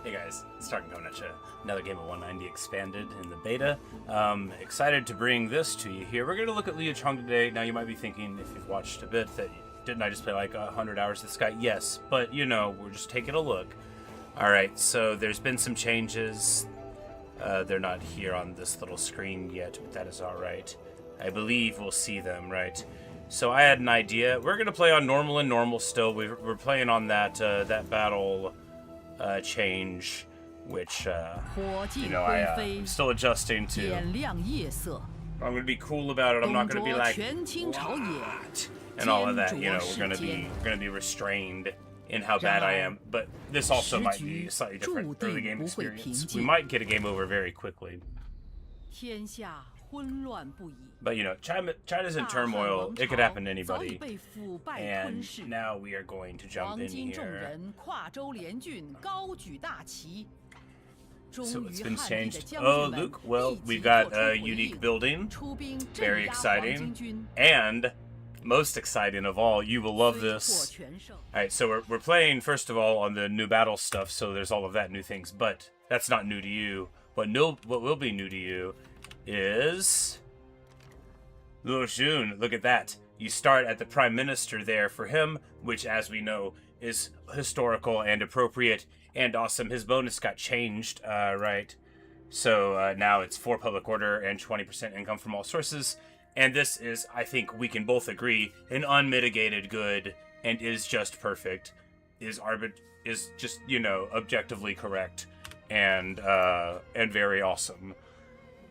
Hey guys, it's Talking Konacha. Another game of 190 Expanded in the beta. Excited to bring this to you here. We're going to look at Liu Chong today. Now you might be thinking, if you've watched a bit, that didn't I just play like 100 hours of this guy? Yes, but you know, we're just taking a look. Alright, so there's been some changes. They're not here on this little screen yet, but that is alright. I believe we'll see them, right? So I had an idea. We're going to play on normal and normal still. We're playing on that battle change, which, you know, I'm still adjusting to. I'm going to be cool about it. I'm not going to be like, what? And all of that, you know, we're going to be restrained in how bad I am. But this also might be a slightly different early game experience. We might get a game over very quickly. But, you know, China's in turmoil. It could happen to anybody. And now we are going to jump in here. So what's been changed? Oh, Luke, well, we've got a unique building. Very exciting. And most exciting of all, you will love this. Alright, so we're playing, first of all, on the new battle stuff, so there's all of that new things. But that's not new to you. What will be new to you is Liu Chong. Look at that. You start at the Prime Minister there for him, which, as we know, is historical and appropriate and awesome. His bonus got changed, right? So now it's 4 public order and 20% income from all sources. And this is, I think we can both agree, an unmitigated good and is just perfect. Is just, you know, objectively correct and very awesome.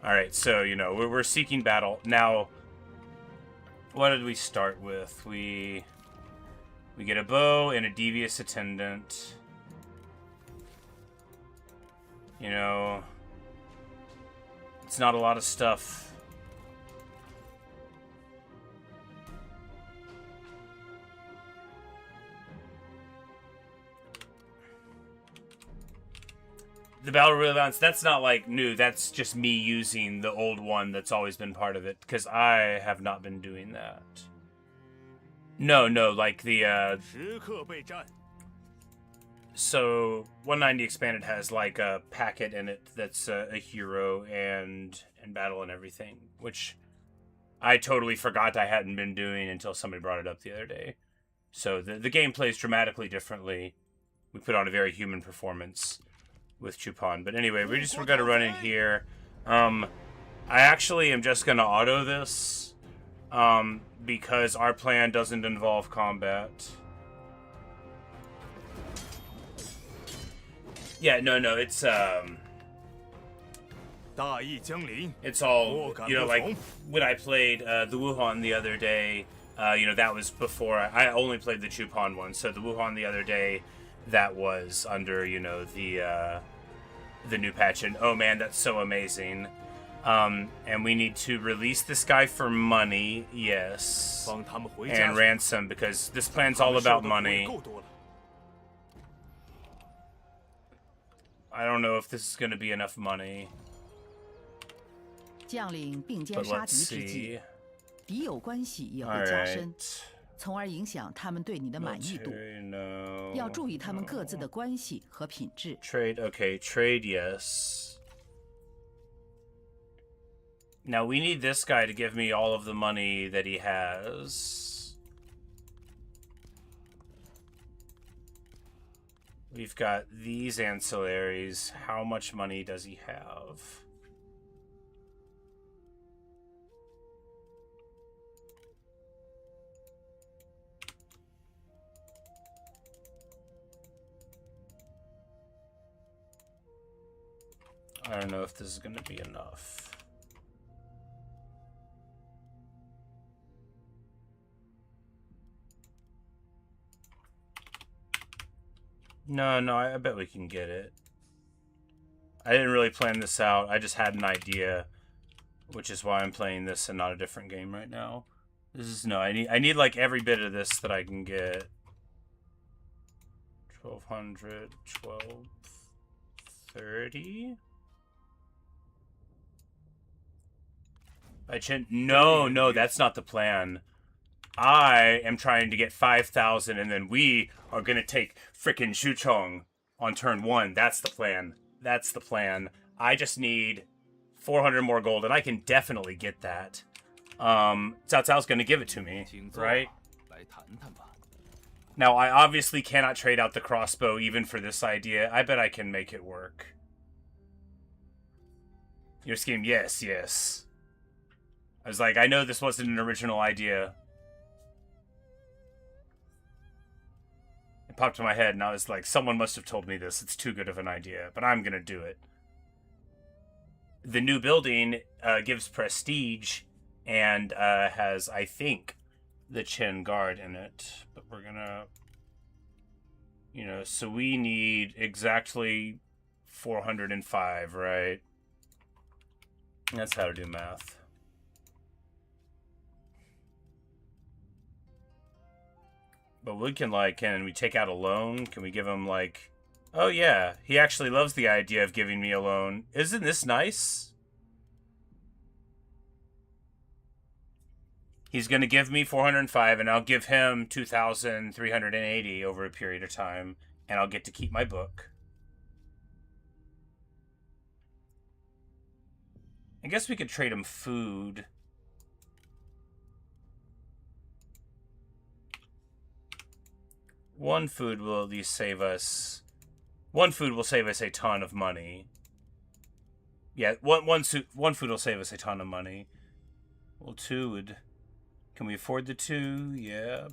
Alright, so, you know, we're seeking battle. Now, what did we start with? We get a bow and a devious attendant. You know, it's not a lot of stuff. The Battle Royale, that's not, like, new. That's just me using the old one that's always been part of it, because I have not been doing that. No, like the, So, 190 Expanded has, like, a packet in it that's a hero and battle and everything, which I totally forgot I hadn't been doing until somebody brought it up the other day. So, the game plays dramatically differently. We put on a very human performance with Chupon. But anyway, we're going to run in here. I actually am just going to auto this, because our plan doesn't involve combat. Yeah, no, it's all, you know, like, when I played the Wuhan the other day, you know, that was before, I only played the Chupon one, so the Wuhan the other day, that was under, you know, the new patch, and oh man, that's so amazing. And we need to release this guy for money, yes, and ransom, because this plan's all about money. I don't know if this is going to be enough money, but let's see. Alright. 从而影响他们对你的满意度。要注意他们各自的关系和品质。Trade, okay, trade, yes. Now we need this guy to give me all of the money that he has. We've got these ancillaries. How much money does he have? I don't know if this is going to be enough. No, I bet we can get it. I didn't really plan this out. I just had an idea, which is why I'm playing this and not a different game right now. This is, no, I need like every bit of this that I can get. 1200, 1230. No, that's not the plan. I am trying to get 5,000, and then we are gonna take frickin' Liu Chong. on turn 1. That's the plan. That's the plan. I just need 400 more gold, and I can definitely get that. Cao Cao's going to give it to me, right? Now, I obviously cannot trade out the crossbow even for this idea. I bet I can make it work. Your scheme, yes, yes. I was like, I know this wasn't an original idea. It popped in my head, and I was like, someone must have told me this. It's too good of an idea, but I'm going to do it. The new building gives prestige and has, I think, the Qin Guard in it. But we're going to, you know, so we need exactly 405, right? That's how to do math. But we can, like, can we take out a loan? Can we give him, like... Oh, yeah. He actually loves the idea of giving me a loan. Isn't this nice? He's going to give me 405, and I'll give him 2,380 over a period of time, and I'll get to keep my book. I guess we could trade him food. One food will at least save us... One food will save us a ton of money. Yeah, one food will save us a ton of money. Well, 2 would... Can we afford the 2? Yeah,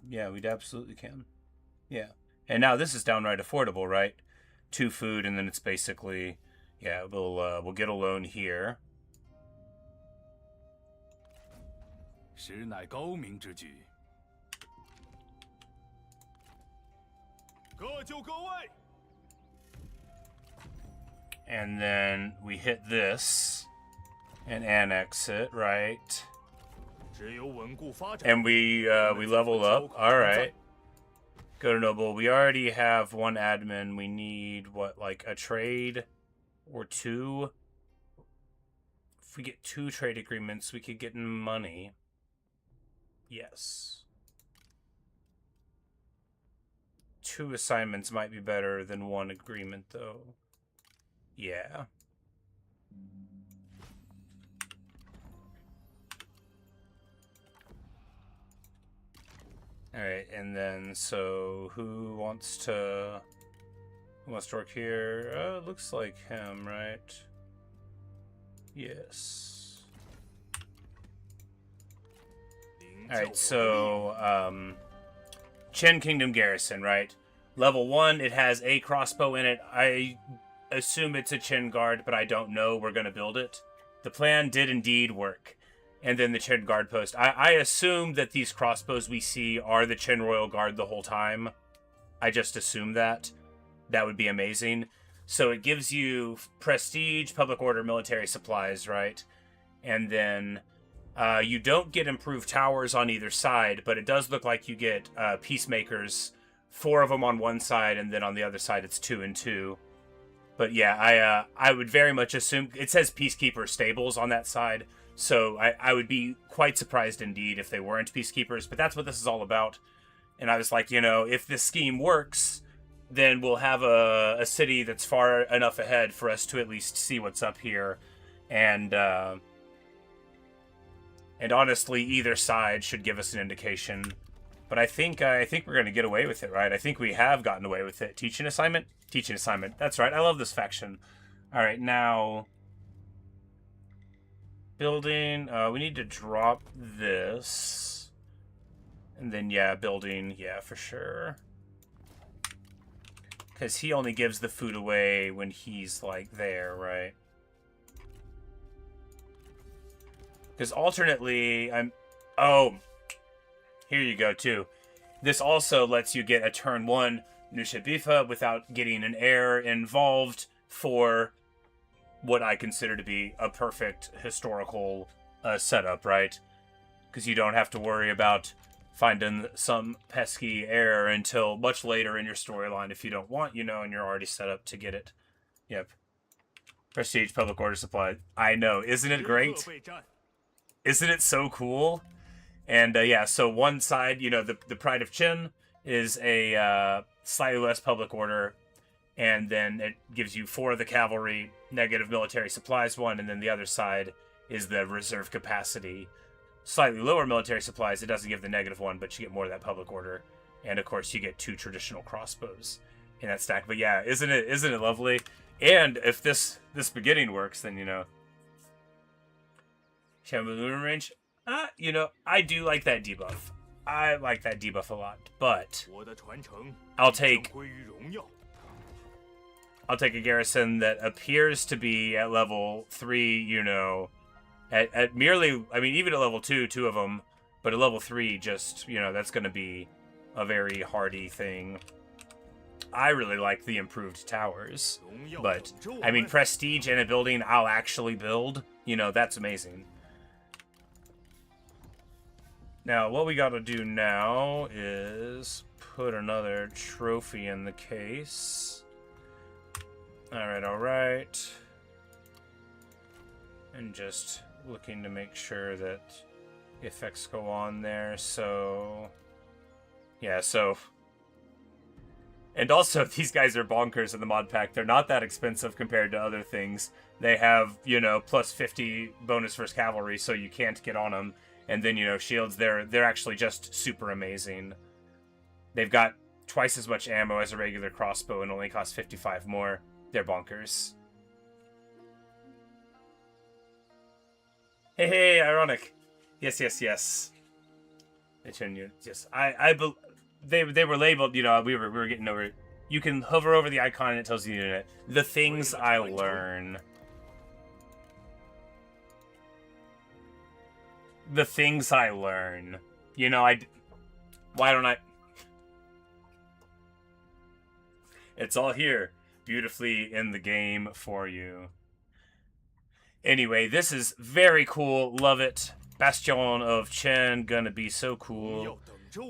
yeah, we'd absolutely can. Yeah. And now this is downright affordable, right? 2 food, and then it's basically... Yeah, we'll get a loan here. And then we hit this and annex it, right? And we level up. All right. Go to noble. We already have 1 admin. We need what, like a trade or 2? If we get 2 trade agreements, we could get money. Yes. 2 assignments might be better than 1 agreement, though. Yeah. Alright, and then, so, who wants to work here? Looks like him, right? Yes. Alright, so, Qin Kingdom Garrison, right? Level 1, it has a crossbow in it. I assume it's a Qin Guard, but I don't know. We're going to build it. The plan did indeed work. And then the Qin Guard post. I assume that these crossbows we see are the Qin Royal Guard the whole time. I just assume that. That would be amazing. So it gives you prestige, public order, military supplies, right? And then you don't get improved towers on either side, but it does look like you get peacemakers. 4 of them on one side, and then on the other side it's 2 and 2. But yeah, I would very much assume... It says Peacekeeper Stables on that side, so I would be quite surprised indeed if they weren't Peacekeepers, but that's what this is all about. And I was like, you know, if this scheme works, then we'll have a city that's far enough ahead for us to at least see what's up here. And honestly, either side should give us an indication. But I think we're going to get away with it, right? I think we have gotten away with it. Teaching assignment? Teaching assignment. That's right. I love this faction. All right, now... Building. We need to drop this. And then, yeah, building. Yeah, for sure. Because he only gives the food away when he's, like, there, right? Because alternately, Oh... Here you go, too. This also lets you get a turn 1 Nushabifa without getting an heir involved for what I consider to be a perfect historical setup, right? Because you don't have to worry about finding some pesky heir until much later in your storyline if you don't want, you know, and you're already set up to get it. Yep. Prestige, public order supply. I know. Isn't it great? Isn't it so cool? And, yeah, so one side, you know, the Pride of Qin is a slightly less public order. and then it gives you 4 of the cavalry, negative military supplies 1, and then the other side is the reserve capacity. Slightly lower military supplies, it doesn't give the -1, but you get more of that public order. And of course you get 2 traditional crossbows in that stack. But yeah, isn't it lovely? And if this beginning works, then, you know, Shaman range, you know, I do like that debuff. I like that debuff a lot, but I'll take a garrison that appears to be at level 3, you know, at merely, I mean, even at level 2, 2 of them, but at level 3, just, you know, that's going to be a very hardy thing. I really like the improved towers, but, I mean, prestige in a building I'll actually build, you know, that's amazing. Now, what we gotta do now is put another trophy in the case. Alright. And just looking to make sure that effects go on there, so... Yeah, so... And also, these guys are bonkers in the mod pack. They're not that expensive compared to other things. They have, you know, plus 50 bonus versus cavalry, so you can't get on them. And then, you know, shields, they're actually just super amazing. They've got twice as much ammo as a regular crossbow and only cost 55 more. They're bonkers. Hey, ironic. Yes. Yes, they were labeled, you know, we were getting over it. You can hover over the icon and it tells you the unit. The things I learn. The things I learn. You know, why don't I... It's all here, beautifully in the game for you. Anyway, this is very cool. Love it. Bastion of Chen, gonna be so cool.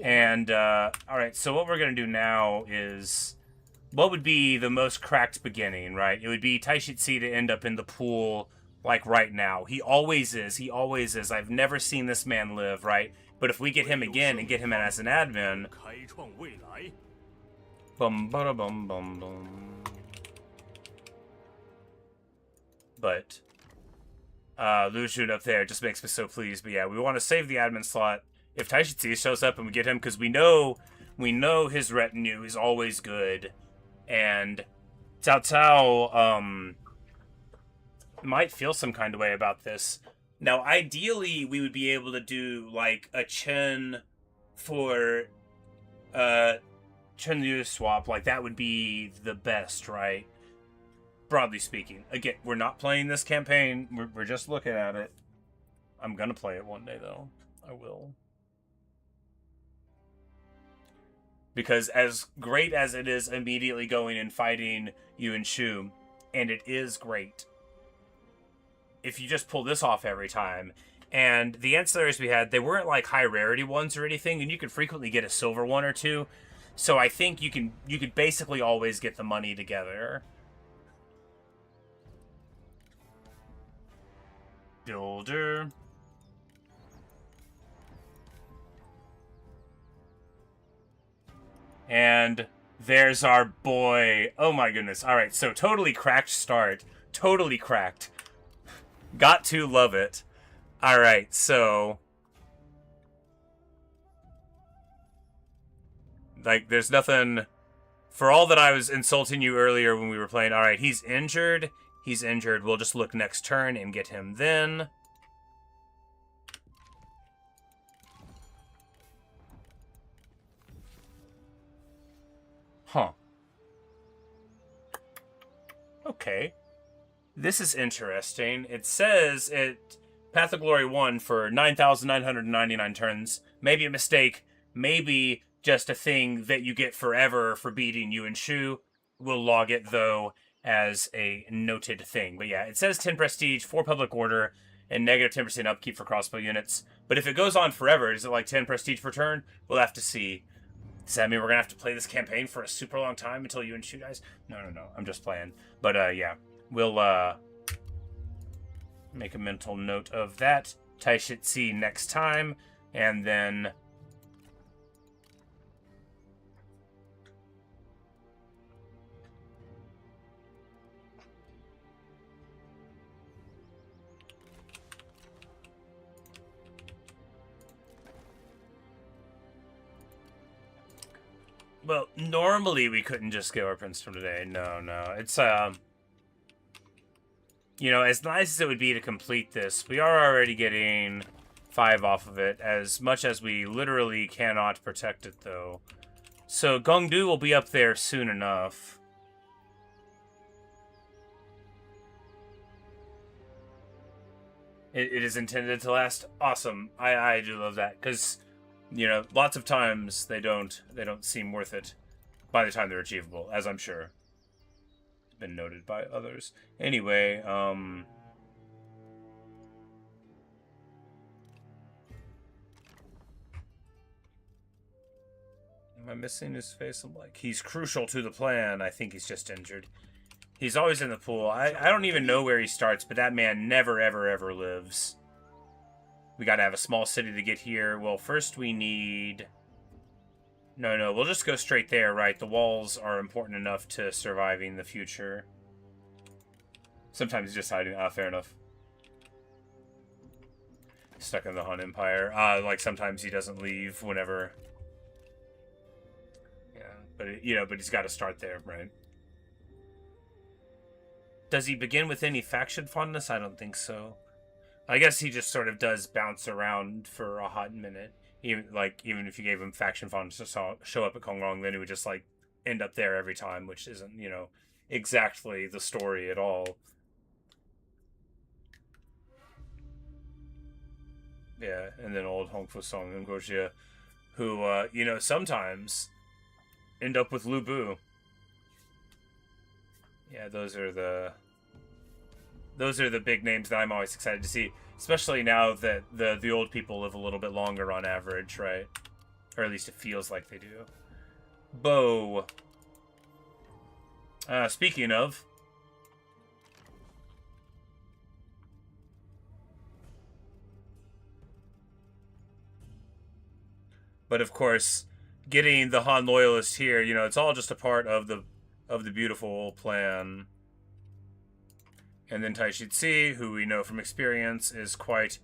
And, alright, so what we're gonna do now is... What would be the most cracked beginning, right? It would be Taishitsi to end up in the pool... Like right now. He always is. I've never seen this man live, right? But if we get him again and get him as an admin... Bum, bada, bum, bum, bum. But... Liu Chong up there just makes me so pleased. But yeah, we want to save the admin slot. If Taishitsi shows up and we get him, because we know his retinue is always good. And... Cao Cao, might feel some kind of way about this. Now, ideally, we would be able to do, like, a Chen for, Chen Liu swap. Like, that would be the best, right? Broadly speaking. Again, we're not playing this campaign. We're just looking at it. I'm gonna play it one day, though. I will. Because as great as it is immediately going and fighting Yuan Shu, and it is great, if you just pull this off every time, and the ancillaries we had, they weren't like high rarity ones or anything, and you could frequently get a silver one or two, so I think you could basically always get the money together. Builder. And there's our boy. Oh my goodness. Alright, so totally cracked start. Totally cracked. Got to love it. Alright, so... Like, there's nothing... For all that I was insulting you earlier when we were playing, alright, he's injured. He's injured. We'll just look next turn and get him then. Huh. Okay. This is interesting. It says Path of Glory 1 for 9,999 turns. Maybe a mistake. Maybe just a thing that you get forever for beating Yuan Shu. We'll log it, though, as a noted thing. But yeah, it says 10 prestige, 4 public order, and negative 10% upkeep for crossbow units. But if it goes on forever, is it like 10 prestige per turn? We'll have to see. Does that mean we're going to have to play this campaign for a super long time until Yuan Shu dies? No. I'm just playing. But, yeah. We'll, make a mental note of that. Taishitsi next time. And then... Well, normally we couldn't just give our prince from today. No. It's, you know, as nice as it would be to complete this, we are already getting 5 off of it, as much as we literally cannot protect it, though. So Gongdu will be up there soon enough. It is intended to last. Awesome. I do love that, because, you know, lots of times they don't seem worth it by the time they're achievable, as I'm sure been noted by others. Anyway, am I missing his face? I'm like, he's crucial to the plan. I think he's just injured. He's always in the pool. I don't even know where he starts, but that man never, ever lives. We gotta have a small city to get here. Well, first we need... No, we'll just go straight there, right? The walls are important enough to surviving the future. Sometimes he's just hiding. Fair enough. Stuck in the Han Empire. Like, sometimes he doesn't leave whenever... Yeah, but, you know, but he's got to start there, right? Does he begin with any faction fondness? I don't think so. I guess he just sort of does bounce around for a hot minute. Even if you gave him faction fondness to show up at Kongrong, then he would just, like, end up there every time, which isn't, you know, exactly the story at all. Yeah, and then old Hong Fu Song and Gojia, who, you know, sometimes end up with Lu Bu. Yeah, those are the big names that I'm always excited to see, especially now that the old people live a little bit longer on average, right? Or at least it feels like they do. Bo. Speaking of, but of course, getting the Han loyalists here, you know, it's all just a part of the beautiful plan. And then Tai Shi, who we know from experience is quite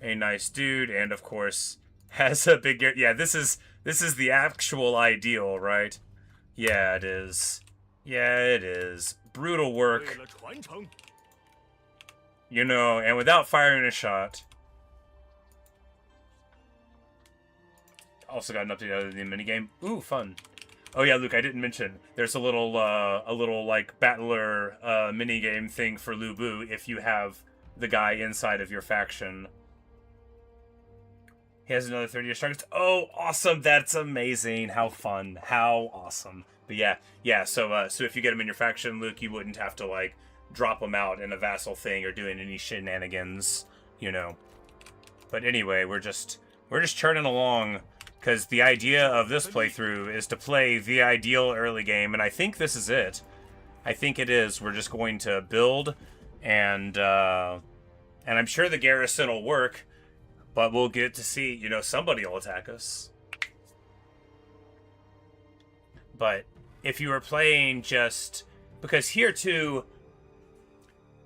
a nice dude, and of course has a big... Yeah, this is the actual ideal, right? Yeah, it is. Yeah, it is. Brutal work. You know, and without firing a shot. Also got an update out of the minigame. Ooh, fun. Oh yeah, Luke, I didn't mention. There's a little like battler minigame thing for Lu Bu if you have the guy inside of your faction. He has another 30-year target. Oh, awesome! That's amazing. How fun. How awesome. But yeah. So if you get him in your faction, Luke, you wouldn't have to like drop him out in a vassal thing or doing any shenanigans, you know. But anyway, we're just churning along. Because the idea of this playthrough is to play the ideal early game, and I think this is it. I think it is. We're just going to build, and I'm sure the garrison will work, but we'll get to see, you know, somebody will attack us. But if you were playing just... Because here, too...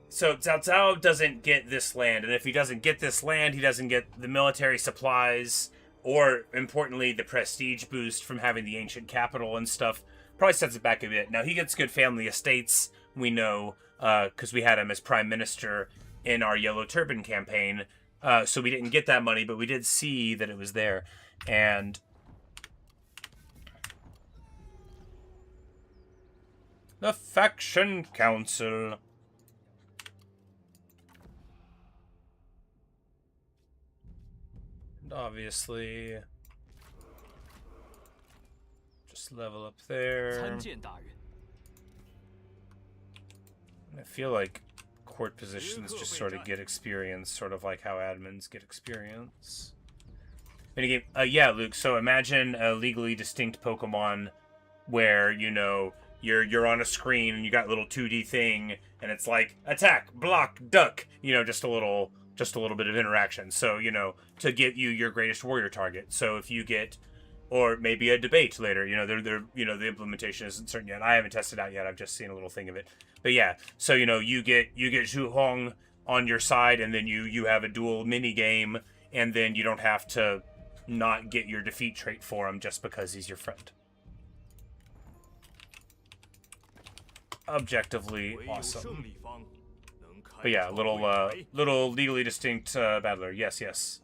So Cao Cao doesn't get this land, and if he doesn't get this land, he doesn't get the military supplies... Or, importantly, the prestige boost from having the ancient capital and stuff probably sets it back a bit. Now, he gets good family estates, we know, because we had him as prime minister in our Yellow Turban campaign. So we didn't get that money, but we did see that it was there. And the Faction Council. And obviously, just level up there. I feel like court positions just sort of get experience, sort of like how admins get experience. Minigame. Yeah, Luke. So imagine a legally distinct Pokemon where, you know, you're on a screen and you got a little 2D thing, and it's like attack, block, duck. You know, just a little bit of interaction. So, you know, to get you your greatest warrior target. So if you get, or maybe a debate later, you know, they're you know, the implementation isn't certain yet. I haven't tested out yet. I've just seen a little thing of it. But yeah, so, you know, you get Zhu Hong on your side, and then you have a dual mini game, and then you don't have to not get your defeat trait for him just because he's your friend. objectively awesome. But yeah, little legally distinct battler. Yes, yes.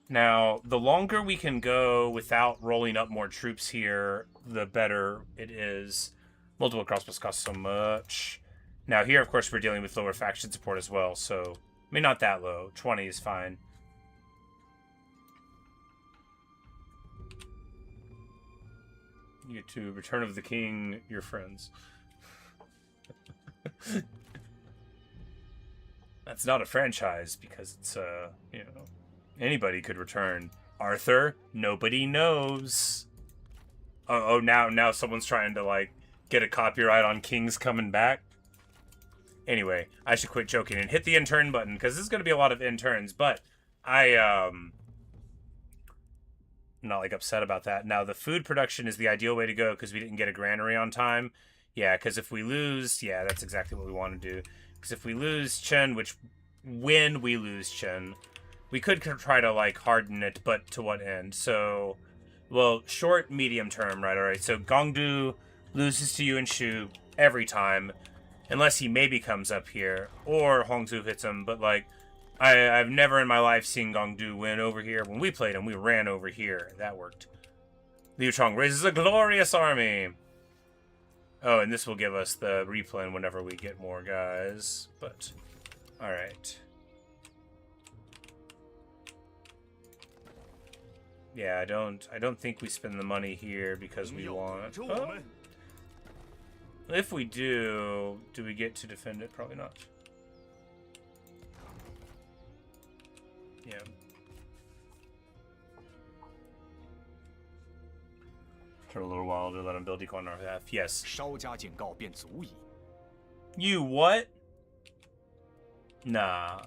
Now, the longer we can go without rolling up more troops here, the better it is. Multiple crossbows cost so much. Now here, of course, we're dealing with lower faction support as well, so... I mean, not that low. 20 is fine. You get to Return of the King, your friends. That's not a franchise, because it's, you know... Anybody could return. Arthur, nobody knows. Oh, now someone's trying to, like, get a copyright on Kings coming back. Anyway, I should quit joking and hit the end turn button, because this is going to be a lot of end turns, but I'm not, like, upset about that. Now, the food production is the ideal way to go, because we didn't get a granary on time. Yeah, because if we lose... Yeah, that's exactly what we want to do. Because if we lose Chen, when we lose Chen... We could try to, like, harden it, but to what end? So, well, short, medium term, right? Alright, so Gongdu loses to Yuan Shu every time, unless he maybe comes up here, or Hongzhou hits him, but, like, I've never in my life seen Gongdu win over here. When we played him, we ran over here. That worked. Liu Chong raises a glorious army! Oh, and this will give us the replan whenever we get more guys, but, alright. Yeah, I don't think we spend the money here because we want... Oh. If we do we get to defend it? Probably not. Yeah. For a little while to let him build equal on our half. Yes. You what? Nah.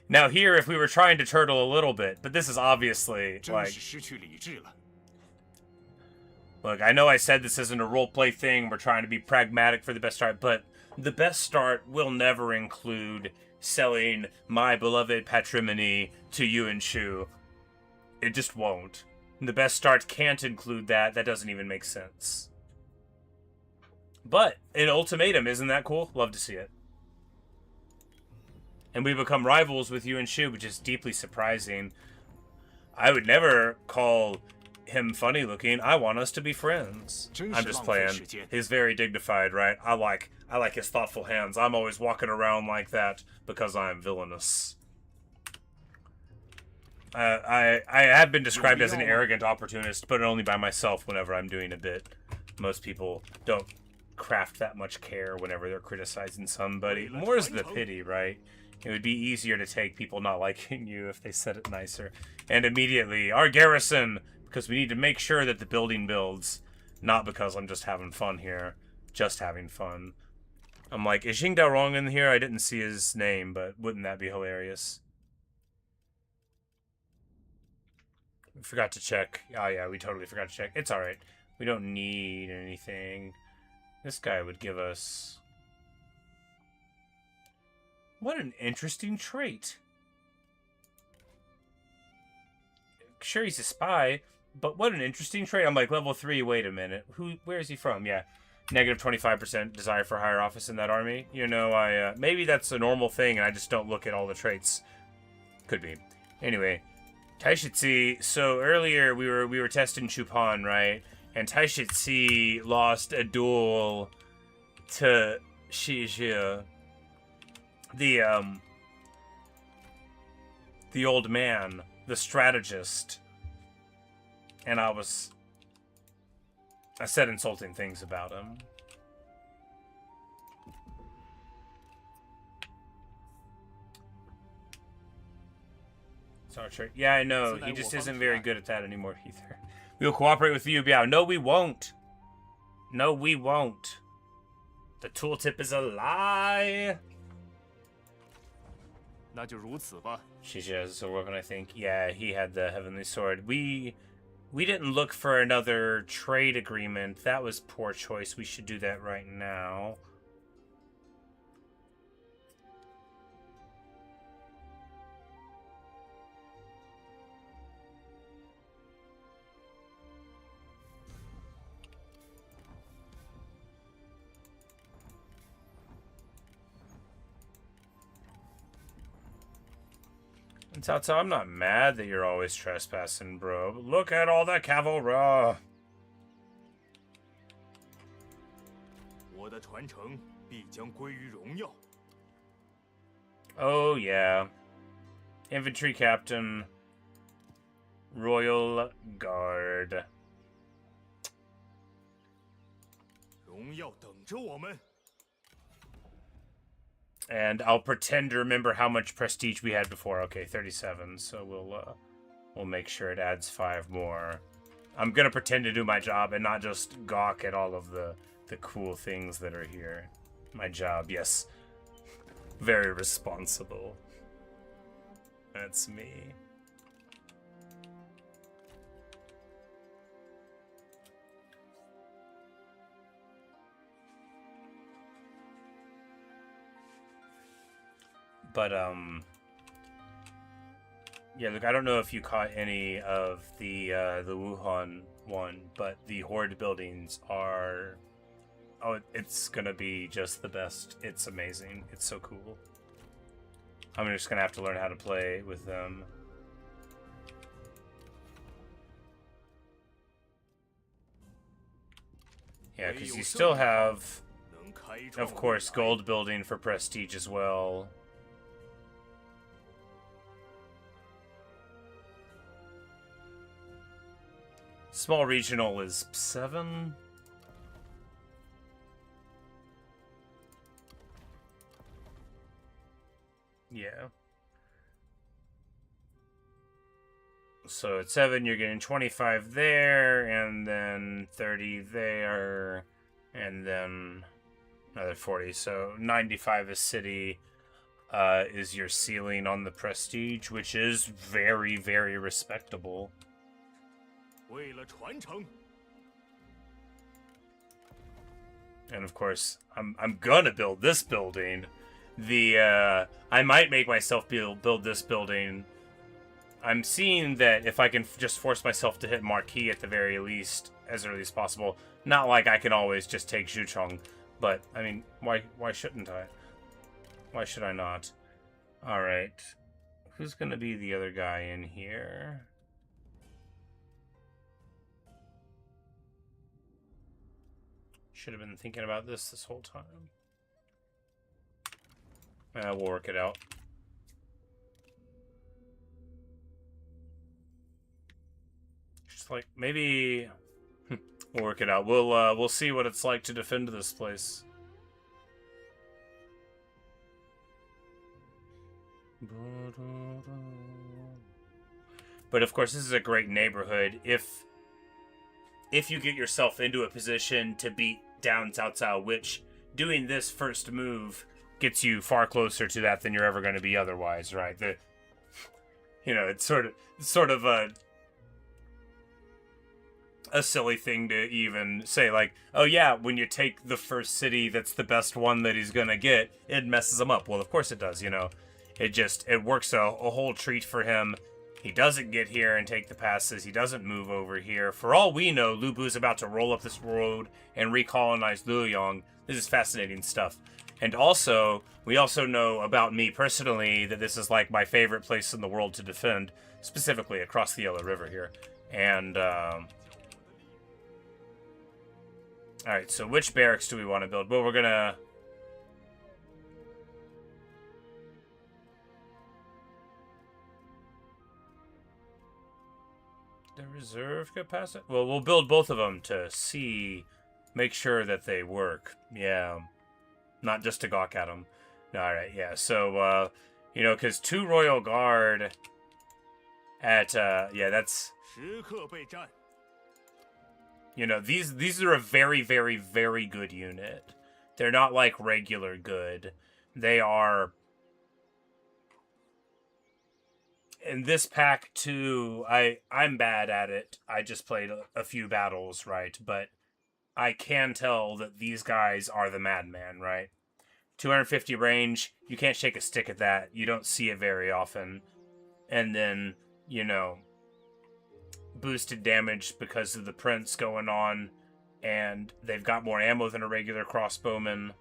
Now here, if we were trying to turtle a little bit, but this is obviously, like... Look, I know I said this isn't a roleplay thing, we're trying to be pragmatic for the best start, but the best start will never include selling my beloved patrimony to Yuan Shu. It just won't. The best start can't include that, that doesn't even make sense. But, an ultimatum, isn't that cool? Love to see it. And we become rivals with Yuan Shu, which is deeply surprising. I would never call him funny looking. I want us to be friends. I'm just playing. He's very dignified, right? I like his thoughtful hands. I'm always walking around like that because I'm villainous. I have been described as an arrogant opportunist, but only by myself whenever I'm doing a bit. Most people don't craft that much care whenever they're criticizing somebody. More is the pity, right? It would be easier to take people not liking you if they said it nicer. And immediately, our garrison, because we need to make sure that the building builds. Not because I'm just having fun here. Just having fun. I'm like, is Xing Daorong in here? I didn't see his name, but wouldn't that be hilarious? We forgot to check. Oh yeah, we totally forgot to check. It's alright. We don't need anything. This guy would give us... What an interesting trait. Sure, he's a spy, but what an interesting trait. I'm like, level 3, wait a minute. Where is he from? Yeah. Negative 25% desire for higher office in that army. You know, maybe that's a normal thing and I just don't look at all the traits. Could be. Anyway, Taishitsi, so earlier we were testing Chupan, right? And Taishitsi lost a duel to Shijie. The old man, the strategist, and I said insulting things about him. Sorry, yeah, I know, he just isn't very good at that anymore either. We'll cooperate with you, Biao. No, we won't. No, we won't. The tooltip is a lie. Shijie is a weapon, I think. Yeah, he had the heavenly sword. We didn't look for another trade agreement. That was poor choice. We should do that right now. And Cao Cao, I'm not mad that you're always trespassing, bro. But look at all the cavalry. Oh, yeah. Infantry Captain. Royal Guard. And I'll pretend to remember how much prestige we had before. Okay, 37. So we'll make sure it adds 5 more. I'm gonna pretend to do my job and not just gawk at all of the cool things that are here. My job, yes. Very responsible. That's me. But, yeah, look, I don't know if you caught any of the Wuhan one, but the Horde buildings are... Oh, it's gonna be just the best. It's amazing. It's so cool. I'm just gonna have to learn how to play with them. Yeah, because you still have, of course, gold building for prestige as well. Small regional is 7. Yeah. So at 7, you're getting 25 there, and then 30 there, and then another 40. So 95 a city is your ceiling on the prestige, which is very, very respectable. And of course, I'm gonna build this building. I might make myself build this building. I'm seeing that if I can just force myself to hit Marquis at the very least as early as possible. Not like I can always just take Liu Chong, but I mean, why shouldn't I? Why should I not? All right, who's gonna be the other guy in here? Should have been thinking about this whole time. We'll work it out. Just like maybe we'll work it out. We'll see what it's like to defend this place. But of course, this is a great neighborhood. If you get yourself into a position to beat down Cao Cao, which doing this first move gets you far closer to that than you're ever going to be otherwise, right? It's sort of a silly thing to even say, like, oh yeah, when you take the first city that's the best one that he's going to get, it messes him up. Well, of course it does, It works a whole treat for him. He doesn't get here and take the passes. He doesn't move over here. For all we know, Lu Bu's about to roll up this road and recolonize Luoyang. This is fascinating stuff. And also, we also know about me personally that this is like my favorite place in the world to defend, specifically across the Yellow River here. And, alright, so which barracks do we want to build? Well, we're gonna... The reserve capacity? Well, we'll build both of them to make sure that they work. Yeah. Not just to gawk at them. Alright, yeah. So, because 2 Royal Guard at, yeah, that's... these are a very, very, very good unit. They're not like regular good. They are... In this pack, too, I'm bad at it. I just played a few battles, right? But I can tell that these guys are the madman, right? 250 range, you can't shake a stick at that. You don't see it very often. And then, boosted damage because of the prince going on. And they've got more ammo than a regular crossbowman.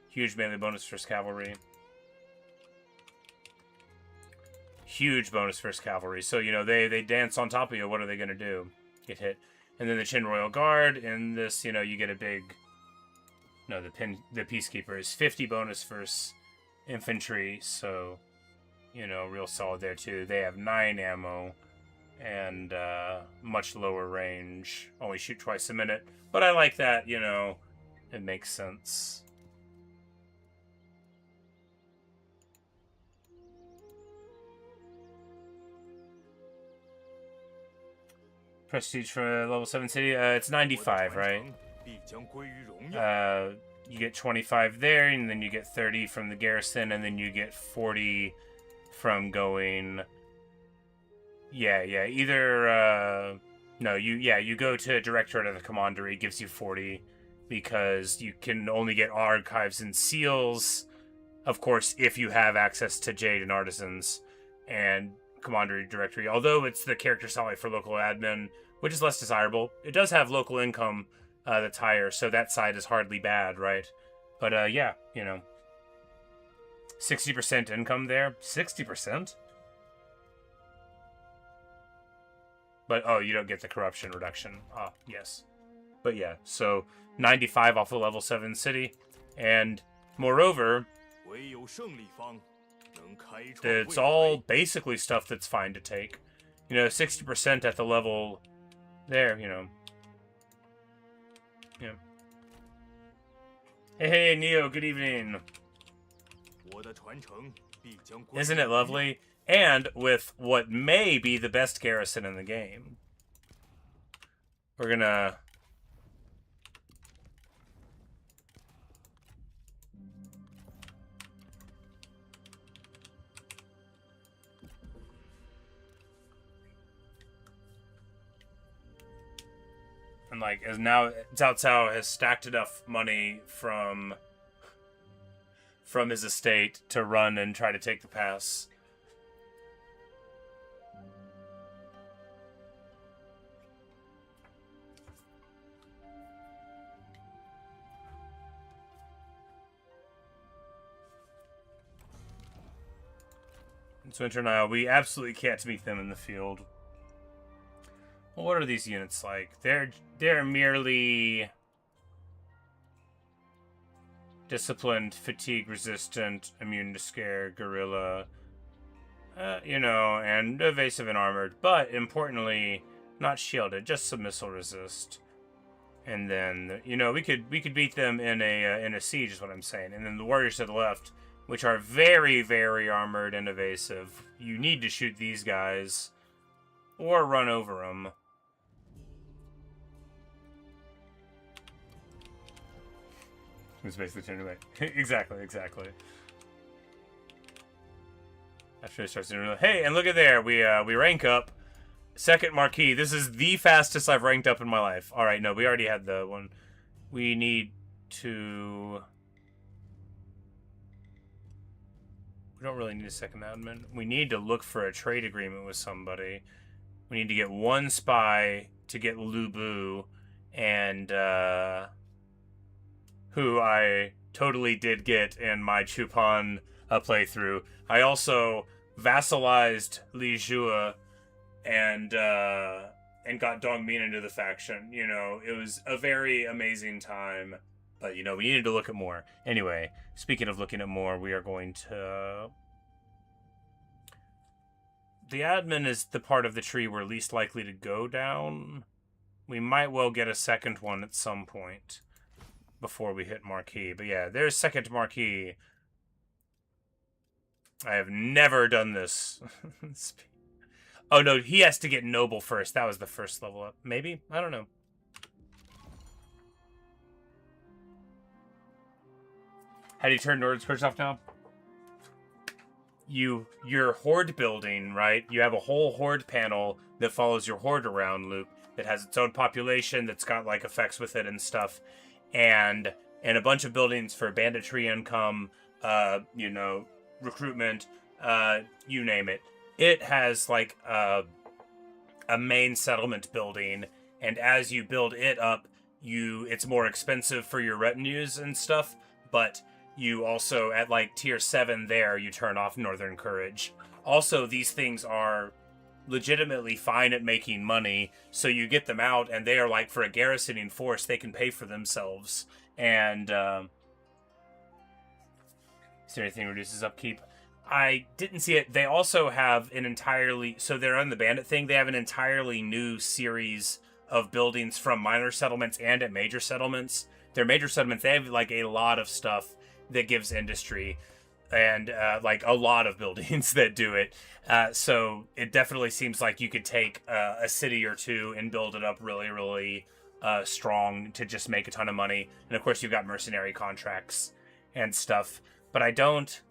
Huge melee bonus for cavalry. huge bonus versus cavalry. So, you know, they dance on top of you. What are they going to do? Get hit. And then the Qin Royal Guard, and this, you know, you get a big... No, the Peacekeeper is 50 bonus versus infantry, so, you know, real solid there, too. They have 9 ammo, and much lower range. Only shoot twice a minute. But I like that, you know, it makes sense. Prestige for level 7 city. It's 95, right? You get 25 there, and then you get 30 from the garrison, and then you get 40 from going... Yeah, either... No, you go to Directorate of the Commandery, gives you 40, because you can only get archives and seals, of course, if you have access to Jade and Artisans, and Commandery Directory. Although it's the character salary for local admin, which is less desirable. It does have local income that's higher, so that side is hardly bad, right? But, yeah, you know. 60% income there. 60%? But, oh, you don't get the corruption reduction. Ah, yes. But, yeah, so 95 off of level 7 city. And, moreover, it's all basically stuff that's fine to take. You know, 60% at the level there, you know. Yeah. Hey, Neo, good evening. Isn't it lovely? And with what may be the best garrison in the game. We're gonna... And like, as now Cao Cao has stacked enough money from his estate to run and try to take the pass. It's Winter Nile. We absolutely can't meet them in the field. Well, what are these units like? They're merely disciplined, fatigue-resistant, immune to scare, guerrilla, you know, and evasive and armored. But importantly, not shielded, just some missile resist. And then, you know, we could beat them in a siege, is what I'm saying. And then the warriors to the left, which are very, very armored and evasive. You need to shoot these guys or run over them. It's basically turned away. Exactly. After it starts doing, hey, and look at there, we rank up. Second Marquis. This is the fastest I've ranked up in my life. All right, no, we already had the one. We need to. We don't really need a second admin. We need to look for a trade agreement with somebody. We need to get one spy to get Lu Bu, and who I totally did get in my Chupan playthrough. I also vassalized Li Jue and got Dongmin into the faction. You know, it was a very amazing time. But, you know, we needed to look at more. Anyway, speaking of looking at more, we are going to... The admin is the part of the tree we're least likely to go down. We might well get a second one at some point before we hit Marquis. But yeah, there's second Marquis. I have never done this. Oh, no, he has to get Noble first. That was the first level up. Maybe? I don't know. How do you turn Northern Scourge off now? Your horde building, right? You have a whole horde panel that follows your horde around loop that has its own population that's got like effects with it and stuff. And a bunch of buildings for banditry income, you know, recruitment, you name it. It has like a main settlement building, and as you build it up, it's more expensive for your retinues and stuff, but you also, at like tier 7 there, you turn off Northern Courage. Also, these things are legitimately fine at making money, so you get them out, and they are like, for a garrisoning force, they can pay for themselves. And is there anything reduces upkeep? I didn't see it. They also have an entirely, so they're on the bandit thing, they have an entirely new series of buildings from minor settlements and at major settlements. Their major settlements, they have like a lot of stuff that gives industry, and like a lot of buildings that do it. So it definitely seems like you could take a city or two and build it up really, really strong to just make a ton of money. And of course, you've got mercenary contracts and stuff. But I don't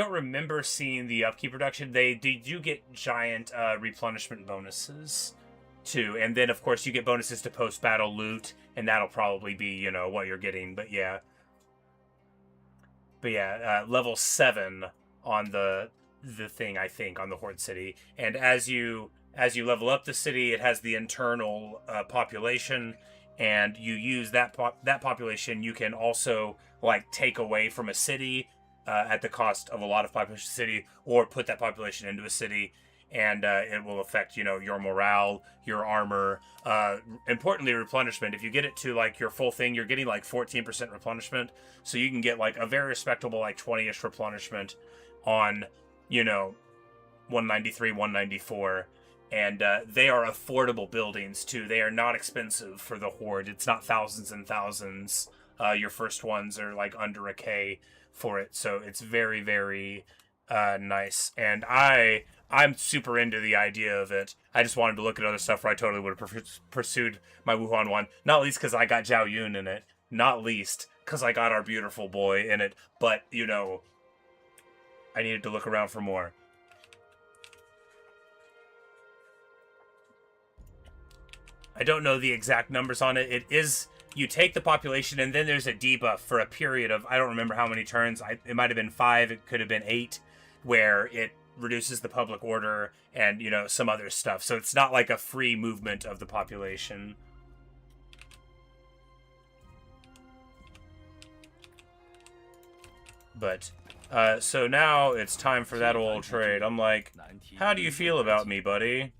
remember seeing the upkeep reduction. They do get giant replenishment bonuses too, and then of course you get bonuses to post-battle loot, and that'll probably be, you know, what you're getting. But yeah, level 7 on the thing, I think, on the Horde City. And as you level up the city, it has the internal population, and you use that population. You can also like take away from a city at the cost of a lot of population city, or put that population into a city, and it will affect, you know, your morale, your armor, importantly replenishment. If you get it to like your full thing, you're getting like 14% replenishment, so you can get like a very respectable like 20-ish replenishment on, you know, 193, 194. And they are affordable buildings too. They are not expensive for the Horde. It's not thousands and thousands. Your first ones are like under a K for it, so it's very, very nice. And I'm super into the idea of it. I just wanted to look at other stuff where I totally would have pursued my Wuhan one. Not least because I got Zhao Yun in it. Not least because I got our beautiful boy in it. But, you know, I needed to look around for more. I don't know the exact numbers on it. It is, you take the population, and then there's a debuff for a period of, I don't remember how many turns. It might have been 5, it could have been 8, where it reduces the public order and, you know, some other stuff. So it's not like a free movement of the population. But, so now it's time for that old trade. I'm like, how do you feel about me, buddy?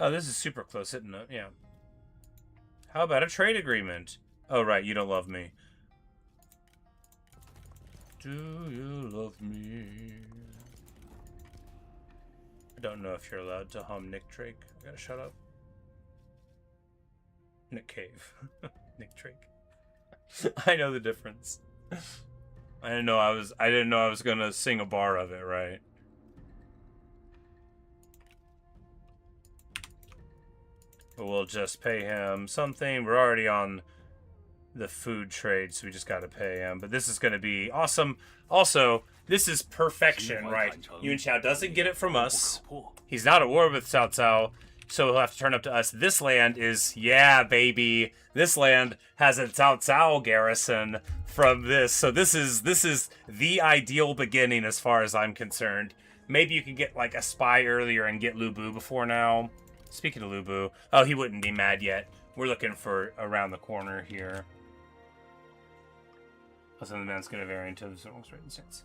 Oh, this is super close, isn't it? Yeah. How about a trade agreement? Oh, right, you don't love me. Do you love me? I don't know if you're allowed to hum Nick Drake. I gotta shut up. Nick Cave. Nick Drake. I know the difference. I didn't know I was gonna sing a bar of it, right? We'll just pay him something. We're already on the food trade, so we just gotta pay him. But this is gonna be awesome. Also, this is perfection, right? Yuan Shao doesn't get it from us. He's not at war with Cao Cao, so he'll have to turn up to us. This land is, yeah, baby. This land has a Cao Cao garrison from this. So this is the ideal beginning as far as I'm concerned. Maybe you can get like a spy earlier and get Lu Bu before now. Speaking of Lu Bu, oh, he wouldn't be mad yet. We're looking for around the corner here. Plus, the man's going to vary into the straight and sense.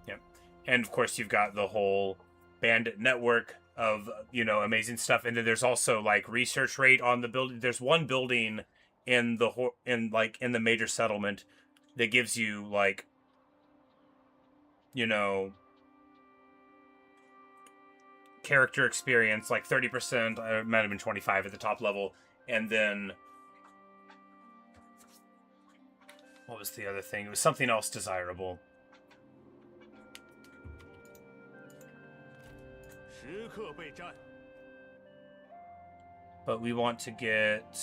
Yep. And of course, you've got the whole bandit network of, you know, amazing stuff. And then there's also like research rate on the building. There's one building in the major settlement that gives you like, you know, character experience, like 30%, it might have been 25 at the top level, and then what was the other thing? It was something else desirable. But we want to get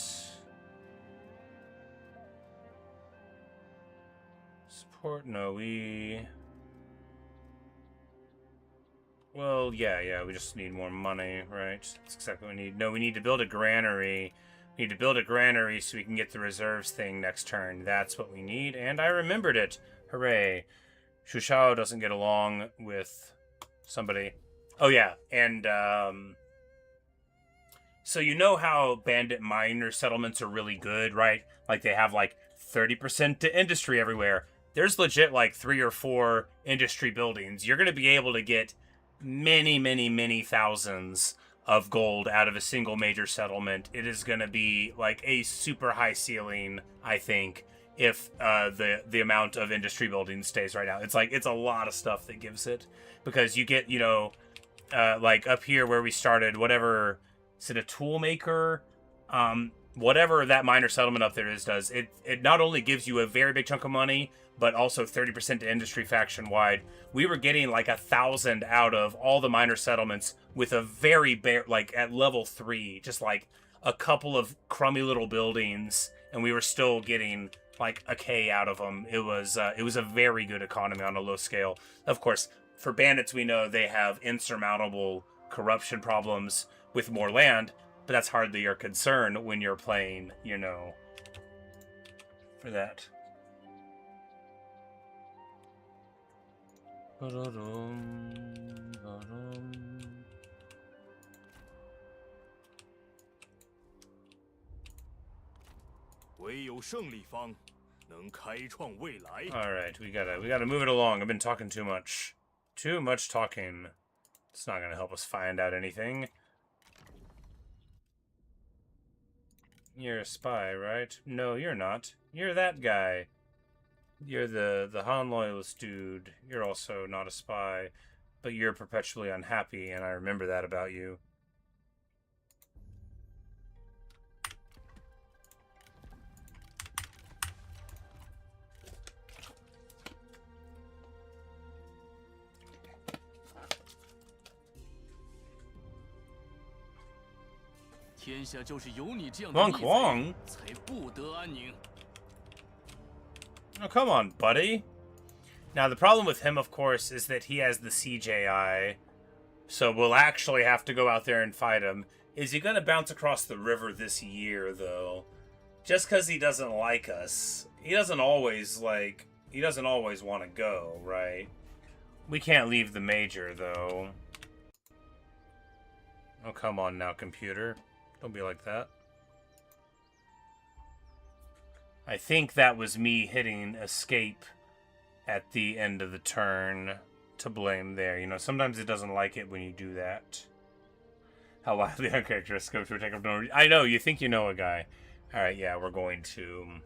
support. No, well, yeah, we just need more money, right? That's exactly what we need. No, we need to build a granary. We need to build a granary so we can get the reserves thing next turn. That's what we need, and I remembered it. Hooray. Xu Shao doesn't get along with somebody. Oh, yeah, and, So you know how bandit miner settlements are really good, right? Like they have like 30% to industry everywhere. There's legit like 3 or 4 industry buildings. You're going to be able to get many, many, many thousands of gold out of a single major settlement. It is going to be like a super high ceiling, I think, if the amount of industry buildings stays right now. It's like, it's a lot of stuff that gives it, because you get, you know, like up here where we started, whatever, is it a tool maker? Whatever that minor settlement up there is does, it not only gives you a very big chunk of money, but also 30% to industry faction wide. We were getting like 1,000 out of all the minor settlements with a very bare, like at level 3, just like a couple of crummy little buildings, and we were still getting like a K out of them. It was a very good economy on a low scale. Of course, for bandits, we know they have insurmountable corruption problems with more land, but that's hardly your concern when you're playing, you know, for that. 唯有胜利方能开创未来。 All right, we gotta move it along. I've been talking too much. Too much talking. It's not gonna help us find out anything. You're a spy, right? No, you're not. You're that guy. You're the Han loyalist dude. You're also not a spy, but you're perpetually unhappy, and I remember that about you. Kwong? Oh, come on, buddy. Now, the problem with him, of course, is that he has the CJI, so we'll actually have to go out there and fight him. Is he going to bounce across the river this year, though? Just because he doesn't like us. He doesn't always want to go, right? We can't leave the major, though. Oh, come on now, computer. Don't be like that. I think that was me hitting escape at the end of the turn to blame there. You know, sometimes it doesn't like it when you do that. How wildly uncharacteristic to take up no... I know, you think you know a guy. Alright, yeah, we're going to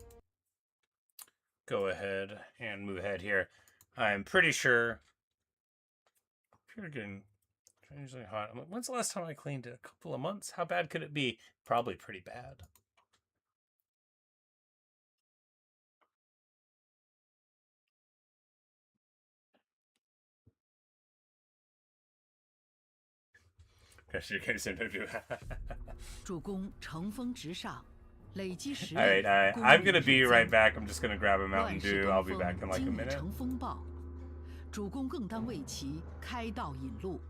go ahead and move ahead here. I'm pretty sure... You're getting strangely hot. I'm like, when's the last time I cleaned it? A couple of months? How bad could it be? Probably pretty bad. Alright, I'm gonna be right back. I'm just gonna grab a Mountain Dew. I'll be back in like a minute. 主公更当为其开道引路。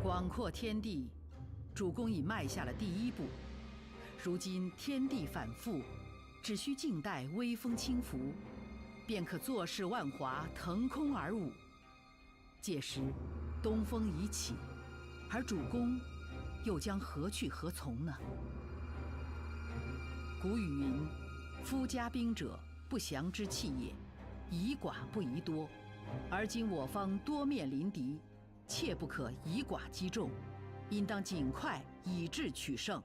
广阔天地，主公已迈下了第一步。如今天地反复，只需静待微风轻拂，便可坐视万华腾空而舞。届时，东风已起。 而主公又将何去何从呢？古语云：“夫家兵者，不祥之器也，以寡不宜多。”而今我方多面临敌，切不可以寡击众，应当尽快以智取胜。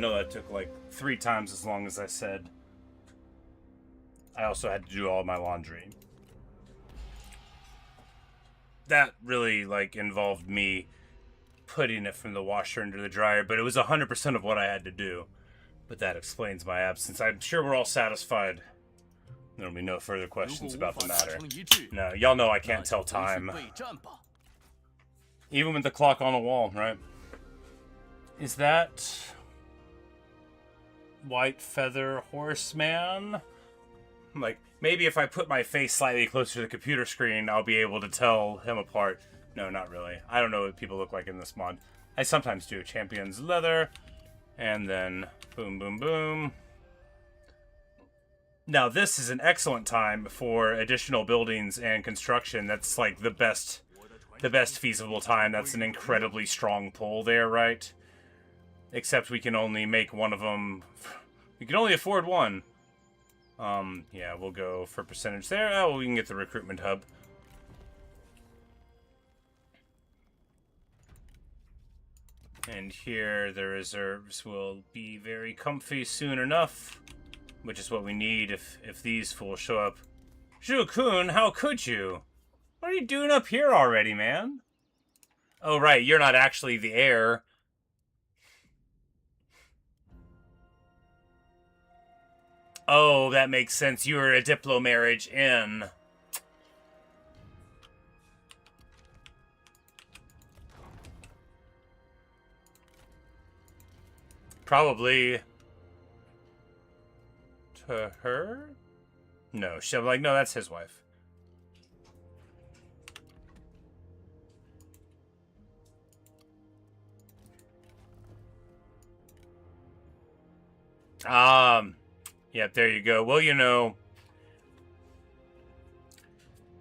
know that took like 3 times as long as I said. I also had to do all my laundry. That really, like, involved me putting it from the washer into the dryer, but it was 100% of what I had to do. But that explains my absence. I'm sure we're all satisfied. There'll be no further questions about the matter. No, y'all know I can't tell time. Even with the clock on the wall, right? Is that White Feather Horseman? Like, maybe if I put my face slightly closer to the computer screen, I'll be able to tell him apart. No, not really. I don't know what people look like in this mod. I sometimes do. Champion's leather. And then boom, boom, boom. Now, this is an excellent time for additional buildings and construction. That's like the best feasible time. That's an incredibly strong pull there, right? Except we can only make one of them. We can only afford one. Yeah, we'll go for percentage there. Oh, we can get the recruitment hub. And here, the reserves will be very comfy soon enough. Which is what we need if these fools show up. Zhu-kun, how could you? What are you doing up here already, man? Oh, right, you're not actually the heir. Oh, that makes sense. You were a diplo marriage in. Probably to her? No, she'll be like, no, that's his wife. Yep, there you go. Well, you know,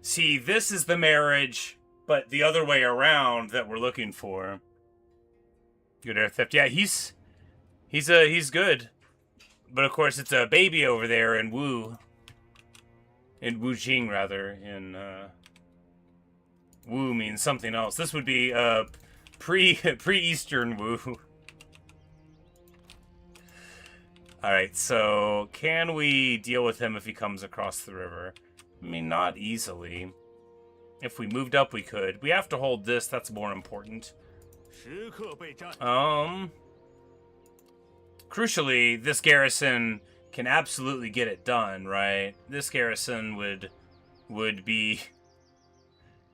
see, this is the marriage, but the other way around that we're looking for. Good air theft. Yeah, he's good. But of course, it's a baby over there in Wu. In Wujing, rather. In, Wu means something else. This would be, pre-Eastern Wu. Alright, so can we deal with him if he comes across the river? I mean, not easily. If we moved up, we could. We have to hold this, that's more important. Crucially, this garrison can absolutely get it done, right? This garrison would be,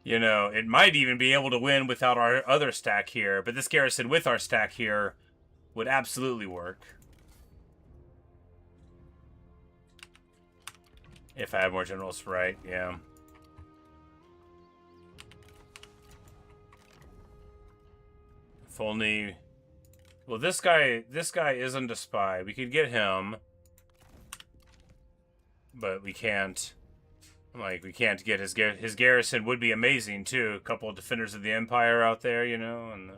you know, it might even be able to win without our other stack here, but this garrison with our stack here would absolutely work. If I have more generals, right, yeah. If only... Well, this guy isn't a spy. We could get him. But we can't... Like, we can't get his garrison would be amazing, too. A couple of defenders of the Empire out there, you know, and...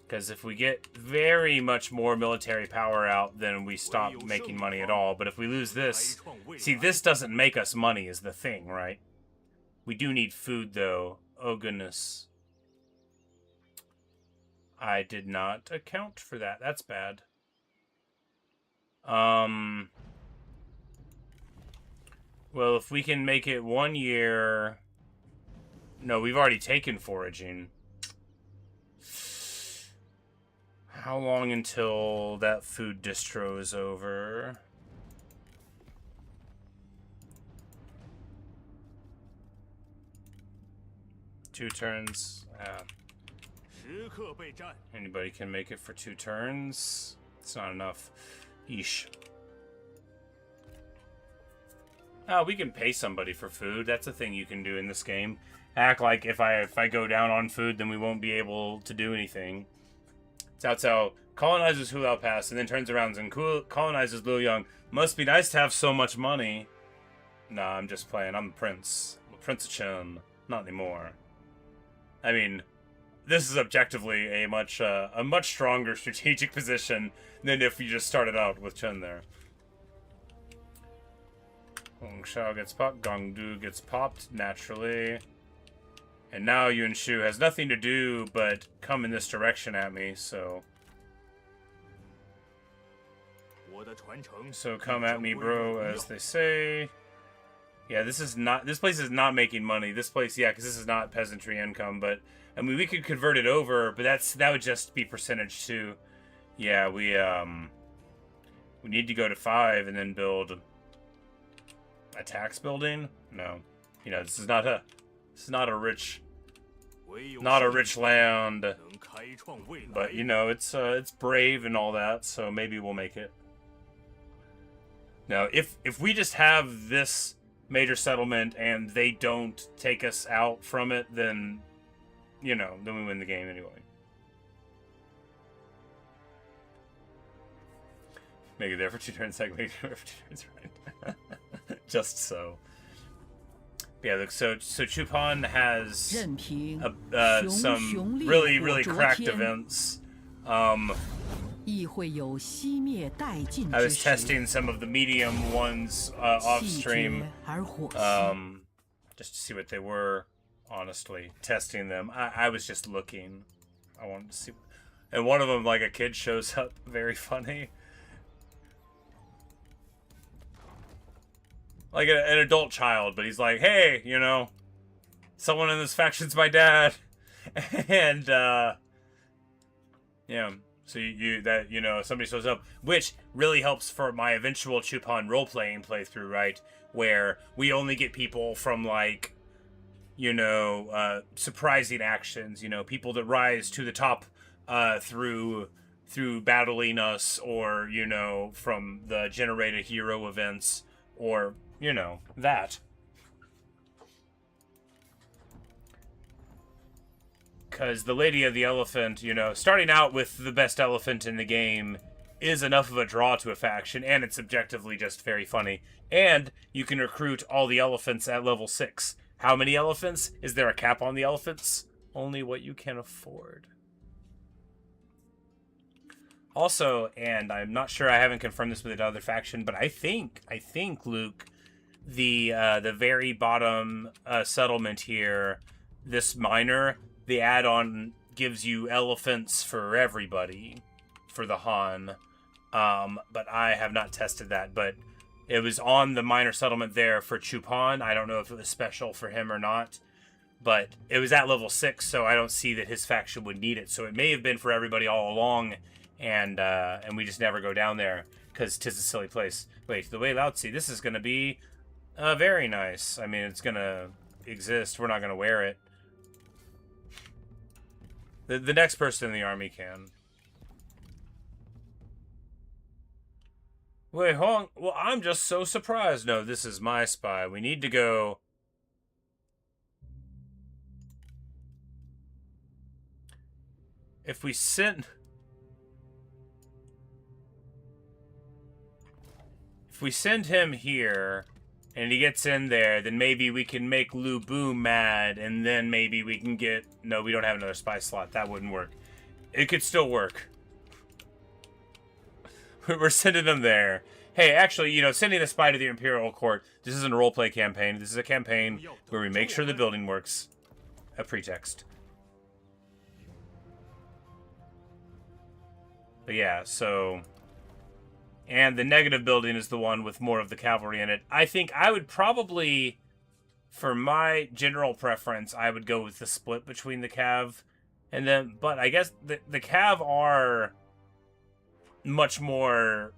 Because if we get very much more military power out, then we stop making money at all. But if we lose this... See, this doesn't make us money is the thing, right? We do need food, though. Oh, goodness. I did not account for that. That's bad. Well, if we can make it 1 year... No, we've already taken foraging. How long until that food distro is over? Two turns. Anybody can make it for 2 turns. It's not enough. Yeesh. We can pay somebody for food. That's a thing you can do in this game. Act like if I go down on food, then we won't be able to do anything. Cao Cao colonizes Hulao Pass and then turns around and colonizes Luoyang. Must be nice to have so much money. Nah, I'm just playing. I'm the prince. I'm Prince of Chen. Not anymore. I mean, this is objectively a much stronger strategic position than if you just started out with Chen there. Hong Shao gets popped. Gongdu gets popped naturally. And now Yuan Shu has nothing to do but come in this direction at me, so... So come at me, bro, as they say. Yeah, this place is not making money. This place, yeah, because this is not peasantry income, but... I mean, we could convert it over, but that would just be percentage too. Yeah, we need to go to 5 and then build a tax building. No, you know, this is not a rich land, but you know, it's brave and all that, so maybe we'll make it. Now, if we just have this major settlement and they don't take us out from it, then, you know, then we win the game anyway. Make it there for 2 turns, make it there for 2 turns, right? Just so. Yeah, look, so Chupan has some really cracked events. I was testing some of the medium ones off stream, just to see what they were. Honestly, testing them. I was just looking. I wanted to see, and one of them, like a kid, shows up. Very funny. Like an adult child, but he's like, hey, you know, someone in this faction's my dad. And, yeah, so somebody shows up, which really helps for my eventual Chupan role-playing playthrough, right? Where we only get people from, like, you know, surprising actions, you know, people that rise to the top, through battling us, or, you know, from the generated hero events, or... you know, that. Because the Lady of the Elephant, you know, starting out with the best elephant in the game is enough of a draw to a faction, and it's objectively just very funny. And you can recruit all the elephants at level 6. How many elephants? Is there a cap on the elephants? Only what you can afford. Also, and I'm not sure, I haven't confirmed this with another faction, but I think, Luke... the very bottom settlement here, this minor, the add-on gives you elephants for everybody, for the Han. But I have not tested that, but it was on the minor settlement there for Chupan. I don't know if it was special for him or not, but it was at level 6, so I don't see that his faction would need it. So it may have been for everybody all along, and we just never go down there, because 'tis a silly place. Wait, the way Laozi, this is going to be... very nice. I mean, it's gonna exist. We're not gonna wear it. The next person in the army can. Wait, Hong. Well, I'm just so surprised. No, this is my spy. We need to go... If we send him here... and he gets in there, then maybe we can make Lu Bu mad, and then maybe we can get... No, we don't have another spy slot. That wouldn't work. It could still work. We're sending them there. Hey, actually, you know, sending a spy to the Imperial Court, this isn't a roleplay campaign. This is a campaign where we make sure the building works. A pretext. But yeah, so... And the negative building is the one with more of the cavalry in it. I think I would probably, for my general preference, I would go with the split between the cav and then... But I guess the cav are much more...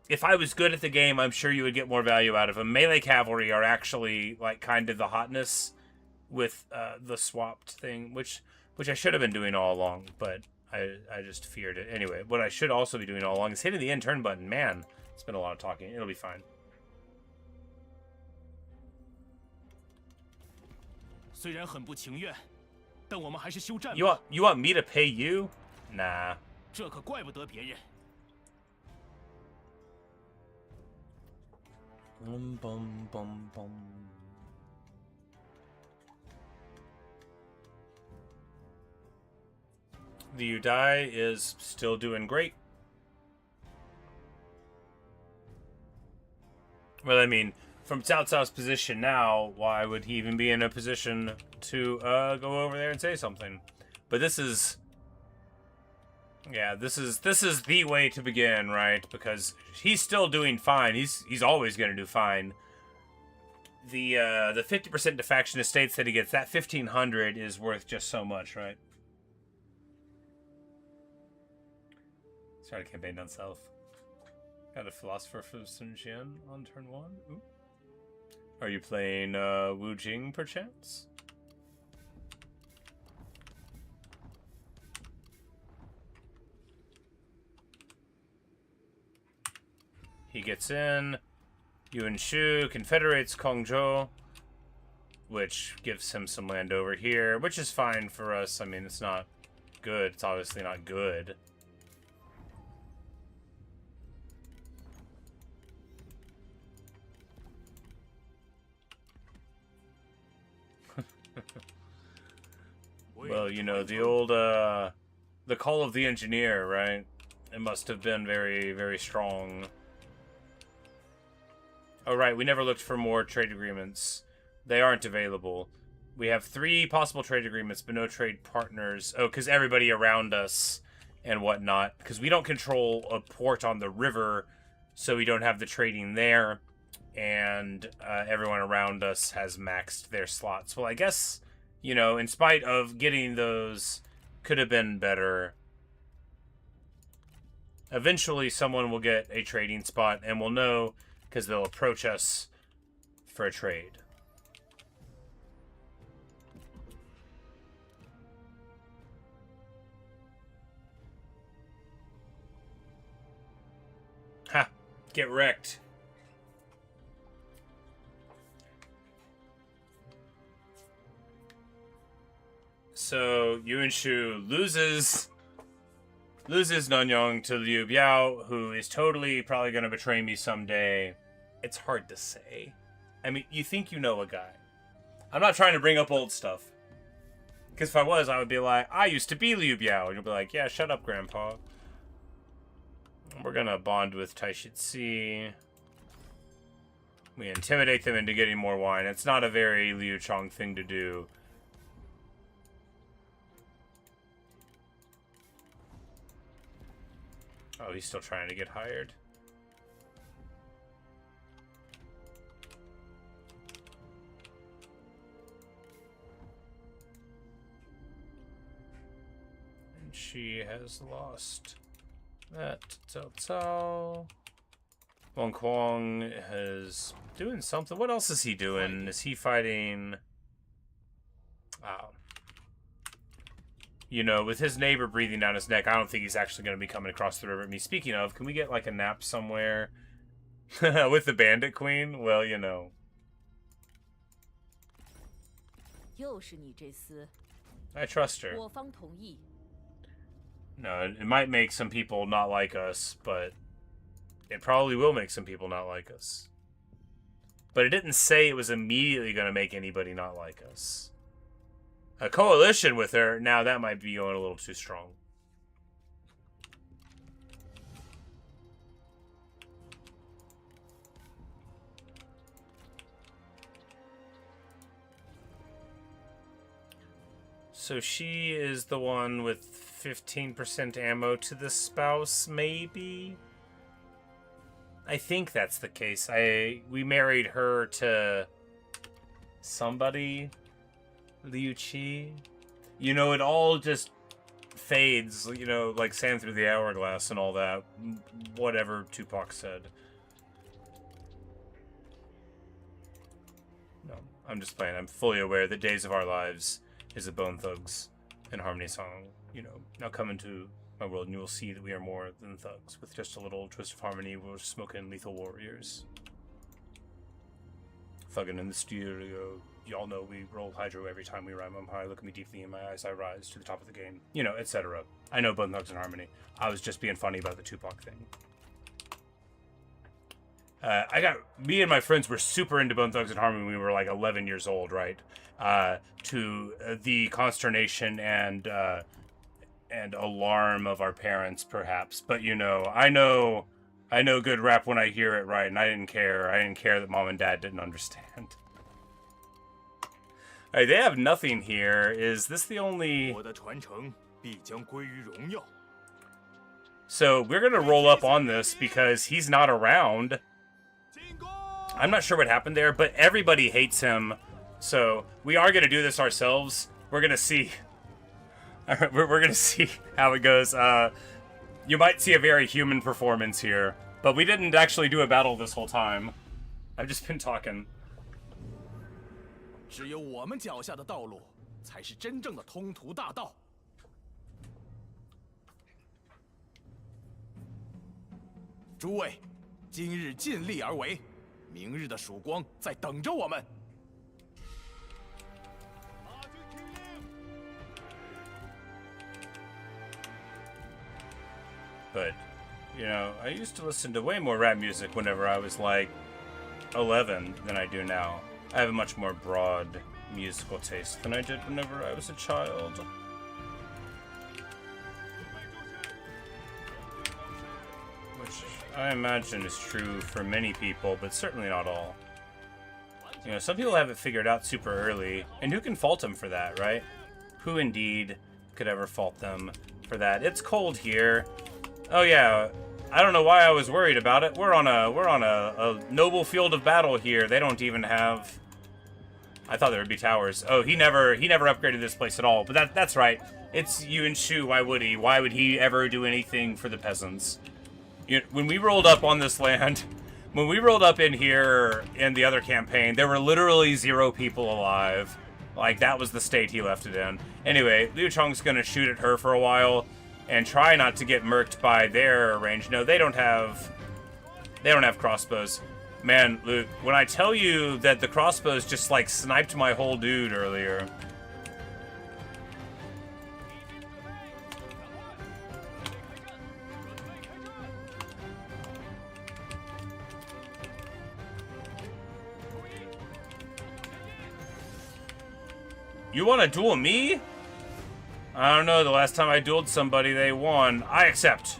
If I was good at the game, I'm sure you would get more value out of them. Melee cavalry are actually, like, kind of the hotness with the swapped thing, which I should have been doing all along, but... I just feared it. Anyway, what I should also be doing all along is hitting the end turn button. Man, it's been a lot of talking. It'll be fine. You want me to pay you? Nah. Bum, bum, bum, bum. The Udai is still doing great. Well, I mean, from Cao Cao's position now, why would he even be in a position to go over there and say something? But this is, yeah, this is the way to begin, right? Because he's still doing fine. He's always going to do fine. The 50% defection states that he gets, that 1,500 is worth just so much, right? Start a campaign down south. Got a philosopher for Sun Jian on turn 1. Ooh. Are you playing Wu Jing perchance? He gets in. Yuan Shu confederates Kongzhou, which gives him some land over here, which is fine for us. I mean, it's not good. It's obviously not good. Well, you know, the old, the call of the engineer, right? It must have been very, very strong. Oh, right, we never looked for more trade agreements. They aren't available. We have 3 possible trade agreements, but no trade partners. Oh, because everybody around us and whatnot. Because we don't control a port on the river, so we don't have the trading there. And everyone around us has maxed their slots. Well, I guess, you know, in spite of getting those, could have been better. Eventually, someone will get a trading spot, and we'll know, because they'll approach us for a trade. Ha! Get wrecked. So, Yuan Shu loses Nanyang to Liu Biao, who is totally probably going to betray me someday. It's hard to say. I mean, you think you know a guy. I'm not trying to bring up old stuff. Because if I was, I would be like, I used to be Liu Biao. And you'll be like, yeah, shut up, Grandpa. We're going to bond with Taishitsi. We intimidate them into getting more wine. It's not a very Liu Chong thing to do. Oh, he's still trying to get hired. And she has lost that. Cao Cao. Wong Kwong is doing something. What else is he doing? Is he fighting? Oh. You know, with his neighbor breathing down his neck, I don't think he's actually going to be coming across the river at me. Speaking of, can we get, like, a nap somewhere? With the Bandit Queen? Well, you know. I trust her. No, it might make some people not like us, but it probably will make some people not like us. But it didn't say it was immediately going to make anybody not like us. A coalition with her, now that might be going a little too strong. So she is the one with 15% ammo to the spouse, maybe? I think that's the case. We married her to somebody. Liu Qi. You know, it all just fades, you know, like sand through the hourglass and all that. Whatever Tupac said. No, I'm just playing. I'm fully aware that Days of Our Lives is a Bone Thugs and Harmony song. You know, now come into my world and you will see that we are more than thugs. With just a little twist of harmony, we're smoking Lethal Warriors. Thugging in the studio. Y'all know we roll hydro every time we rhyme. I'm high, look at me deeply in my eyes, I rise to the top of the game. You know, etc. I know Bone Thugs and Harmony. I was just being funny about the Tupac thing. Me and my friends were super into Bone Thugs and Harmony when we were like 11 years old, right? To the consternation and alarm of our parents, perhaps. But, you know, I know I know good rap when I hear it right, and I didn't care. I didn't care that mom and dad didn't understand. Alright, they have nothing here. Is this the only... So we're going to roll up on this because he's not around. I'm not sure what happened there, but everybody hates him. So we are going to do this ourselves. We're going to see. We're going to see how it goes. You might see a very human performance here, but we didn't actually do a battle this whole time. I've just been talking. 只有我们脚下的道路才是真正的通途大道。诸位，今日尽力而为，明日的曙光在等着我们。 But, you know, I used to listen to way more rap music whenever I was like 11 than I do now. I have a much more broad musical taste than I did whenever I was a child. Which I imagine is true for many people, but certainly not all. You know, some people have it figured out super early, and who can fault them for that, right? Who indeed could ever fault them for that? It's cold here. Oh yeah, I don't know why I was worried about it. We're on a noble field of battle here. They don't even have... I thought there would be towers. Oh, he never upgraded this place at all. But that's right. It's Yuan Shu. Why would he? Why would he ever do anything for the peasants? You know, when we rolled up on this land, when we rolled up in here in the other campaign, there were literally 0 people alive. Like, that was the state he left it in. Anyway, Liu Chong's gonna shoot at her for a while and try not to get murked by their range. No, they don't have crossbows. Man, Luke, when I tell you that the crossbows just, like, sniped my whole dude earlier. You want to duel me? I don't know, the last time I dueled somebody, they won. I accept.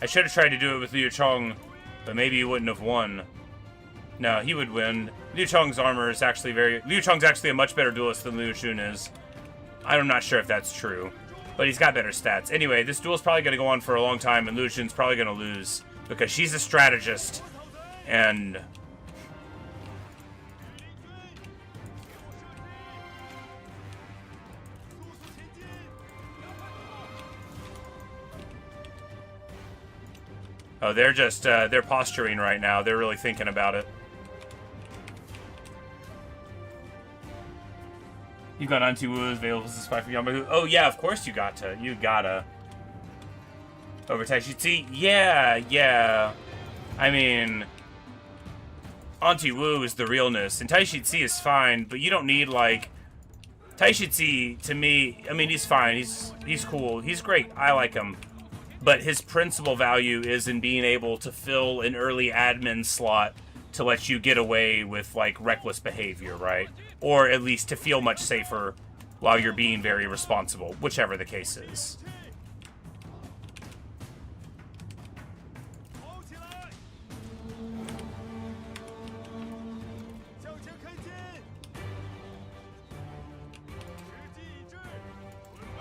I should have tried to do it with Liu Chong, but maybe he wouldn't have won. No, he would win. Liu Chong's armor is actually Liu Chong's actually a much better duelist than Liu Xun is. I'm not sure if that's true, but he's got better stats. Anyway, this duel's probably going to go on for a long time, and Liu Xun's probably going to lose, because she's a strategist, and... Oh, they're just, they're posturing right now. They're really thinking about it. You got Auntie Wu's available as a spy for Yamahu. Oh, yeah, of course you gotta. You gotta. Over Taishi Tsi? Yeah. I mean, Auntie Wu is the realness, and Taishi Tsi is fine, but you don't need, like... Taishi Tsi, to me, I mean, he's fine. He's cool. He's great. I like him. But his principal value is in being able to fill an early admin slot to let you get away with, like, reckless behavior, right? Or at least to feel much safer while you're being very responsible, whichever the case is.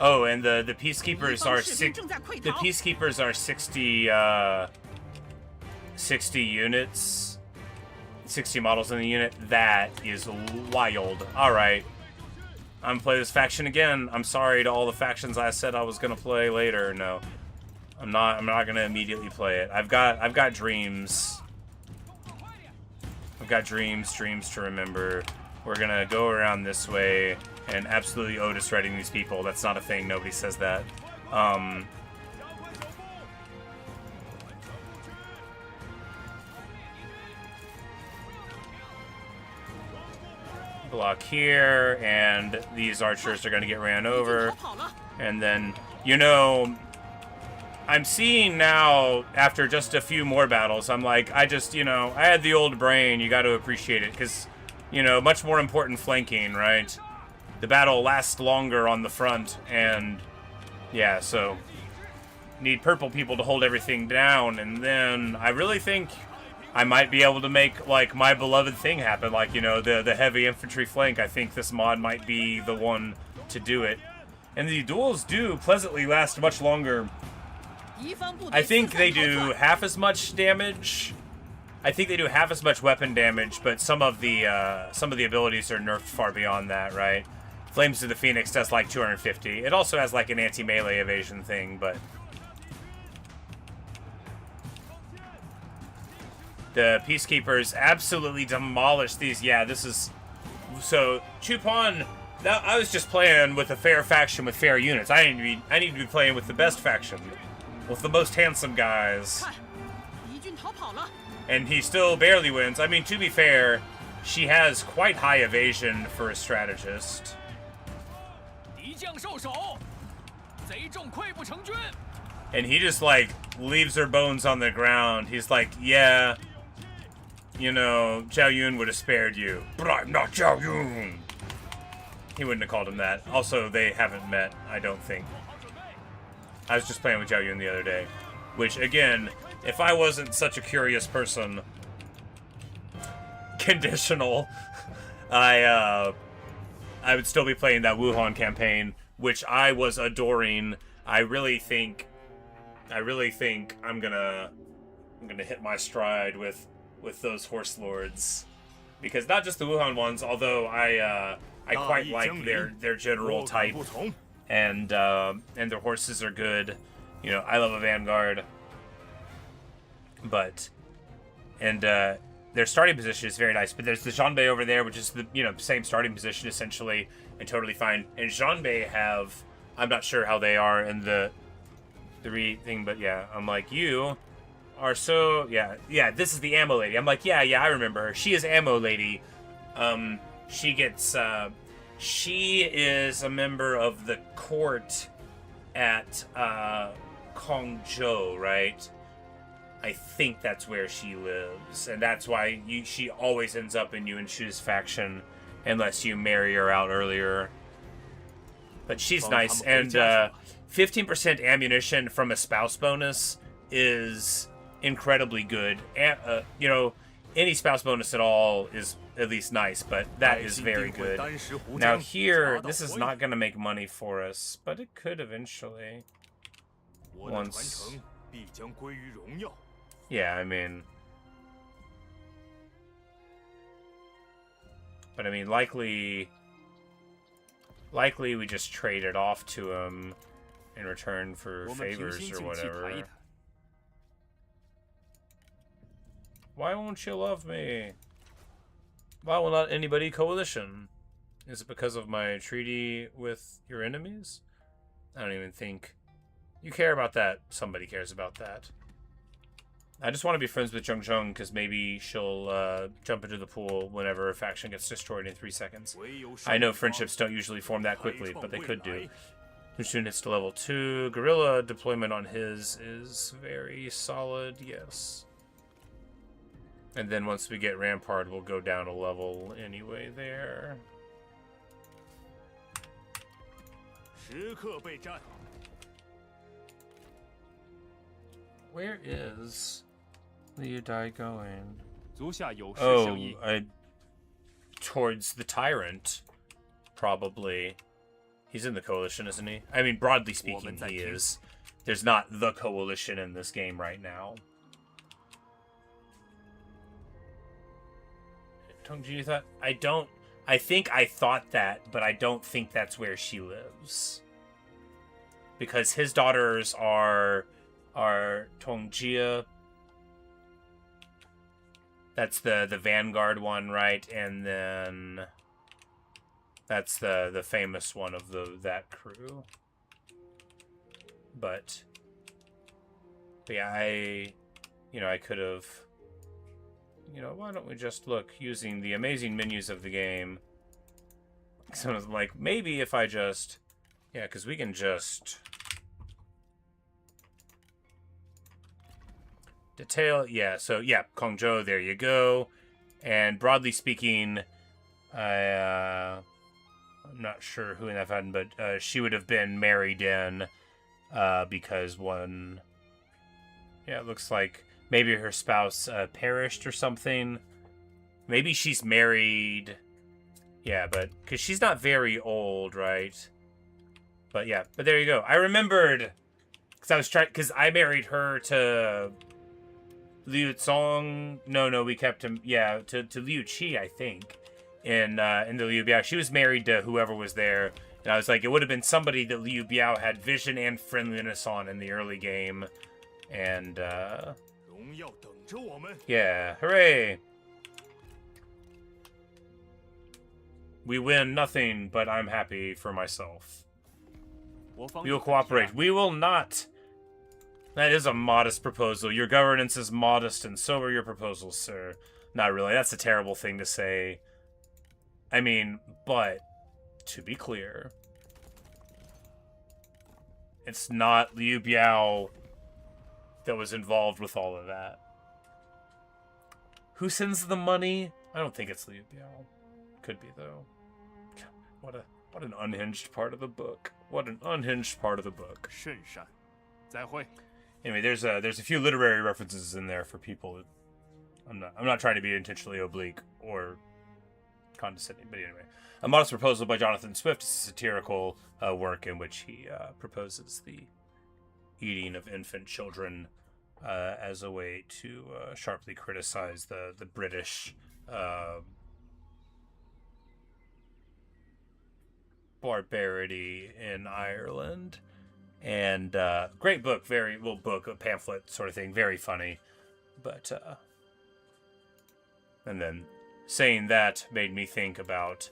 Oh, and the peacekeepers are the peacekeepers are 60 units, 60 models in the unit. That is wild. All right, I'm gonna play this faction again. I'm sorry to all the factions I said I was gonna play later. No, I'm not. I'm not gonna immediately play it. I've got dreams. I've got dreams to remember. We're gonna go around this way. And absolutely Otis writing these people. That's not a thing. Nobody says that. Block here, and these archers are going to get ran over. And then, you know, I'm seeing now, after just a few more battles, I'm like, I had the old brain. You got to appreciate it, because, you know, much more important flanking, right? The battle lasts longer on the front, and yeah, so need purple people to hold everything down, and then I really think I might be able to make, like, my beloved thing happen, like, you know, the heavy infantry flank. I think this mod might be the one to do it. And the duels do pleasantly last much longer. I think they do half as much damage. I think they do half as much weapon damage, but some of the abilities are nerfed far beyond that, right? Flames of the Phoenix does like 250. It also has like an anti-melee evasion thing, but the Peacekeepers absolutely demolished these. Yeah, this is... So, Chupan... Now, I was just playing with a fair faction with fair units. I need to be playing with the best faction. With the most handsome guys. And he still barely wins. I mean, to be fair, she has quite high evasion for a strategist. And he just, like, leaves her bones on the ground. He's like, yeah... You know, Zhao Yun would have spared you. But I'm not Zhao Yun! He wouldn't have called him that. Also, they haven't met, I don't think. I was just playing with Zhao Yun the other day. Which, again, if I wasn't such a curious person... Conditional. I would still be playing that Wuhan campaign, which I was adoring. I really think I'm gonna hit my stride with those horse lords, because not just the Wuhan ones, although I quite like their general type, and their horses are good. You know, I love a vanguard, but their starting position is very nice. But there's the Zhanbei over there, which is the same starting position essentially, and totally fine. And Zhanbei have, I'm not sure how they are in the thing, but yeah, I'm like, you are so, yeah, this is the ammo lady. I'm like, yeah, I remember her. She is ammo lady. She is a member of the court at Kongzhou, right? I think that's where she lives, and that's why she always ends up in Yuan Shu's faction unless you marry her out earlier. But she's nice, and 15% ammunition from a spouse bonus is incredibly good. You know, any spouse bonus at all is at least nice, but that is very good. Now here, this is not going to make money for us, but it could eventually. Once. Yeah, I mean... But I mean, likely we just trade it off to him in return for favors or whatever. Why won't you love me? Why will not anybody coalition? Is it because of my treaty with your enemies? I don't even think you care about that. Somebody cares about that. I just want to be friends with Zheng Zheng because maybe she'll jump into the pool whenever a faction gets destroyed in 3 seconds. I know friendships don't usually form that quickly, but they could do. Who soon hits to level 2. Guerrilla deployment on his is very solid, yes. And then once we get Rampart, we'll go down a level anyway there. Where is Liu Dai going? Oh, towards the Tyrant, probably. He's in the Coalition, isn't he? I mean, broadly speaking, he is. There's not the Coalition in this game right now. Tongji thought... I think I thought that, but I don't think that's where she lives. Because his daughters are Tongjia. That's the Vanguard one, right? And then that's the famous one of that crew. But yeah, I could have, why don't we just look using the amazing menus of the game? So like, maybe if I just, yeah, because we can just detail, yeah, so yeah, Kongzhou, there you go. And broadly speaking, I'm not sure who in that faction, but she would have been married in because one... Yeah, it looks like maybe her spouse perished or something. Maybe she's married. Yeah, but... Because she's not very old, right? But yeah, but there you go. I remembered... Because I married her to... Liu Chong. No, we kept him. Yeah, to Liu Chi, I think, in the Liu Biao. She was married to whoever was there, and I was like, it would have been somebody that Liu Biao had vision and friendliness on in the early game, and yeah, hooray! We win nothing, but I'm happy for myself. We will cooperate. We will not. That is a modest proposal. Your governance is modest, and so are your proposals, sir. Not really. That's a terrible thing to say. I mean, but, to be clear, it's not Liu Biao that was involved with all of that. Who sends the money? I don't think it's Liu Biao. Could be, though. What an unhinged part of the book. What an unhinged part of the book. Anyway, there's a few literary references in there for people. I'm not trying to be intentionally oblique or condescending, but anyway, A Modest Proposal by Jonathan Swift is a satirical work in which he proposes the eating of infant children as a way to sharply criticize the British barbarity in Ireland. And great book, very little book, a pamphlet sort of thing, very funny. But and then saying that made me think about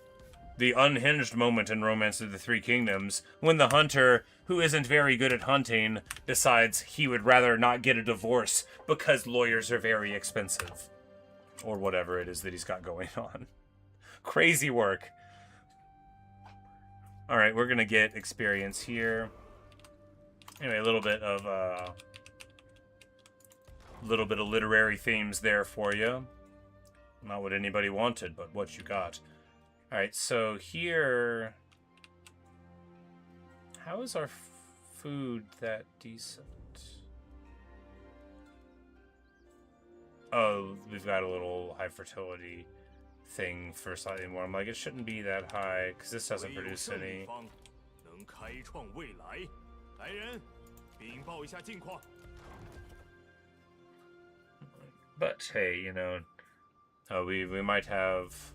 the unhinged moment in Romance of the Three Kingdoms when the hunter, who isn't very good at hunting, decides he would rather not get a divorce because lawyers are very expensive. Or whatever it is that he's got going on. Crazy work. Alright, we're gonna get experience here. Anyway, a little bit of literary themes there for you. Not what anybody wanted, but what you got. Alright, so here... How is our food that decent? Oh, we've got a little high fertility thing for slightly more. I'm like, it shouldn't be that high, because this doesn't produce any. But hey, you know, we might have.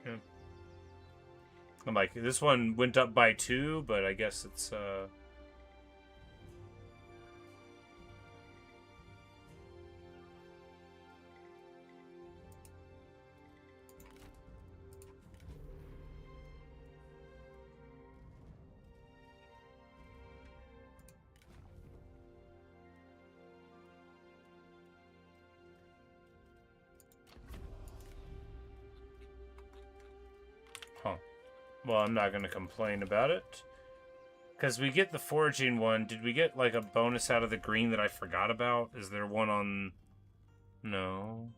Yeah. I'm like, this one went up by 2, but I guess it's well, I'm not going to complain about it. Because we get the foraging one. Did we get, like, a bonus out of the green that I forgot about? Is there one on... No.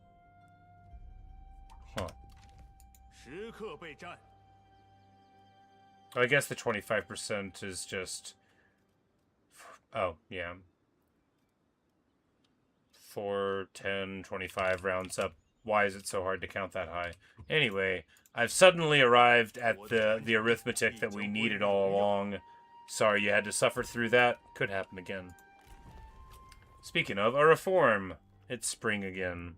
Huh. I guess the 25% is just... Oh, yeah. 4, 10, 25 rounds up. Why is it so hard to count that high? Anyway, I've suddenly arrived at the arithmetic that we needed all along. Sorry you had to suffer through that. Could happen again. Speaking of, a reform. It's spring again.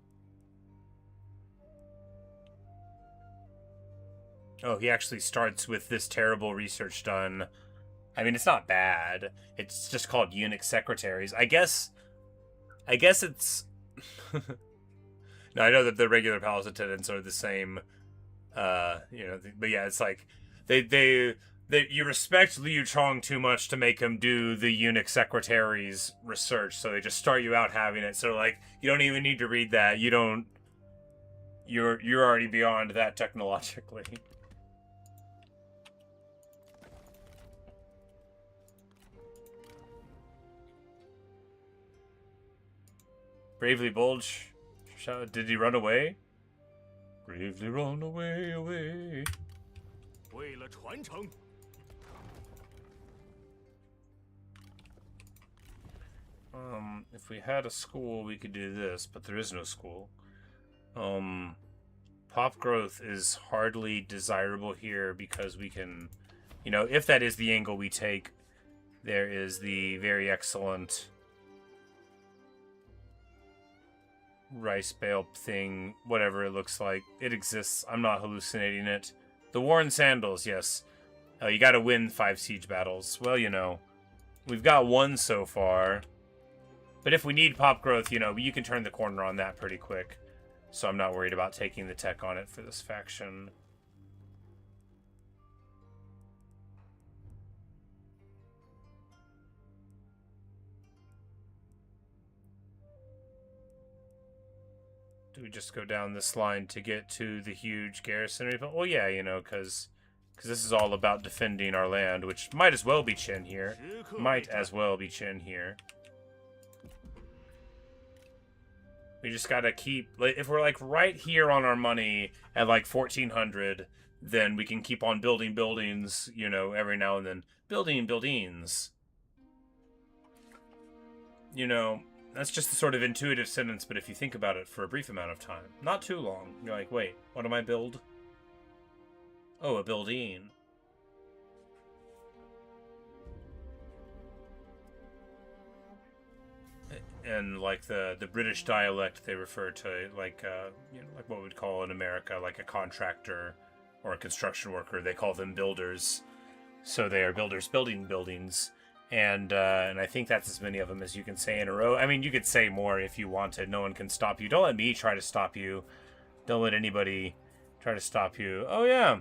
Oh, he actually starts with this terrible research done. I mean, it's not bad. It's just called eunuch secretaries. I guess it's... No, I know that the regular palace attendants are the same, you know, but yeah, it's like, you respect Liu Chong too much to make him do the eunuch secretary's research, so they just start you out having it, so like, you don't even need to read that, you're already beyond that technologically. Bravely Bulge. Did he run away? Bravely run away, away. 为了传承， If we had a school, we could do this, but there is no school. Pop growth is hardly desirable here because we can, you know, if that is the angle we take, there is the very excellent rice bale thing, whatever it looks like. It exists. I'm not hallucinating it. The worn sandals, yes. You gotta win 5 siege battles. Well, you know, we've got 1 so far. But if we need pop growth, you know, you can turn the corner on that pretty quick. So I'm not worried about taking the tech on it for this faction. Do we just go down this line to get to the huge garrison? Well, yeah, you know, because this is all about defending our land, which might as well be Qin here. Might as well be Qin here. We just gotta keep... If we're, like, right here on our money at, like, 1,400, then we can keep on building buildings, you know, every now and then. Building buildings. You know, that's just a sort of intuitive sentence, but if you think about it for a brief amount of time, not too long, you're like, wait, what am I build? Oh, a building. And like the British dialect, they refer to like you know, like what we'd call in America like a contractor or a construction worker. They call them builders. So they are builders building buildings, and I think that's as many of them as you can say in a row. I mean, you could say more if you wanted. No one can stop you. Don't let me try to stop you. Don't let anybody try to stop you. Oh yeah,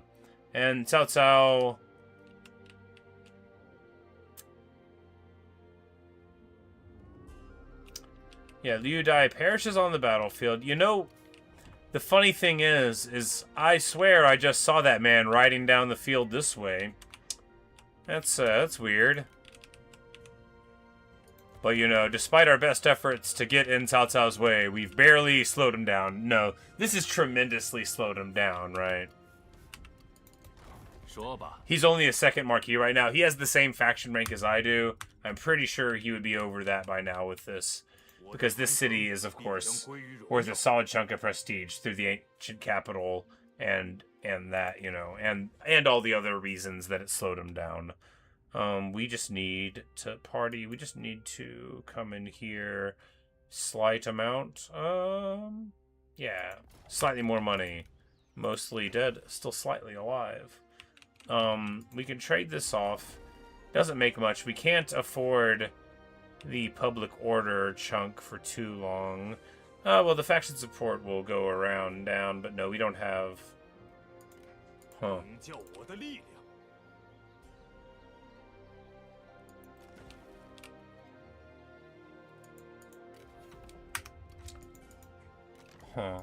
and Cao Cao. Yeah, Liu Dai perishes on the battlefield. You know, the funny thing is I swear I just saw that man riding down the field this way. That's weird. But, you know, despite our best efforts to get in Cao Cao's way, we've barely slowed him down. No, this has tremendously slowed him down, right? He's only a 2nd marquis right now. He has the same faction rank as I do. I'm pretty sure he would be over that by now with this. Because this city is, of course, worth a solid chunk of prestige through the ancient capital and that, you know, and all the other reasons that it slowed him down. We just need to party. We just need to come in here. Slight amount. Yeah. Slightly more money. Mostly dead. Still slightly alive. We can trade this off. Doesn't make much. We can't afford the public order chunk for too long. Well, the faction support will go around down, but no, we don't have... Huh. Huh.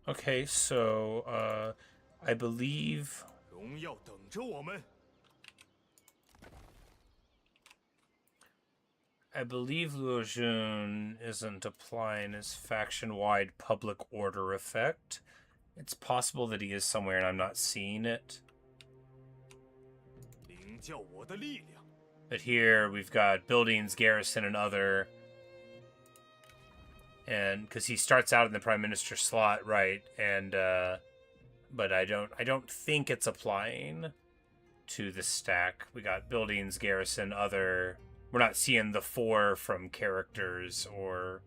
Okay, so, I believe... I believe Liu Jun isn't applying his faction-wide public order effect. It's possible that he is somewhere and I'm not seeing it. But here we've got buildings, garrison, and other. And because he starts out in the prime minister slot, right? And but I don't think it's applying to the stack. We got buildings, garrison, other. We're not seeing the 4 from characters or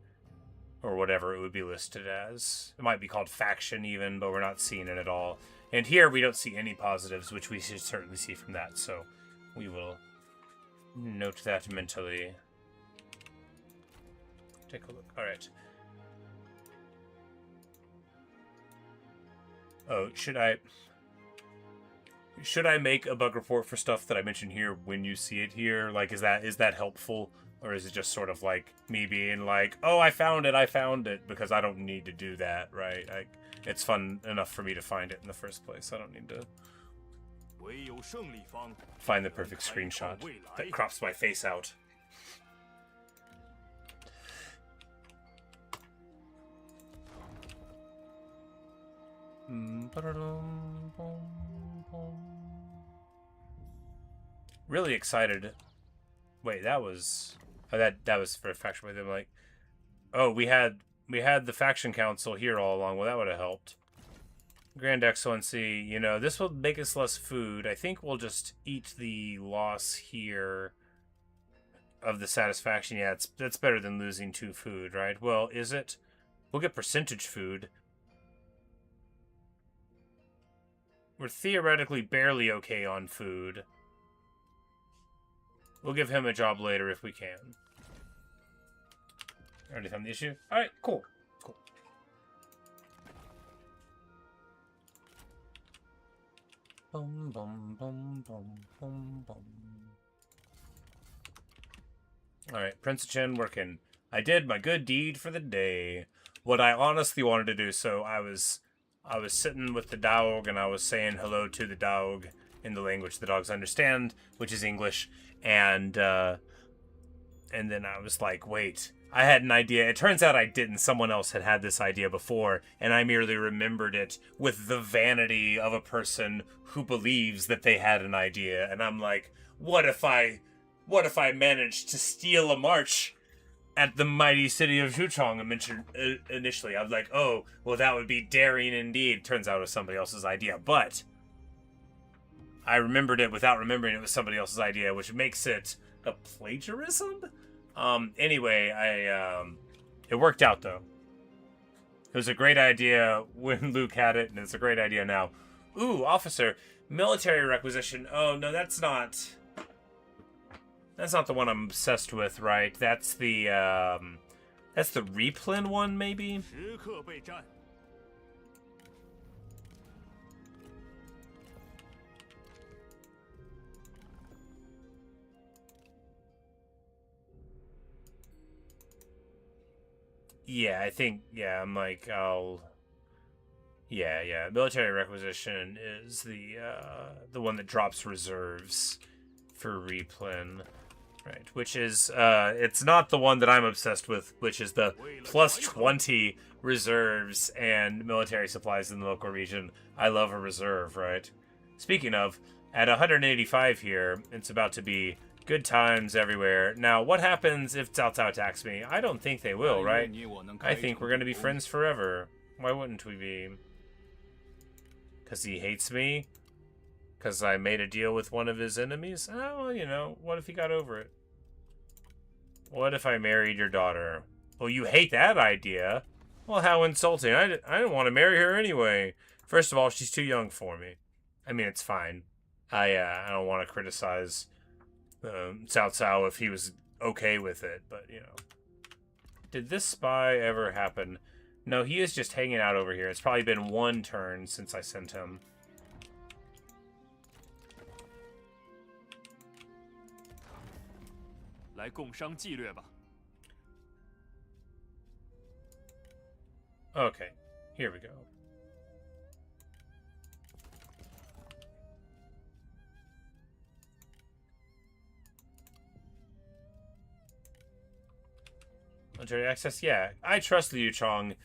whatever it would be listed as. It might be called faction even, but we're not seeing it at all. And here we don't see any positives, which we should certainly see from that. So we will note that mentally. Take a look. All right. Oh, should I make a bug report for stuff that I mentioned here when you see it here? Like, is that helpful? Or is it just sort of like me being like, oh, I found it, because I don't need to do that, right? It's fun enough for me to find it in the first place. I don't need to find the perfect screenshot that crops my face out. Really excited. Wait, that was... Oh, that was for a faction with him. Like, oh, we had the faction council here all along. Well, that would have helped. Grand Excellency, you know, this will make us less food. I think we'll just eat the loss here of the satisfaction. Yeah, that's better than losing 2 food, right? Well, is it? We'll get percentage food. We're theoretically barely okay on food. We'll give him a job later if we can. Already found the issue? Alright, cool. Cool. Bum, bum, bum, bum, bum, bum. Alright, Prince Chen working. I did my good deed for the day. What I honestly wanted to do, so I was sitting with the dog and I was saying hello to the dog in the language the dogs understand, which is English, and then I was like, wait, I had an idea. It turns out I didn't. Someone else had this idea before, and I merely remembered it with the vanity of a person who believes that they had an idea. And I'm like, what if I managed to steal a march at the mighty city of Liu Chong? I mentioned initially. I was like, oh, well, that would be daring indeed. Turns out it was somebody else's idea, but I remembered it without remembering it was somebody else's idea, which makes it a plagiarism? Anyway, it worked out, though. It was a great idea when Luke had it, and it's a great idea now. Ooh, officer. Military requisition. Oh, no, that's not the one I'm obsessed with, right? That's the replen one, maybe? Yeah, I think, yeah, I'm like, yeah, military requisition is the one that drops reserves for replen, right, which is, it's not the one that I'm obsessed with, which is the plus 20 reserves and military supplies in the local region. I love a reserve, right? Speaking of, at 185 here, it's about to be good times everywhere. Now, what happens if Cao Cao attacks me? I don't think they will, right? I think we're going to be friends forever. Why wouldn't we be? Because he hates me? Because I made a deal with one of his enemies? Oh, you know, what if he got over it? What if I married your daughter? Well, you hate that idea. Well, how insulting. I didn't want to marry her anyway. First of all, she's too young for me. I mean, it's fine. I don't want to criticize Cao Cao if he was okay with it, but, you know. Did this spy ever happen? No, he is just hanging out over here. It's probably been 1 turn since I sent him. Okay, here we go. Military access, yeah. I trust Liu Chong.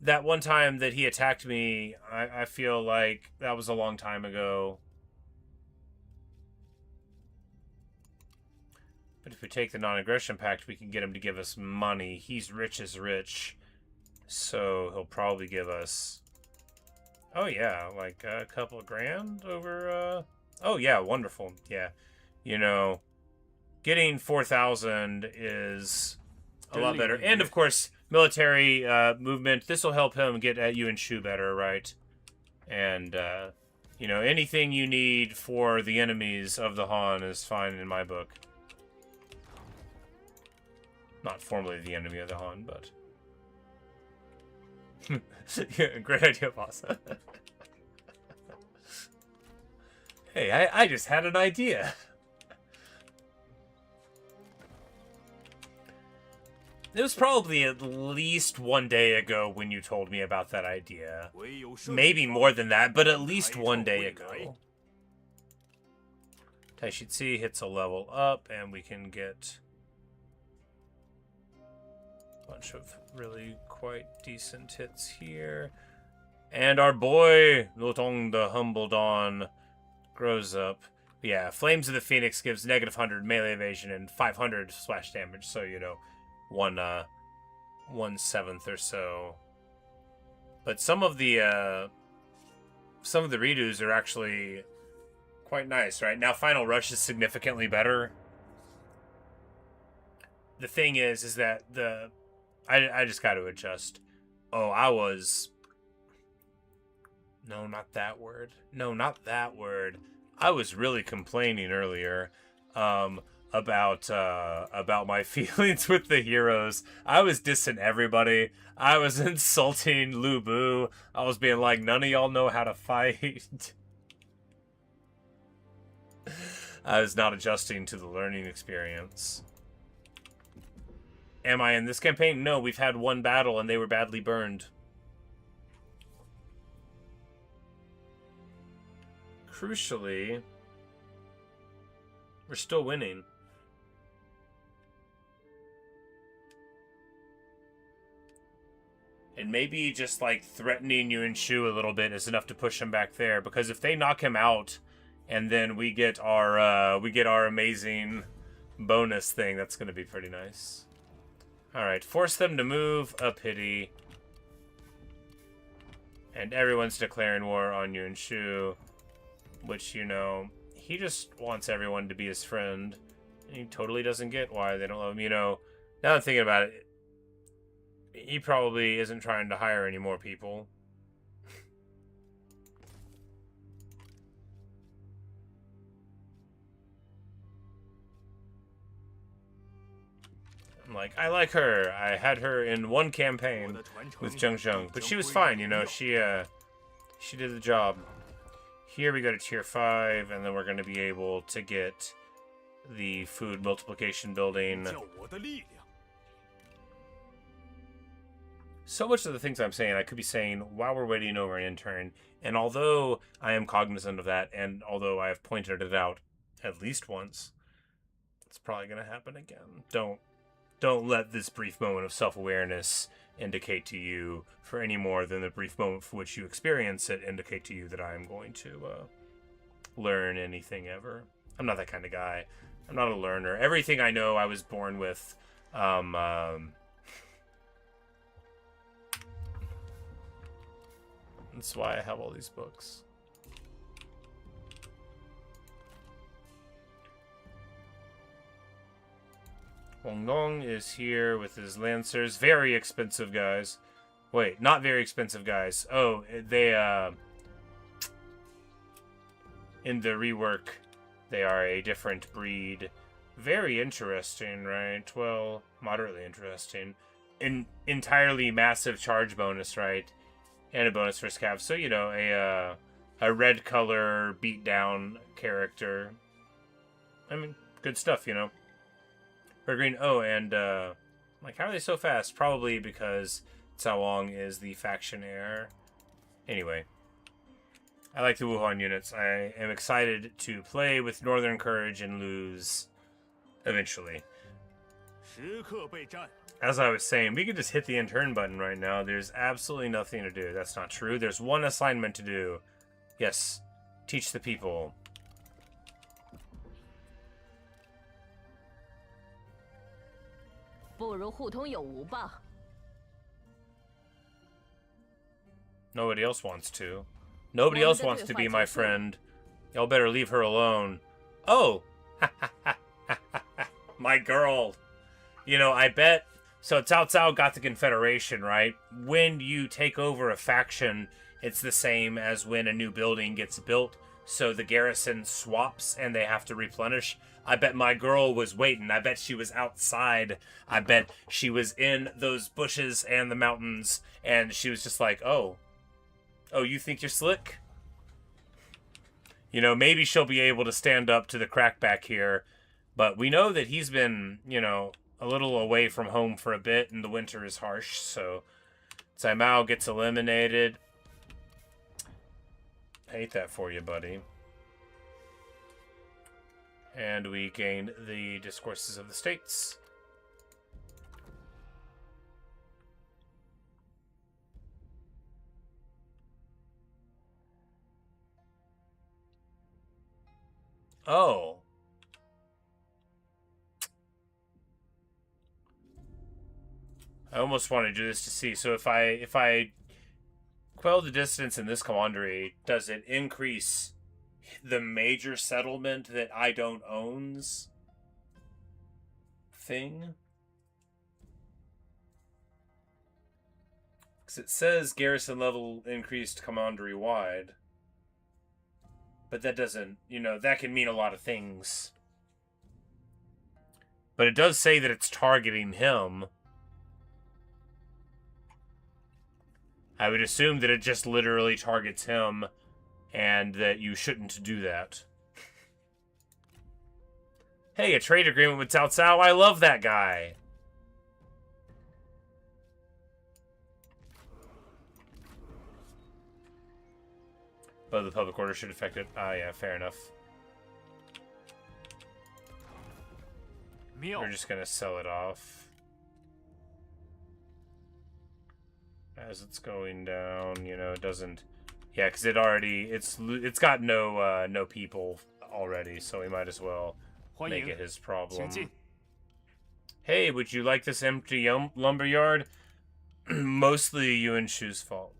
That one time that he attacked me, I feel like that was a long time ago. But if we take the non-aggression pact, we can get him to give us money. He's rich as rich. So he'll probably give us... Oh, yeah, like a couple of grand over... Oh, yeah, wonderful. Yeah. You know, getting 4,000 is a lot better. And, of course, military movement. This will help him get at Yuan Shu better, right? And, you know, anything you need for the enemies of the Han is fine in my book. Not formally the enemy of the Han, but... Yeah, great idea, boss. Hey, I just had an idea. It was probably at least 1 day ago when you told me about that idea. Maybe more than that, but at least 1 day ago. Taishitsi hits a level up, and we can get a bunch of really quite decent hits here. And our boy, Liu Chong, the Humble Dawn, grows up. Yeah, Flames of the Phoenix gives -100 melee evasion and 500 splash damage. So, you know, 1/7 or so. But some of the redos are actually quite nice, right? Now Final Rush is significantly better. The thing is that I just got to adjust. Oh, no, not that word. No, not that word. I was really complaining earlier about my feelings with the heroes. I was dissing everybody. I was insulting Lu Bu. I was being like, none of y'all know how to fight. I was not adjusting to the learning experience. Am I in this campaign? No, we've had one battle and they were badly burned. Crucially, we're still winning. And maybe just like threatening Yuan Shu a little bit is enough to push him back there. Because if they knock him out, and then we get our amazing bonus thing, that's going to be pretty nice. All right, force them to move. A pity. And everyone's declaring war on Yuan Shu. Which, you know, he just wants everyone to be his friend. And he totally doesn't get why they don't love him. You know, now I'm thinking about it, he probably isn't trying to hire any more people. I'm like, I like her. I had her in one campaign with Zheng Zheng. But she was fine, you know, she did the job. Here we go to tier 5, and then we're going to be able to get the food multiplication building. So much of the things I'm saying, I could be saying while we're waiting over an intern. And although I am cognizant of that, and although I have pointed it out at least once, it's probably going to happen again. Don't let this brief moment of self-awareness indicate to you, for any more than the brief moment for which you experience it, indicate to you that I am going to learn anything ever. I'm not that kind of guy. I'm not a learner. Everything I know I was born with. That's why I have all these books. Wong Dong is here with his lancers. Very expensive guys. Wait, not very expensive guys. Oh, they, in the rework, they are a different breed. Very interesting, right? Well, moderately interesting. Entirely massive charge bonus, right? And a bonus for scav. So, you know, a red color beat down character. I mean, good stuff, you know. Or green. Oh, and like, how are they so fast? Probably because Cao Wang is the faction heir. Anyway, I like the Wuhan units. I am excited to play with Northern Courage and lose eventually. As I was saying, we could just hit the intern button right now. There's absolutely nothing to do. That's not true. There's one assignment to do. Yes, teach the people. Nobody else wants to. Nobody else wants to be my friend. Y'all better leave her alone. Oh! My girl. You know, I bet... So Cao Cao got the Confederation, right? When you take over a faction, it's the same as when a new building gets built. So the garrison swaps and they have to replenish. I bet my girl was waiting. I bet she was outside. I bet she was in those bushes and the mountains. And she was just like, oh, you think you're slick? You know, maybe she'll be able to stand up to the crackback here. But we know that he's been, you know, a little away from home for a bit, and the winter is harsh, so Cai Mao gets eliminated. I hate that for you, buddy. And we gained the Discourses of the States. Oh. I almost want to do this to see. So if I quell the distance in this commandery, does it increase the major settlement that I don't owns thing? Because it says garrison level increased commandery wide. But that doesn't, that can mean a lot of things. But it does say that it's targeting him. I would assume that it just literally targets him and that you shouldn't do that. Hey, a trade agreement with Cao Cao. I love that guy. But the public order should affect it. Ah, yeah, fair enough. We're just gonna sell it off. As it's going down, it doesn't... Yeah, because it's got no people already, so we might as well make it his problem. Hey, would you like this empty lumberyard? Mostly Yuan Shu's fault.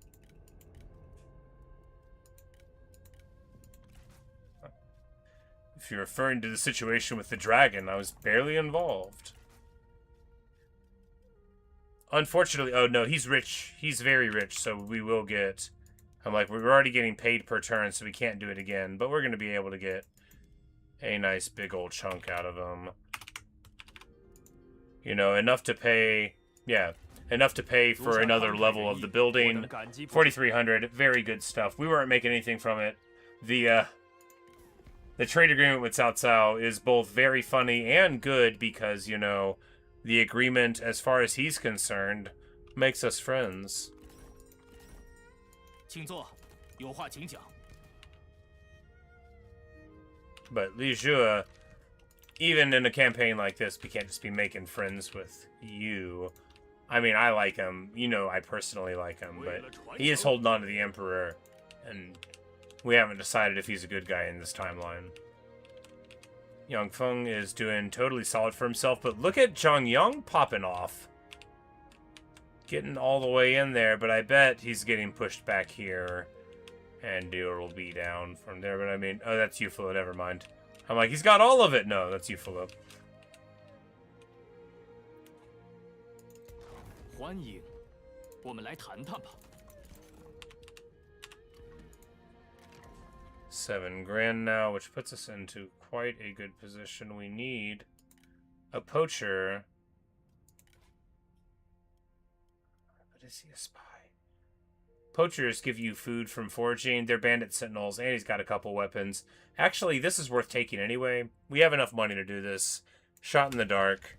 If you're referring to the situation with the dragon, I was barely involved. Unfortunately, oh no, he's rich. He's very rich, so we will get... I'm like, we're already getting paid per turn, so we can't do it again. But we're going to be able to get a nice big old chunk out of him. Enough to pay... Yeah, enough to pay for another level of the building. 4,300, very good stuff. We weren't making anything from it. The trade agreement with Cao Cao is both very funny and good because, the agreement, as far as he's concerned, makes us friends. But Liu Chong, even in a campaign like this, we can't just be making friends with you. I mean, I like him. I personally like him, but he is holding on to the Emperor, and we haven't decided if he's a good guy in this timeline. Yang Feng is doing totally solid for himself, but look at Zhang Yang popping off. Getting all the way in there, but I bet he's getting pushed back here. And Duer will be down from there, but I mean... Oh, that's Euphilip, never mind. I'm like, he's got all of it! No, that's Euphilip. 欢迎，我们来谈谈吧。 7 grand now, which puts us into quite a good position. We need a poacher. But is he a spy? Poachers give you food from foraging. They're bandit sentinels, and he's got a couple weapons. Actually, this is worth taking anyway. We have enough money to do this. Shot in the dark.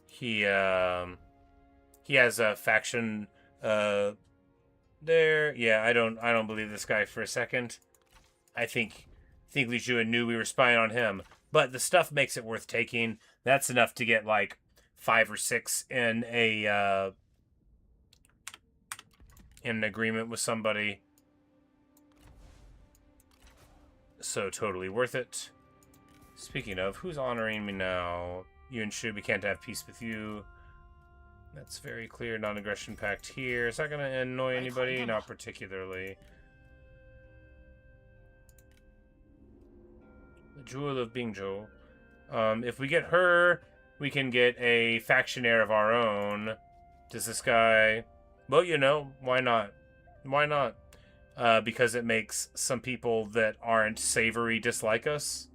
He has a faction there. Yeah, I don't believe this guy for a second. I think Liu Chong knew we were spying on him, but the stuff makes it worth taking. That's enough to get like 5 or 6 in an agreement with somebody. So totally worth it. Speaking of, who's honoring me now? Yuan Shu, we can't have peace with you. That's very clear. Non-aggression pact here. Is that going to annoy anybody? Not particularly. The Jewel of Bingzhou. If we get her, we can get a factionaire of our own. Does this guy... Well, why not? Why not? Because it makes some people that aren't savory dislike us?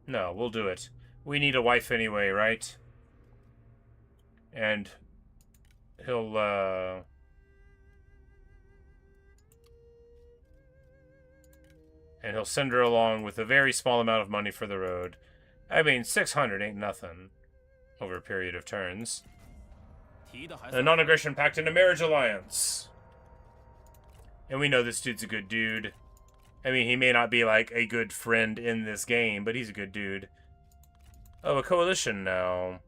No, we'll do it. We need a wife anyway, right? And he'll, and he'll send her along with a very small amount of money for the road. I mean, 600 ain't nothing over a period of turns. A non-aggression pact and a marriage alliance. And we know this dude's a good dude. I mean, he may not be like a good friend in this game, but he's a good dude. Oh, a coalition now.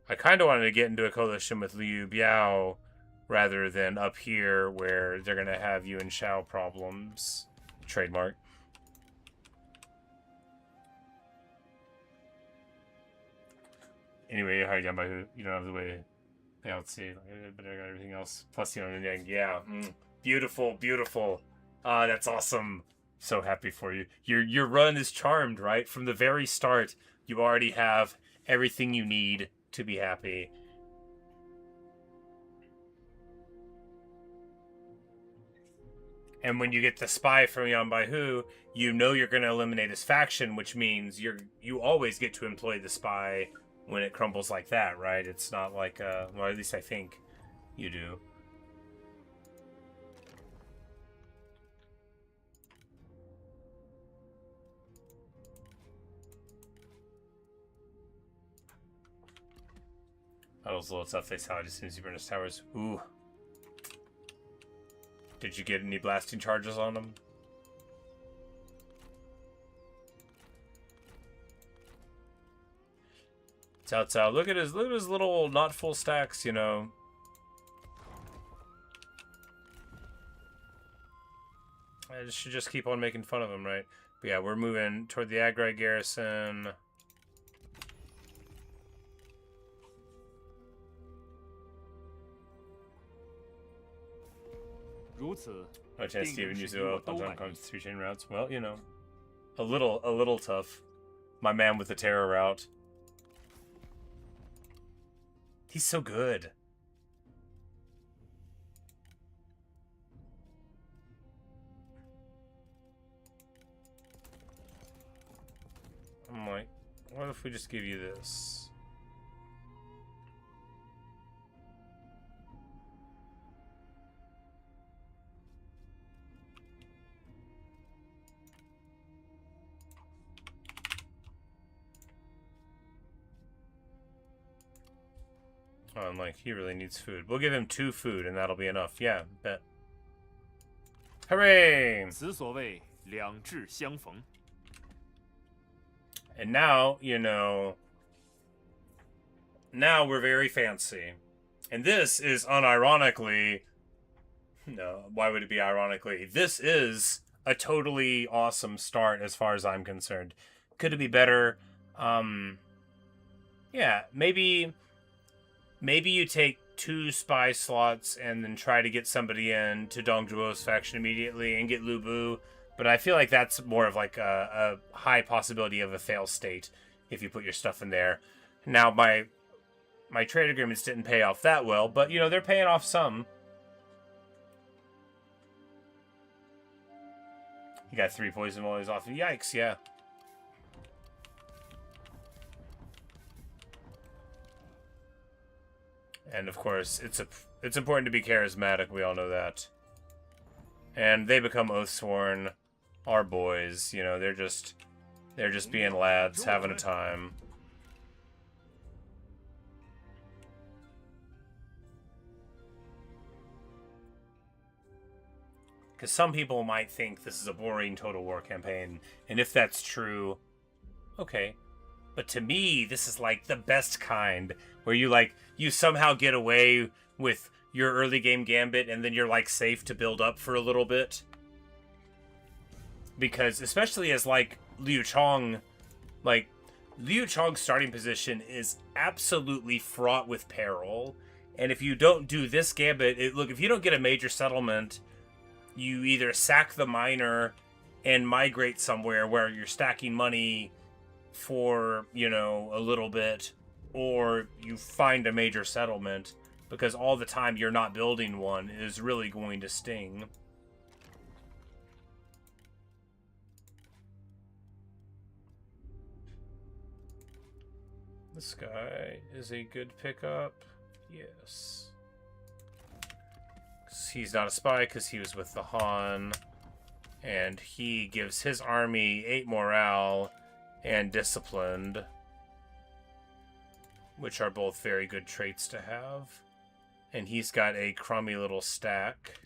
I kind of wanted to get into a coalition with Liu Biao rather than up here where they're going to have Yuan Shao problems. Trademark. Anyway, you hired Yan Bai Hu. You don't have the way they outsee, but I got everything else. Plus, you know, yeah. Beautiful, beautiful. That's awesome. So happy for you. Your run is charmed, right? From the very start, you already have everything you need to be happy. And when you get the spy from Yan Bai Hu, you know you're going to eliminate his faction, which means you always get to employ the spy when it crumbles like that, right? It's not like, well, at least I think you do. Battle's a little tough. They saw it as soon as you burn his towers. Ooh. Did you get any blasting charges on them? Cao Cao, look at his little not full stacks, you know. I should just keep on making fun of him, right? But yeah, we're moving toward the Agri garrison. No chance to even use it up on 3 chain routes. Well, you know, a little tough. My man with the terror route. He's so good. I'm like, what if we just give you this? Oh, I'm like, he really needs food. We'll give him 2 food, and that'll be enough. Yeah, bet. Hooray! And now, you know, now we're very fancy. And this is unironically, no, why would it be ironically? This is a totally awesome start as far as I'm concerned. Could it be better? Yeah, maybe you take 2 spy slots and then try to get somebody in to Dong Zhuo's faction immediately and get Lu Bu. But I feel like that's more of like a high possibility of a fail state if you put your stuff in there. Now, my trade agreements didn't pay off that well, but, you know, they're paying off some. You got 3 poison volleys off. Yikes, yeah. And of course, it's important to be charismatic. We all know that. And they become Oathsworn, our boys. You know, they're just being lads, having a time. Because some people might think this is a boring Total War campaign, and if that's true, okay. But to me, this is like the best kind, where you somehow get away with your early game gambit, and then you're like safe to build up for a little bit. Because especially as like Liu Chong's starting position is absolutely fraught with peril, and if you don't do this gambit, if you don't get a major settlement, you either sack the miner and migrate somewhere where you're stacking money for, you know, a little bit, or you find a major settlement, because all the time you're not building one is really going to sting. This guy is a good pickup. Yes. He's not a spy because he was with the Han. And he gives his army 8 morale and disciplined, which are both very good traits to have. And he's got a crummy little stack,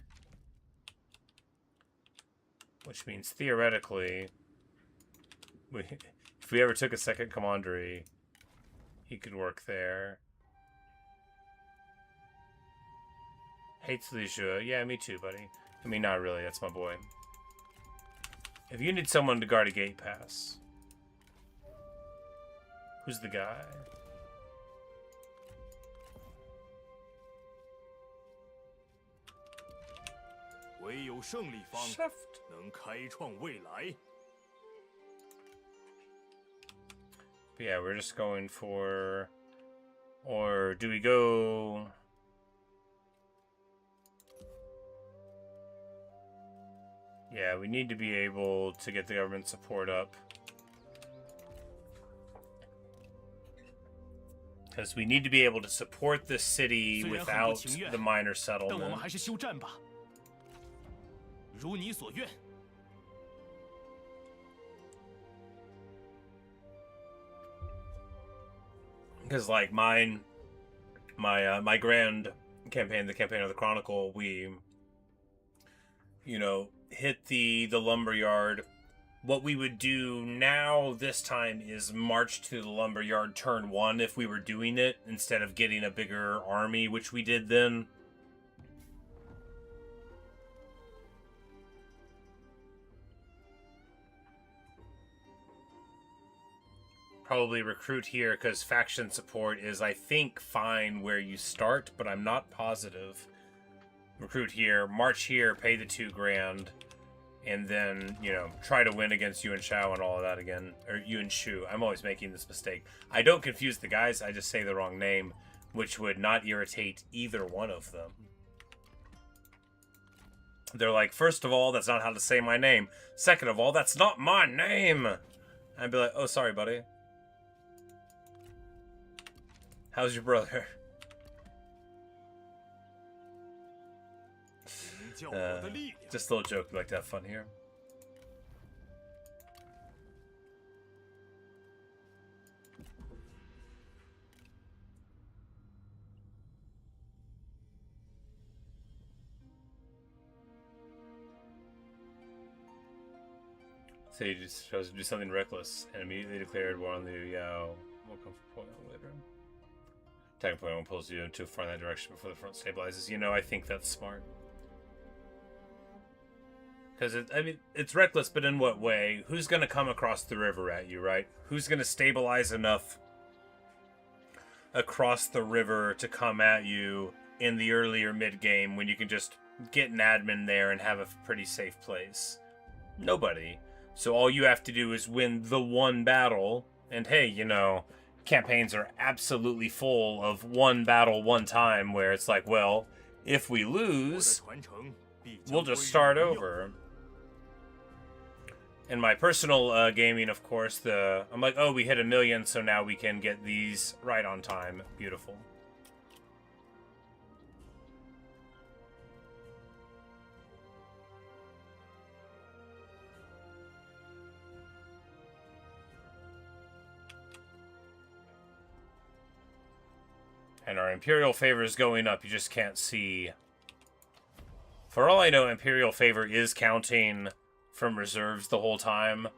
which means theoretically, if we ever took a second commandery, he could work there. Hates Liu Chong. Yeah, me too, buddy. I mean, not really. That's my boy. If you need someone to guard a gate pass, who's the guy? 唯有胜利方 Shift. 能开创未来。 But yeah, we're just going for... Or do we go... Yeah, we need to be able to get the government support up. Because we need to be able to support the city without the minor 但我们 settlement. 还是休战吧。如你所愿。 Because like my grand campaign, the campaign of the Chronicle, we, you know, hit the lumberyard. What we would do now this time is march to the lumberyard turn 1 if we were doing it instead of getting a bigger army, which we did then. Probably recruit here because faction support is, I think, fine where you start, but I'm not positive. Recruit here, march here, pay the 2 grand, and then, you know, try to win against Yuan Shao and all of that again. Or Yuan Shu. I'm always making this mistake. I don't confuse the guys, I just say the wrong name, which would not irritate either one of them. They're like, first of all, that's not how to say my name. Second of all, that's not my name. I'd be like, oh, sorry, buddy. How's your brother? Just a little joke. We like to have fun here. So you just chose to do something reckless and immediately declared war on Liu Yao. We'll come for point out later. Attacking point 1 pulls you too far in that direction before the front stabilizes. You know, I think that's smart. Because, I mean, it's reckless, but in what way? Who's going to come across the river at you, right? Who's going to stabilize enough across the river to come at you in the earlier mid-game when you can just get an admin there and have a pretty safe place? Nobody. So all you have to do is win the one battle, and hey, you know, campaigns are absolutely full of one battle, one time, where it's like, well, if we lose, we'll just start over. In my personal gaming, of course, I'm like, oh, we hit 1 million, so now we can get these right on time. Beautiful. And our Imperial favor is going up. You just can't see. For all I know, Imperial favor is counting from reserves the whole time.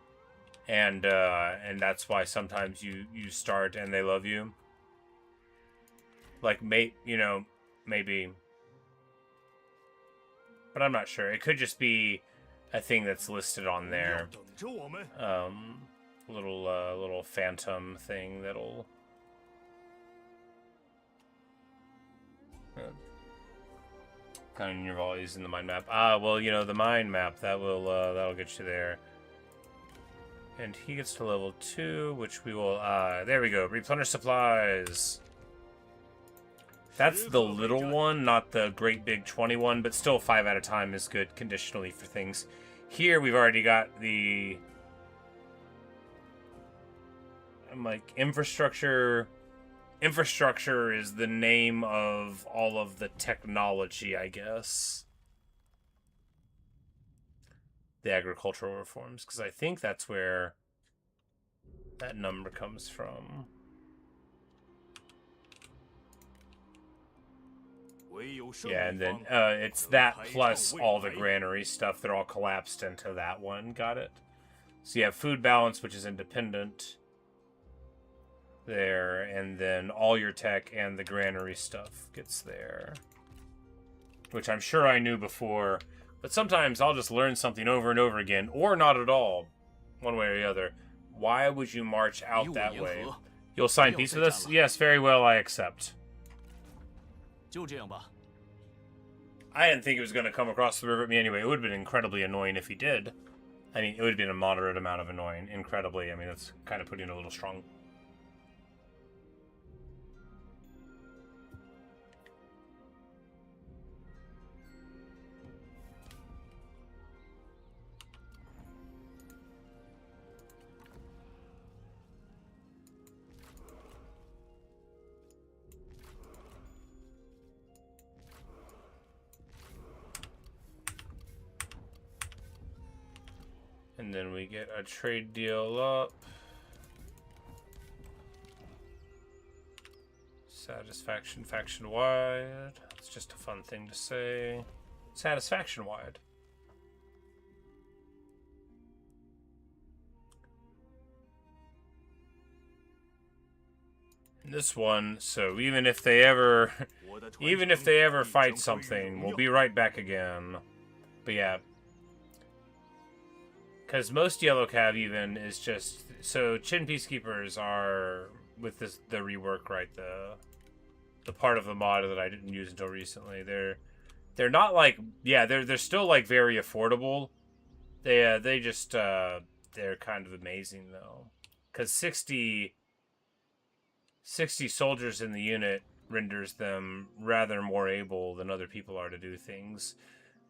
And that's why sometimes you start and they love you. Like, you know, maybe. But I'm not sure. It could just be a thing that's listed on there. Little phantom thing that'll... Counting your volleys in the mind map. Ah, well, you know, the mind map, that'll get you there. And he gets to level 2, which we will, there we go. Replenish supplies. That's the little one, not the great big 21, but still 5 at a time is good conditionally for things. Here, we've already got the... I'm like, infrastructure... Infrastructure is the name of all of the technology, I guess. The agricultural reforms, because I think that's where that number comes from. Yeah, and then it's that plus all the granary stuff. They're all collapsed into that one. Got it? So you have food balance, which is independent. There, and then all your tech and the granary stuff gets there. Which I'm sure I knew before, but sometimes I'll just learn something over and over again, or not at all, one way or the other. Why would you march out that way? You'll sign peace with us? Yes, very well, I accept. I didn't think he was going to come across the river at me anyway. It would have been incredibly annoying if he did. I mean, it would have been a moderate amount of annoying. Incredibly, I mean, that's kind of putting it a little strong. And then we get a trade deal up. Satisfaction faction-wide. It's just a fun thing to say. Satisfaction-wide. This one, so even if they ever fight something, we'll be right back again. But yeah. Because most Yellow Cav even is just... So, Chin Peacekeepers are, with this, the rework, right, the part of the mod that I didn't use until recently, they're not like... Yeah, they're still, like, very affordable. They just, they're kind of amazing, though. Because 60 soldiers in the unit renders them rather more able than other people are to do things.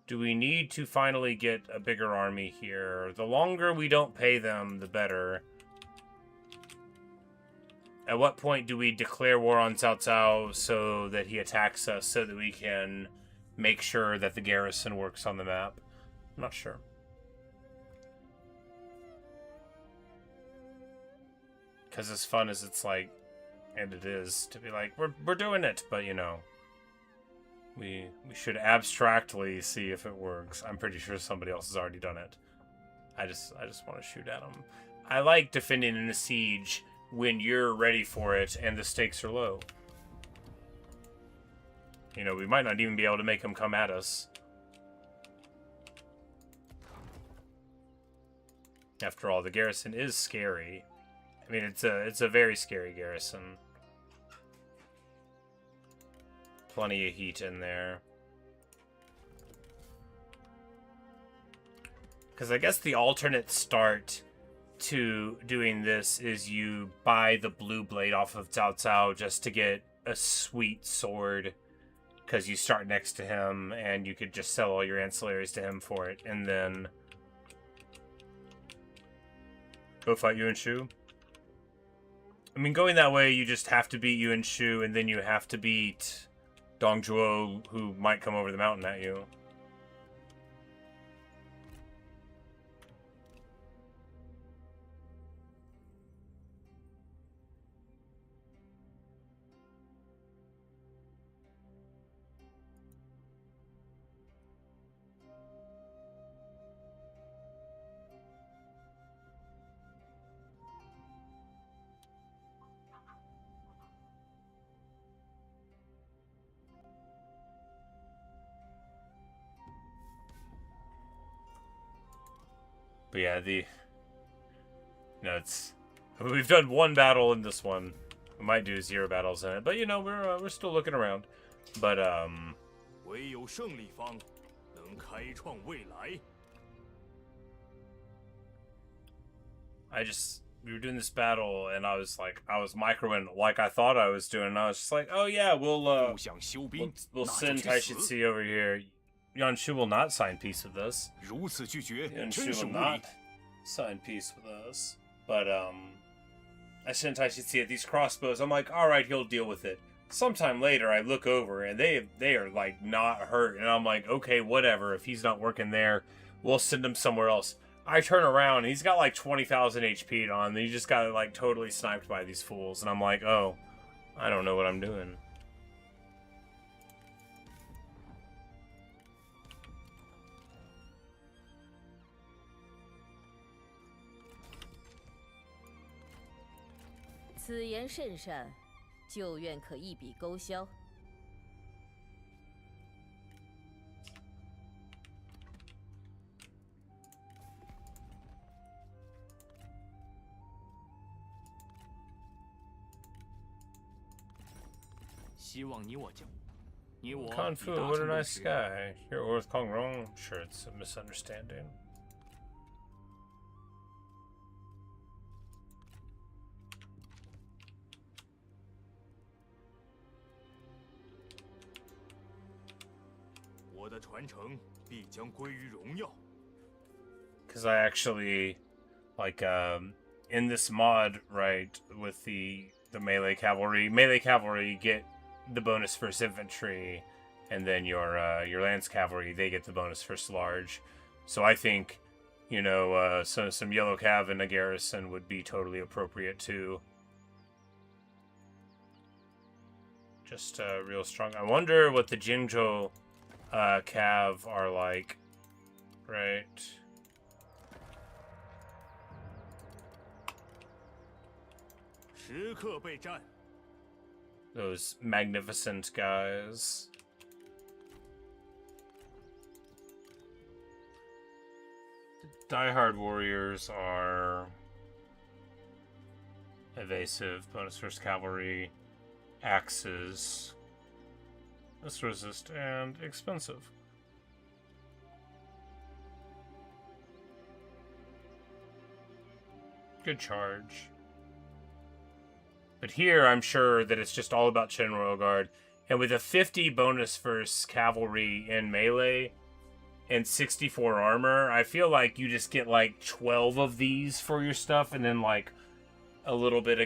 Do we need to finally get a bigger army here? The longer we don't pay them, the better. At what point do we declare war on Cao Cao so that he attacks us, so that we can make sure that the garrison works on the map? I'm not sure. Because as fun as it's like, and it is, to be like, we're doing it, but you know. We should abstractly see if it works. I'm pretty sure somebody else has already done it. I just want to shoot at them. I like defending in a siege when you're ready for it and the stakes are low. You know, we might not even be able to make them come at us. After all, the garrison is scary. I mean, it's a very scary garrison. Plenty of heat in there. Because I guess the alternate start to doing this is you buy the blue blade off of Cao Cao just to get a sweet sword. Because you start next to him and you could just sell all your ancillaries to him for it. And then go fight Yuan Shu. I mean, going that way, you just have to beat Yuan Shu and then you have to beat Dong Zhuo, who might come over the mountain at you. But yeah, we've done one battle in this one. We might do 0 battles in it, but you know, we're still looking around. But We were doing this battle, and I was microing like I thought I was doing. And I was just like, oh yeah, we'll send Taishitsi over here. Yuan Shu will not sign peace with us. Yuan Shu will not sign peace with us. But I sent Taishitsi at these crossbows. I'm like, all right, he'll deal with it. Sometime later, I look over and they are like not hurt, and I'm like, okay, whatever. If he's not working there, we'll send him somewhere else. I turn around and he's got like 20,000 HP on him. And he just got like totally sniped by these fools, and I'm like, oh, I don't know what I'm doing.此言甚善，就愿可一笔勾销。希望你我交。Kung Fu, what a nice guy. You're with Kong Rong? Sure, it's a misunderstanding. Because I actually, like, in this mod, right, with the melee cavalry, you get the bonus first infantry, and then your lance cavalry, they get the bonus first large. So I think, you know, some yellow cav in a garrison would be totally appropriate too. Just real strong. I wonder what the Jingzhou cav are like, right? Those magnificent guys. Die-hard warriors are evasive, bonus first cavalry, axes, this resist, and expensive. Good charge. But here, I'm sure that it's just all about Chen Royal Guard. And with a 50 bonus first cavalry in melee and 64 armor, I feel like you just get like 12 of these for your stuff, and then like a little bit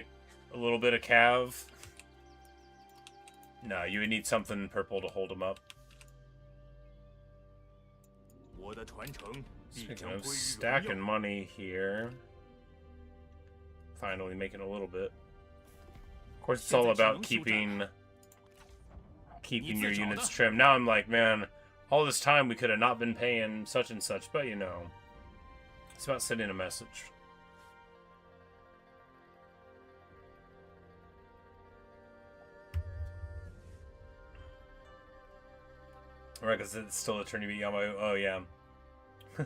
of cav. No, you would need something purple to hold them up. Speaking of stacking money here, finally making a little bit. Of course, it's all about keeping your units trim. Now I'm like, man, all this time we could have not been paying such and such, but you know, it's about sending a message. Right, because it's still a turn to beat Yamato. Oh, yeah. Yeah,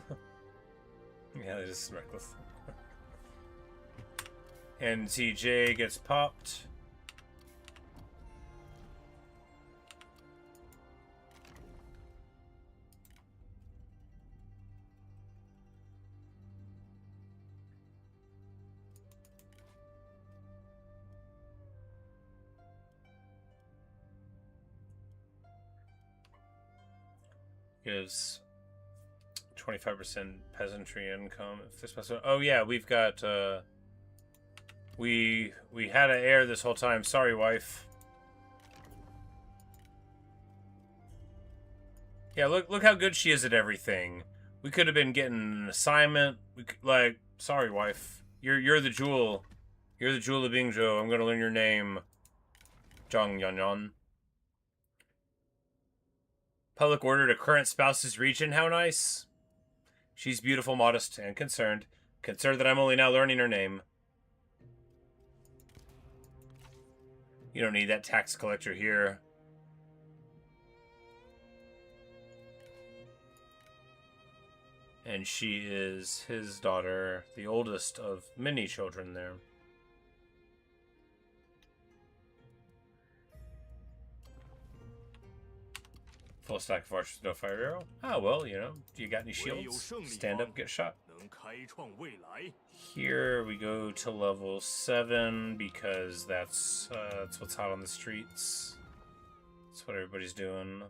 they're just reckless. And TJ gets popped. Gives 25% peasantry income if this person. Oh yeah, we've got we had an heir this whole time. Sorry, wife. Yeah, look how good she is at everything. We could have been getting an assignment. Sorry, wife. You're the jewel. You're the jewel of Bingzhou. I'm gonna learn your name. Zhang Yanyan. Public order to current spouse's region. How nice. She's beautiful, modest, and concerned. Concerned that I'm only now learning her name. You don't need that tax collector here. And she is his daughter, the oldest of many children there. Full stack of archers, no fire arrow. Oh, well, you know, do you got any shields? Stand up, get shot. Here we go to level 7 because that's what's hot on the streets. That's what everybody's doing.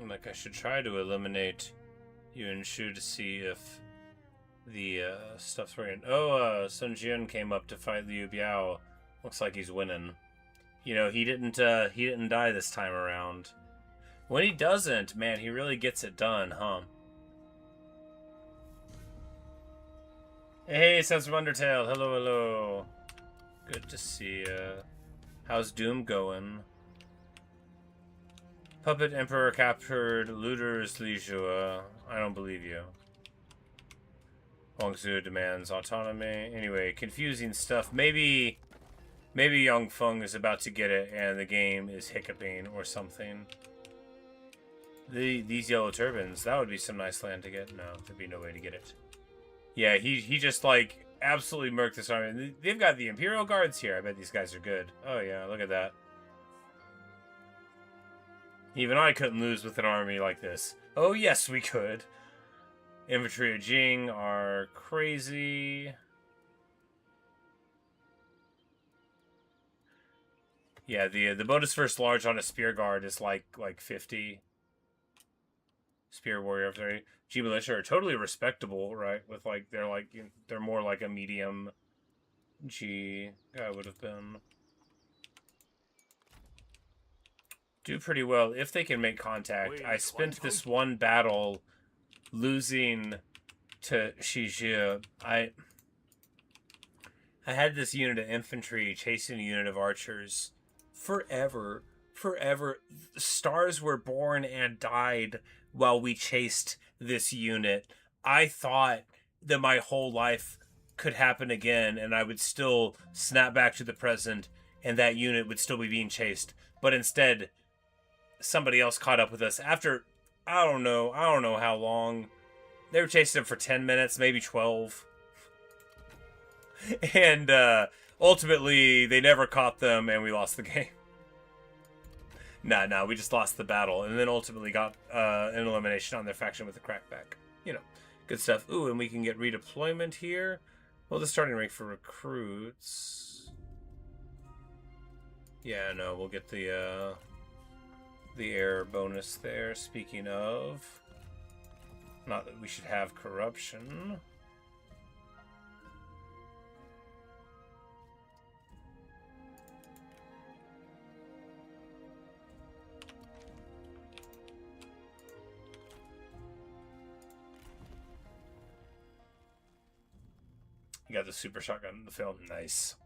Like, I should try to eliminate Yuan Shu to see if the stuff's working. Oh, Sun Jian came up to fight Liu Biao. Looks like he's winning. You know, he didn't die this time around. When he doesn't, man, he really gets it done, huh? Hey, Sons from Undertale. Hello, hello. Good to see ya. How's Doom going? Puppet Emperor captured looters Lijua. I don't believe you. Huangzu demands autonomy. Anyway, confusing stuff. Maybe Maybe Yang Feng is about to get it and the game is hiccuping or something. These yellow turbans, that would be some nice land to get. No, there'd be no way to get it. Yeah, he just, like, absolutely murked this army. They've got the Imperial Guards here. I bet these guys are good. Oh, yeah, look at that. Even I couldn't lose with an army like this. Oh, yes, we could. Infantry of Jing are crazy. Yeah, the bonus first large on a spear guard is like 50. Spear warrior of 30. G militia are totally respectable, right? With like they're more like a medium G guy would have been. Do pretty well if they can make contact. I spent this one battle losing to Shiji. I had this unit of infantry chasing a unit of archers forever. Stars were born and died while we chased this unit. I thought that my whole life could happen again and I would still snap back to the present and that unit would still be being chased. But instead, somebody else caught up with us after, I don't know how long. They were chasing them for 10 minutes, maybe 12. And ultimately, they never caught them and we lost the game. Nah, we just lost the battle, and then ultimately got an elimination on their faction with a crackback. You know, good stuff. Ooh, and we can get redeployment here. Well, the starting rank for recruits. Yeah, no, we'll get the air bonus there. Speaking of, not that we should have corruption. You got the super shotgun in the film. Nice.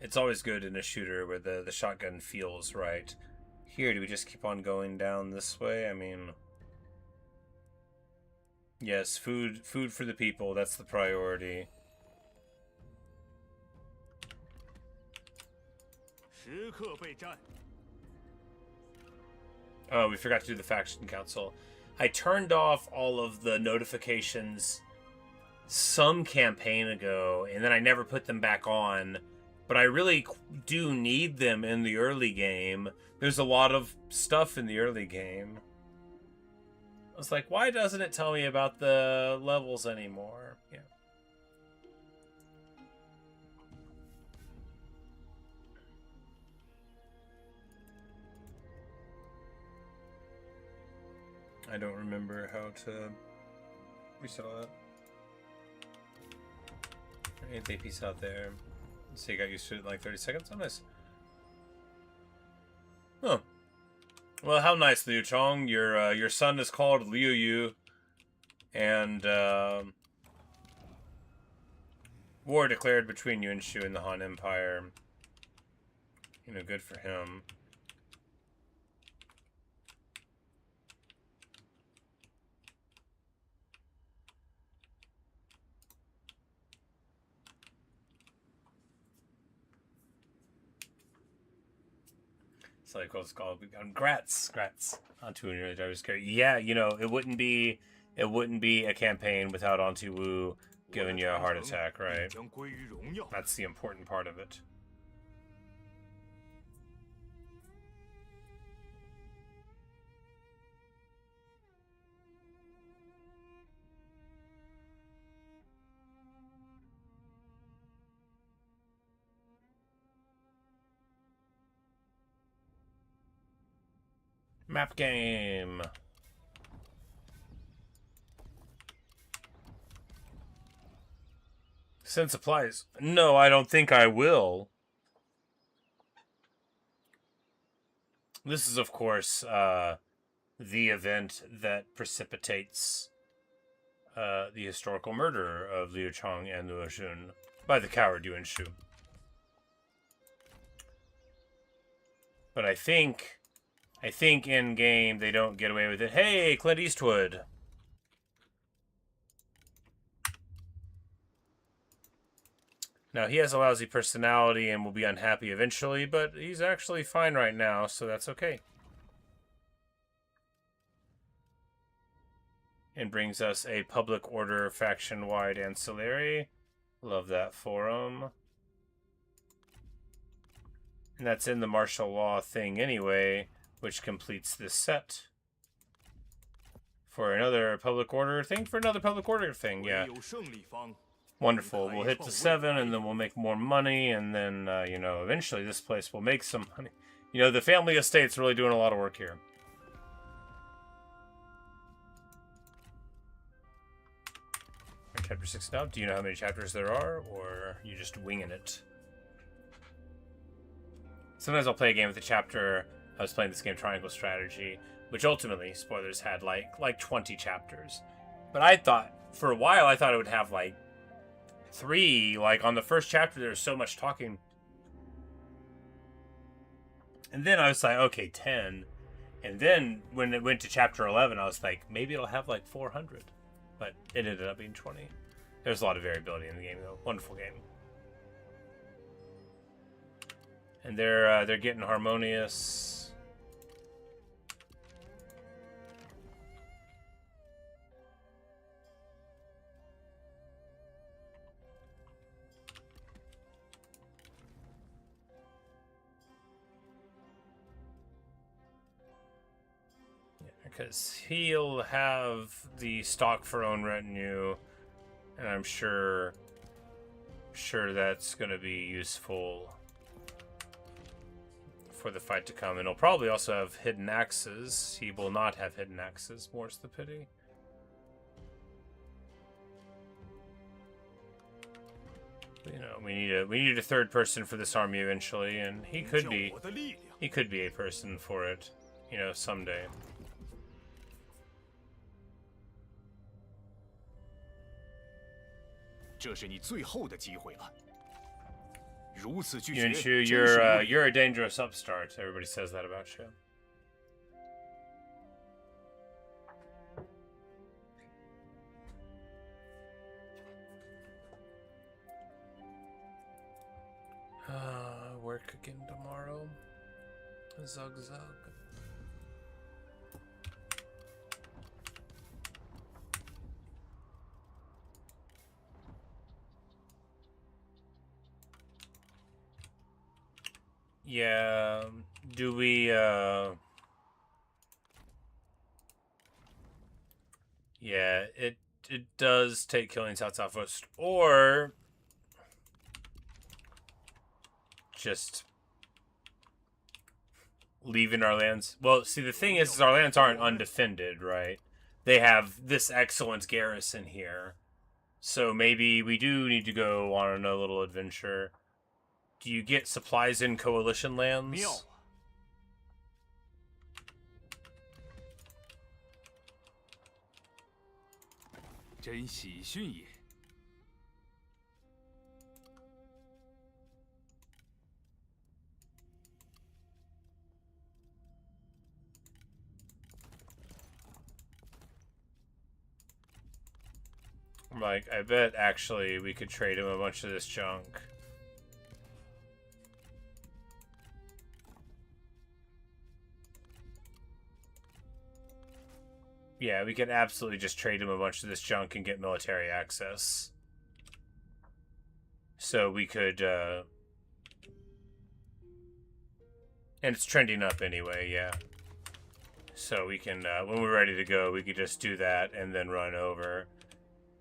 It's always good in a shooter where the shotgun feels right. Here, do we just keep on going down this way? I mean, yes, food for the people. That's the priority. Oh, we forgot to do the faction council. I turned off all of the notifications some campaign ago, and then I never put them back on. But I really do need them in the early game. There's a lot of stuff in the early game. I was like, why doesn't it tell me about the levels anymore? Yeah. I don't remember how to reset all that. Alright, they piece out there. So you got used to it in like 30 seconds? Oh, nice. Oh. Well, how nice, Liu Chong. Your son is called Liu Yu. And, war declared between Yunshu and the Han Empire. You know, good for him. It's like what's called grats onto an early driver's character. Yeah, you know, it wouldn't be a campaign without Auntie Wu giving you a heart attack, right? That's the important part of it. Map game. Send supplies. No, I don't think I will. This is, of course, the event that precipitates the historical murder of Liu Chong and Luo Xun by the coward Yuan Shu. But I think in game they don't get away with it. Hey, Clint Eastwood. Now, he has a lousy personality and will be unhappy eventually, but he's actually fine right now, so that's okay. And brings us a public order faction-wide ancillary. Love that for him. And that's in the martial law thing anyway, which completes this set. For another public order thing? For another public order thing, yeah. Wonderful. We'll hit the 7, and then we'll make more money, and then, you know, eventually this place will make some money. You know, the family estate's really doing a lot of work here. Chapter 6 now. Do you know how many chapters there are, or are you just winging it? Sometimes I'll play a game with a chapter. I was playing this game, Triangle Strategy, which ultimately, spoilers, had like 20 chapters. But I thought, for a while, I thought it would have like 3. Like on the first chapter, there was so much talking. And then I was like, okay, 10. And then when it went to chapter 11, I was like, maybe it'll have like 400. But it ended up being 20. There's a lot of variability in the game, though. Wonderful game. And they're getting harmonious. Because he'll have the stock for own retinue, and I'm sure that's going to be useful for the fight to come. And he'll probably also have hidden axes. He will not have hidden axes, more's the pity. You know, we need a third person for this army eventually, and he could be a person for it, you know, someday. Yunshu, you're a dangerous upstart. Everybody says that about you. Work again tomorrow. Zug zug. Yeah, do we, yeah, it does take killing Southwest, or just leaving our lands. Well, see, the thing is our lands aren't undefended, right? They have this excellent garrison here. So maybe we do need to go on a little adventure. Do you get supplies in coalition lands? Like, I bet actually we could trade him a bunch of this junk. Yeah, we could absolutely just trade him a bunch of this junk and get military access. So we could, and it's trending up anyway, yeah. So we can, when we're ready to go, we could just do that and then run over.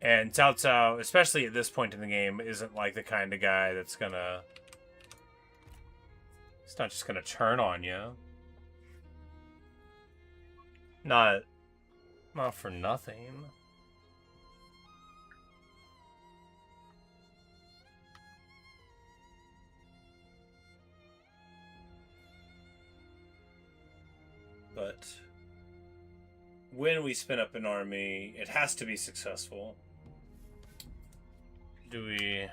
And Cao Cao, especially at this point in the game, isn't like the kind of guy that's gonna... It's not just gonna turn on you. Not for nothing. But when we spin up an army, it has to be successful. Do we...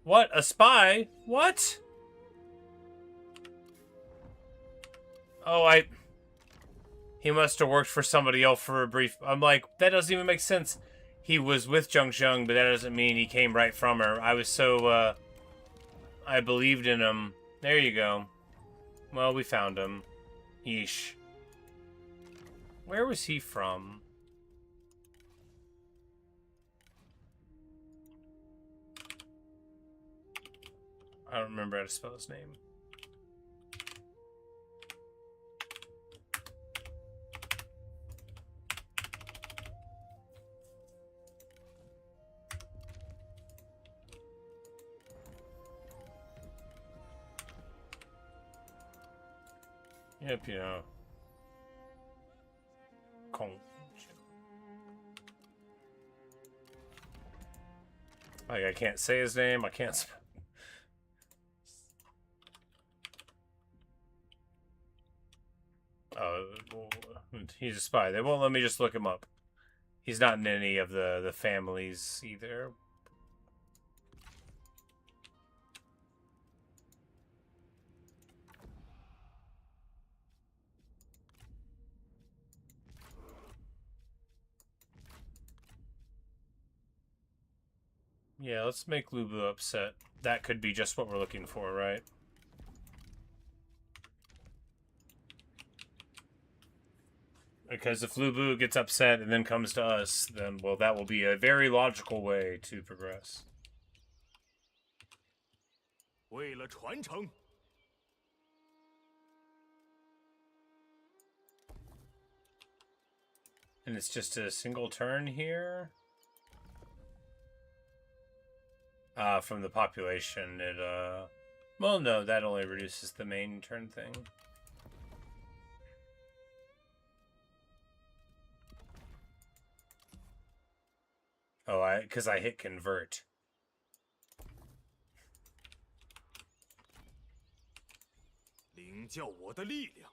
What? A spy? What? Oh, he must have worked for somebody else for a brief... I'm like, that doesn't even make sense. he was with Zheng Zheng, but that doesn't mean he came right from her. I was so, I believed in him. There you go. Well, we found him. Yeesh. Where was he from? I don't remember how to spell his name. Yep, you know. Kong. Like, I can't say his name, I can't spell. He's a spy. They won't let me just look him up. He's not in any of the families either. Yeah, let's make Lubu upset. That could be just what we're looking for, right? Because if Lubu gets upset and then comes to us, then, well, that will be a very logical way to progress. 为了传承， And it's just a single turn here. From the population, it, well, no, that only reduces the main turn thing. Oh, because I hit convert. 领教我的力量。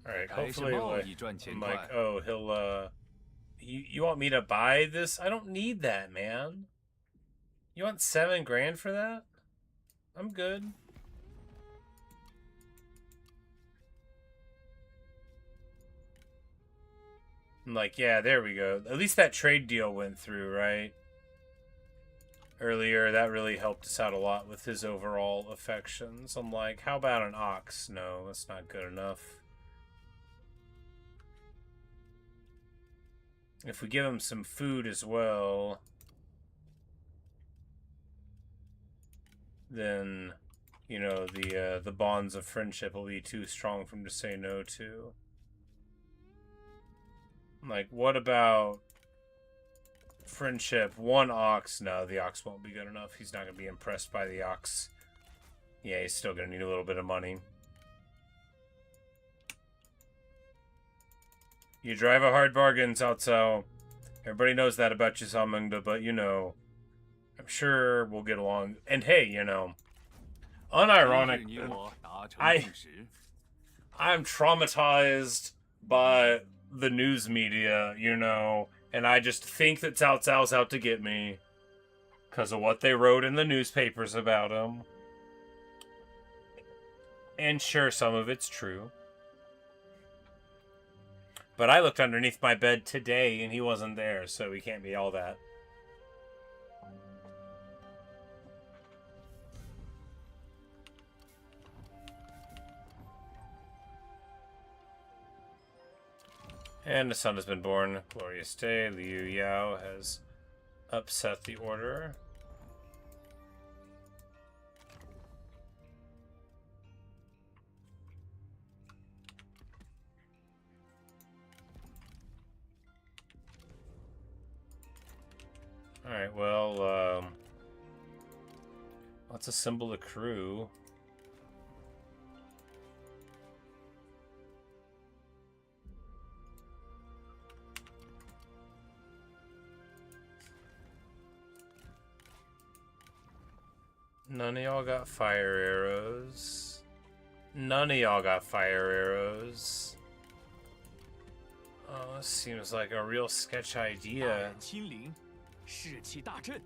Alright, hopefully, I'm like, oh, he'll, you want me to buy this? I don't need that, man. You want 7 grand for that? I'm good. I'm like, yeah, there we go. At least that trade deal went through, right? Earlier, that really helped us out a lot with his overall affections. I'm like, how about an ox? No, that's not good enough. If we give him some food as well, then, you know, the bonds of friendship will be too strong for him to say no to. Like, what about friendship? 1 ox? No, the ox won't be good enough. He's not going to be impressed by the ox. Yeah, he's still going to need a little bit of money. You drive a hard bargain, Cao Cao. Everybody knows that about you, Salmunda, but, you know, I'm sure we'll get along. And hey, you know, unironic, I'm traumatized by the news media, you know, and I just think that Cao Cao's out to get me because of what they wrote in the newspapers about him. And sure, some of it's true. But I looked underneath my bed today and he wasn't there, so he can't be all that. And a son has been born. Glorious day. Liu Yao has upset the order. Alright, well, let's assemble the crew. None of y'all got fire arrows. None of y'all got fire arrows. Oh, this seems like a real sketch idea. 亲临，士气大振。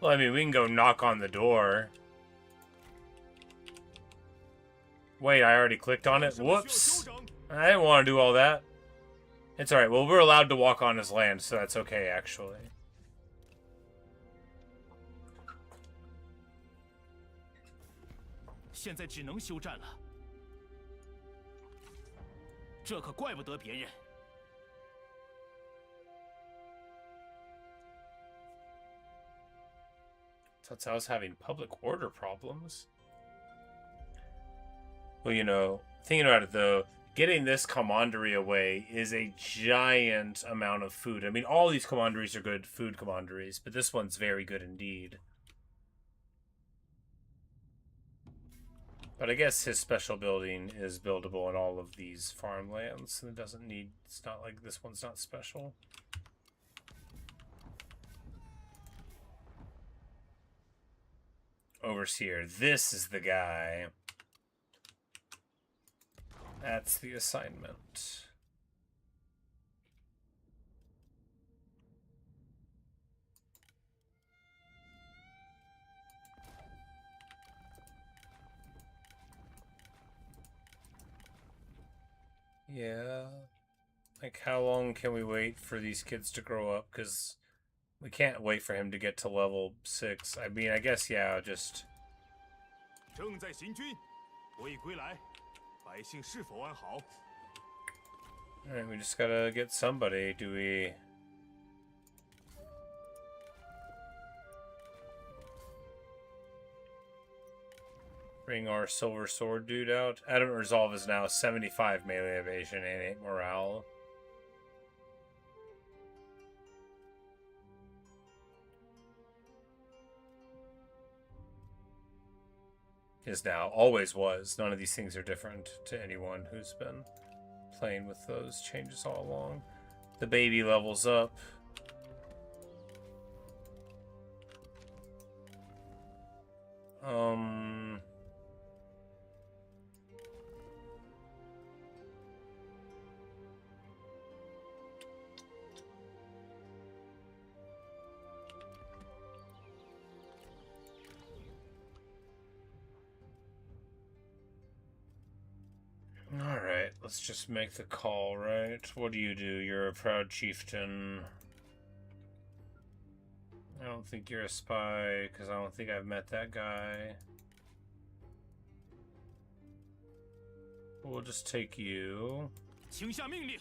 Well, I mean, we can go knock on the door. Wait, I already clicked on it? Whoops. I didn't want to do all that. It's alright. Well, we're allowed to walk on his land, so that's okay, actually. Now 只能休战了。这可怪不得别人。 That's I was having public order problems. Well, you know, thinking about it though, getting this commandery away is a giant amount of food. I mean, all these commanderies are good food commanderies, but this one's very good indeed. But I guess his special building is buildable in all of these farmlands, and it doesn't need, it's not like this one's not special. Overseer, this is the guy. That's the assignment. Yeah. Like, how long can we wait for these kids to grow up? Because we can't wait for him to get to level 6. I mean, I guess, yeah, just... 正在行军，未归来，百姓是否安好？ Alright, we just gotta get somebody. Do we... bring our silver sword dude out? Adamant Resolve is now 75 melee evasion and 8 morale. Is now, always was. None of these things are different to anyone who's been playing with those changes all along. The baby levels up. Alright, let's just make the call, right? What do? You're a proud chieftain. I don't think you're a spy, because I don't think I've met that guy. We'll just take you. 请下命令。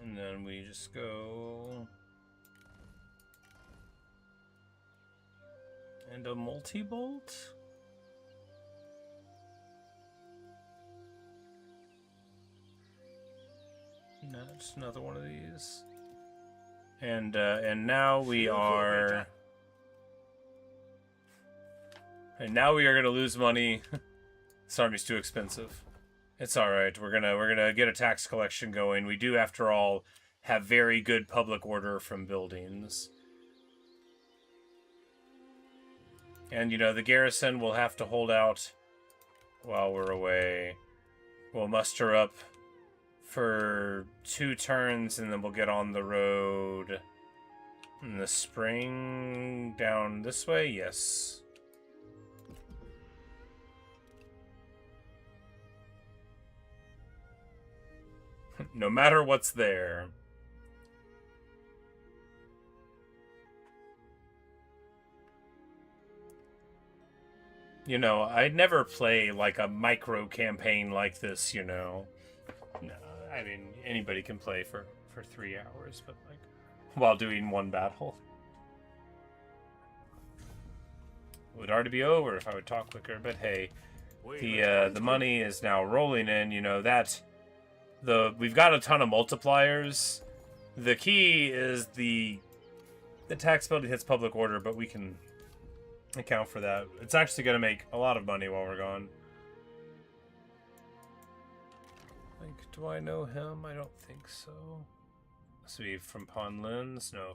And then we just go... and a multi-bolt? No, just another one of these. And now we are... and now we are gonna lose money. This army's too expensive. It's alright, we're gonna get a tax collection going. We do, after all, have very good public order from buildings. And, you know, the garrison will have to hold out while we're away. We'll muster up for 2 turns, and then we'll get on the road in the spring down this way? Yes. No matter what's there. You know, I'd never play like a micro campaign like this, you know. No, I mean, anybody can play for 3 hours, but like while doing one battle. It would already be over if I would talk quicker, but hey, the money is now rolling in. You know that we've got a ton of multipliers. The key is the tax penalty hits public order, but we can account for that. It's actually going to make a lot of money while we're gone. Like, do I know him? I don't think so. Must be from Ponlins? No,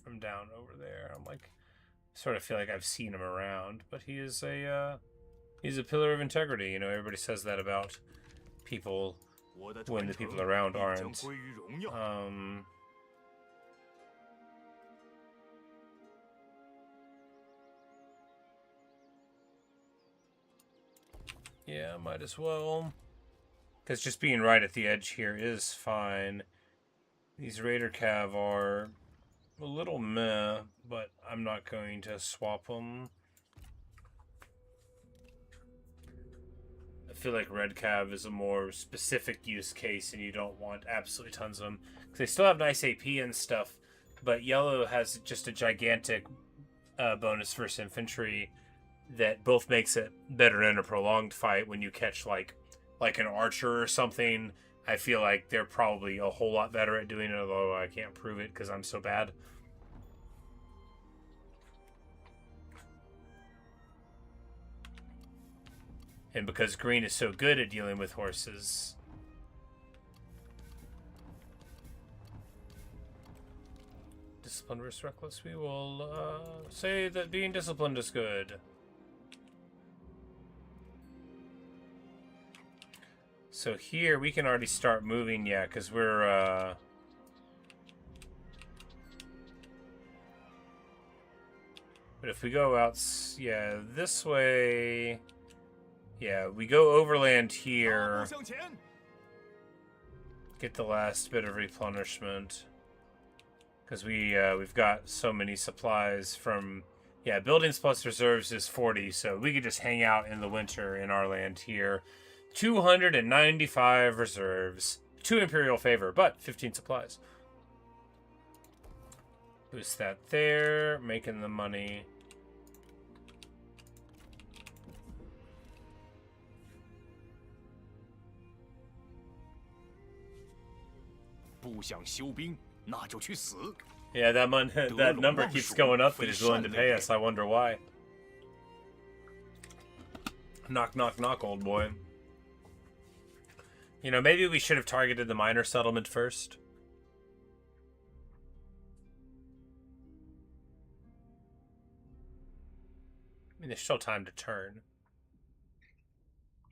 from down over there. I'm like, sort of feel like I've seen him around, but he is he's a pillar of integrity. You know, everybody says that about people when the people around aren't. Yeah, might as well. Because just being right at the edge here is fine. These Raider Cav are a little meh, but I'm not going to swap them. I feel like Red Cav is a more specific use case and you don't want absolutely tons of them. Because they still have nice AP and stuff, but Yellow has just a gigantic bonus versus infantry that both makes it better in a prolonged fight. When you catch like an archer or something, I feel like they're probably a whole lot better at doing it, although I can't prove it because I'm so bad. And because green is so good at dealing with horses. Disciplined versus reckless. We will say that being disciplined is good. So here we can already start moving, yeah, because we're but if we go out, yeah, this way, yeah, we go overland here, get the last bit of replenishment, because we've got so many supplies from, yeah, buildings plus reserves is 40, so we could just hang out in the winter in our land here. 295 reserves, 2 Imperial favor, but 15 supplies. Boost that there, making the money. Yeah, that number keeps going up that he's willing to pay us. I wonder why. Knock, knock, knock, old boy. You know, maybe we should have targeted the minor settlement first. I mean, there's still time to turn.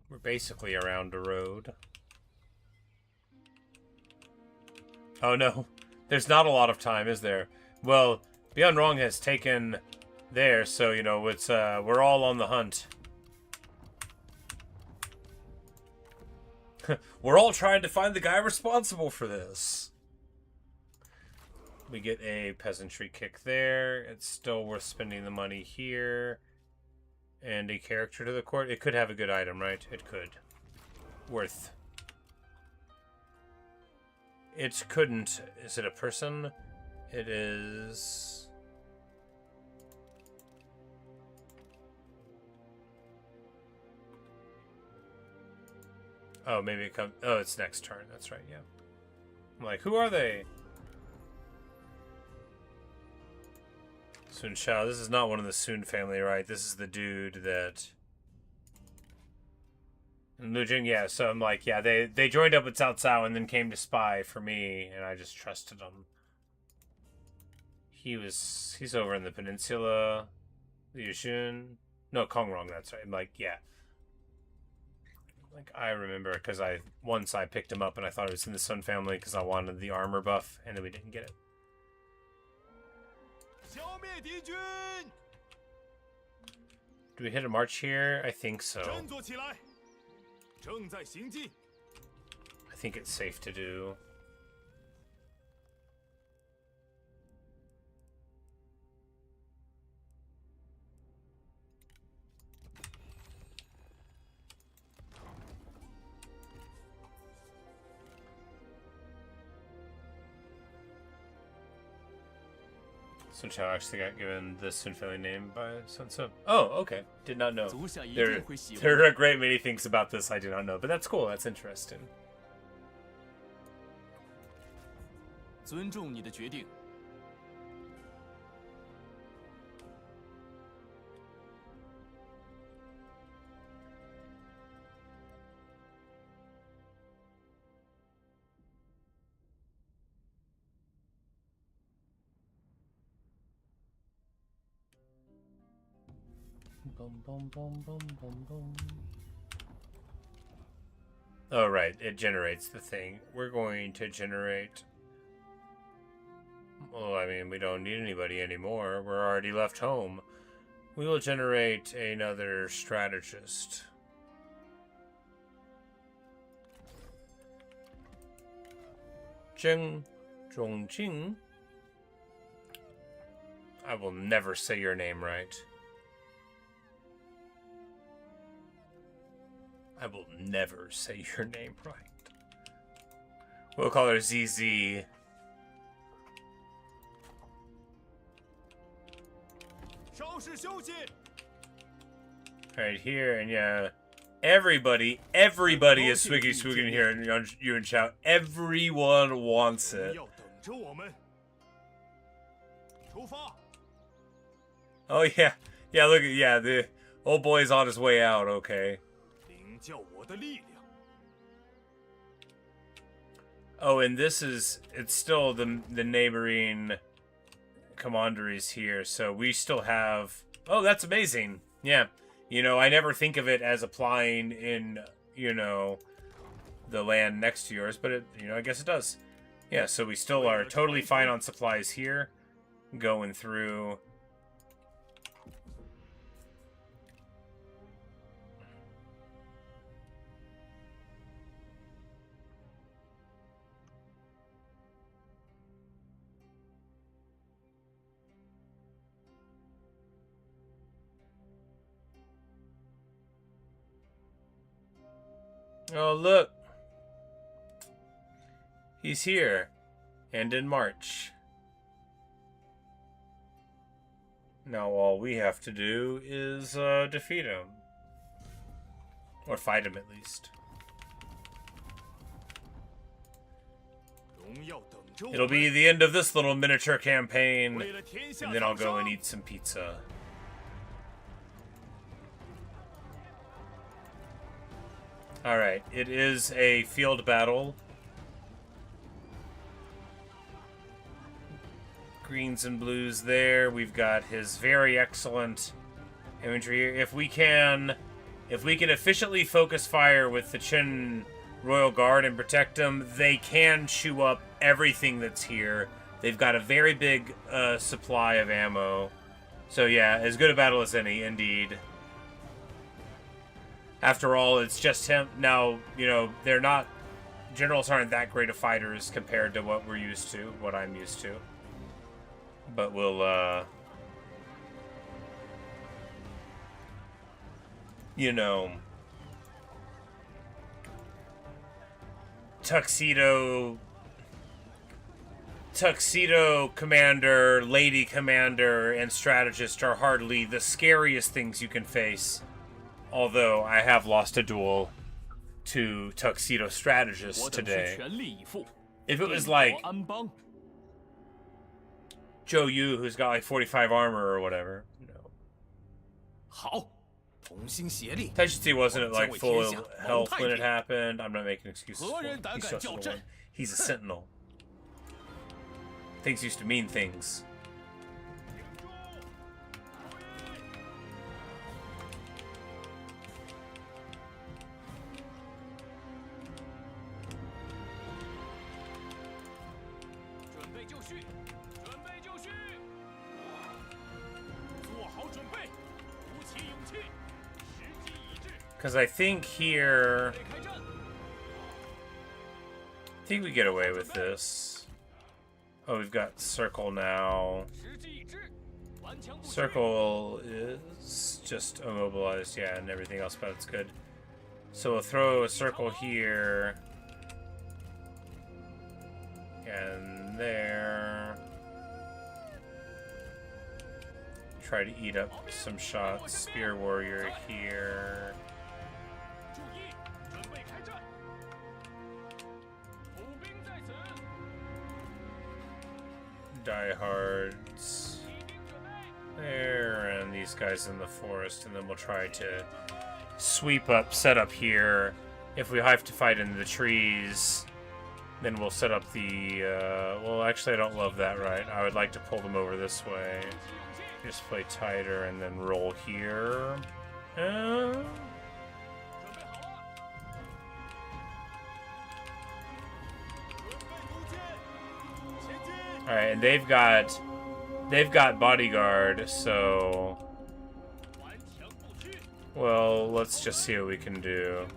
We're basically around the road. Oh no, there's not a lot of time, is there? Well, Beyond Wrong has taken there, so, you know, it's we're all on the hunt. We're all trying to find the guy responsible for this. We get a peasantry kick there. It's still worth spending the money here. And a character to the court. It could have a good item, right? It could. Worth. It couldn't. Is it a person? It is... Oh, maybe it comes... Oh, it's next turn. That's right, yeah. I'm like, who are they? Sun Shao. This is not one of the Sun family, right? This is the dude that... And Liu Jing, yeah. So I'm like, yeah, they joined up with Cao Cao and then came to spy for me, and I just trusted them. He's over in the peninsula. Liu Xun. No, Kongrong, that's right. I'm like, yeah. Like, I remember, because once I picked him up and I thought it was in the Sun family because I wanted the armor buff, and then we didn't get it. Do we hit a march here? I think so. I think it's safe to do. Sun Chao actually got given this Sun Fei name by Sun Tzu. Oh, okay. Did not know. 足下一 There, 定会喜欢。 there are a great many things about this I do not know, but that's cool. That's interesting. 尊重你的决定。 Boom, boom, boom, boom, boom, boom. Oh, right. It generates the thing. We're going to generate... Well, I mean, we don't need anybody anymore. We're already left home. We will generate another strategist. Zheng Zhongjing. I will never say your name right. I will never say your name right. We'll call her ZZ. Right here, and yeah, everybody is swiggy swigging here in Yuan Chao. Everyone wants it. Oh yeah, yeah. Look at the old boy's on his way out. Okay. Oh, and it's still the neighboring commanderies here, so we still have... Oh, that's amazing. Yeah. You know, I never think of it as applying in, you know, the land next to yours, but it, you know, I guess it does. Yeah, so we still are totally fine on supplies here. Going through... Oh, look. He's here. And in March. Now all we have to do is defeat him. Or fight him at least. It'll be the end of this little miniature campaign. And then I'll go and eat some pizza. Alright, it is a field battle. Greens and blues there. We've got his very excellent infantry here. If we can efficiently focus fire with the Qin Royal Guard and protect them, they can chew up everything that's here. They've got a very big supply of ammo. So yeah, as good a battle as any, indeed. After all, it's just him. Now, you know, they're not... Generals aren't that great of fighters compared to what we're used to, what I'm used to. But we'll, you know... Tuxedo Commander, Lady Commander, and Strategist are hardly the scariest things you can face. Although I have lost a duel to Tuxedo Strategist today. If it was like Zhou Yu, who's got like 45 armor or whatever, no. Taijutsu wasn't at like full health when it happened. I'm not making excuses for him. He's just the one. He's a sentinel. Things used to mean things. Because I think here... I think we get away with this. Oh, we've got Circle now. Circle is just immobilized, yeah, and everything else about it's good. So we'll throw a Circle here. And there. try to eat up some shots. Spear warrior here. 注意，准备开战！步兵在此， Diehards. 骑兵准备。 There, and these guys in the forest, and then we'll try to sweep up, set up here. If we have to fight in the trees, then we'll set up the, well, actually, I don't love that, right? I would like to pull them over this way. Just play tighter, and then roll here. Alright, and they've got bodyguard, so... Well, let's just see what we can do.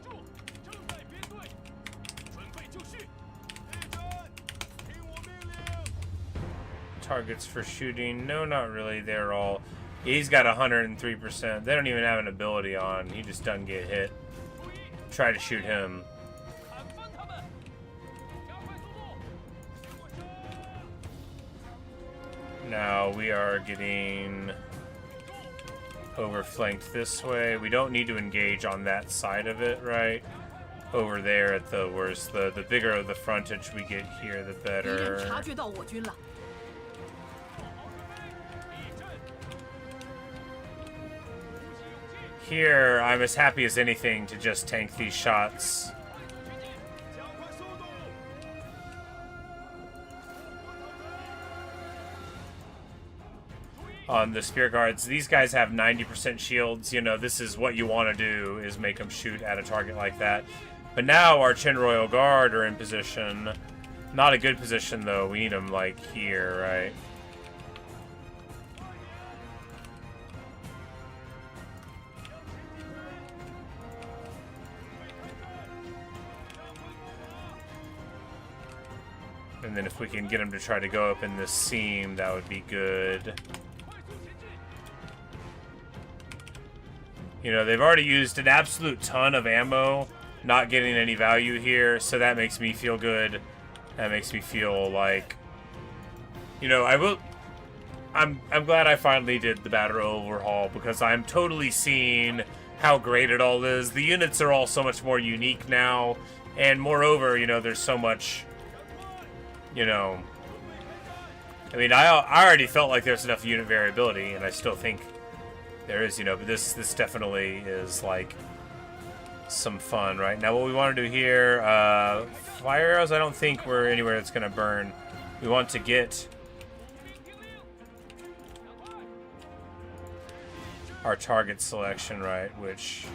Targets for shooting. No, not really. They're all... He's got 103%. They don't even have an ability on. He just doesn't get hit. Try to shoot him. Now we are getting overflanked this way. We don't need to engage on that side of it, right? Over there at the worst. The bigger the frontage we get here, the 敌人 better. 察觉到我军了， Here, I'm as happy as anything to just tank these shots. On the spear guards, these guys have 90% shields. You know, this is what you want to do, is make them shoot at a target like that. But now our Chin Royal Guard are in position. Not a good position, though. We need them, like, here, right? And then if we can get them to try to go up in this seam, that would be good. You know, they've already used an absolute ton of ammo, not getting any value here, so that makes me feel good. That makes me feel like, you know, I'm glad I finally did the battle overhaul, because I'm totally seeing how great it all is. The units are all so much more unique now, and moreover, you know, there's so much, you know, I mean, I already felt like there's enough unit variability, and I still think there is, you know, but this definitely is, like, some fun, right? Now, what we want to do here, fire arrows, I don't think we're anywhere that's going to burn. We want to get our target selection right, which...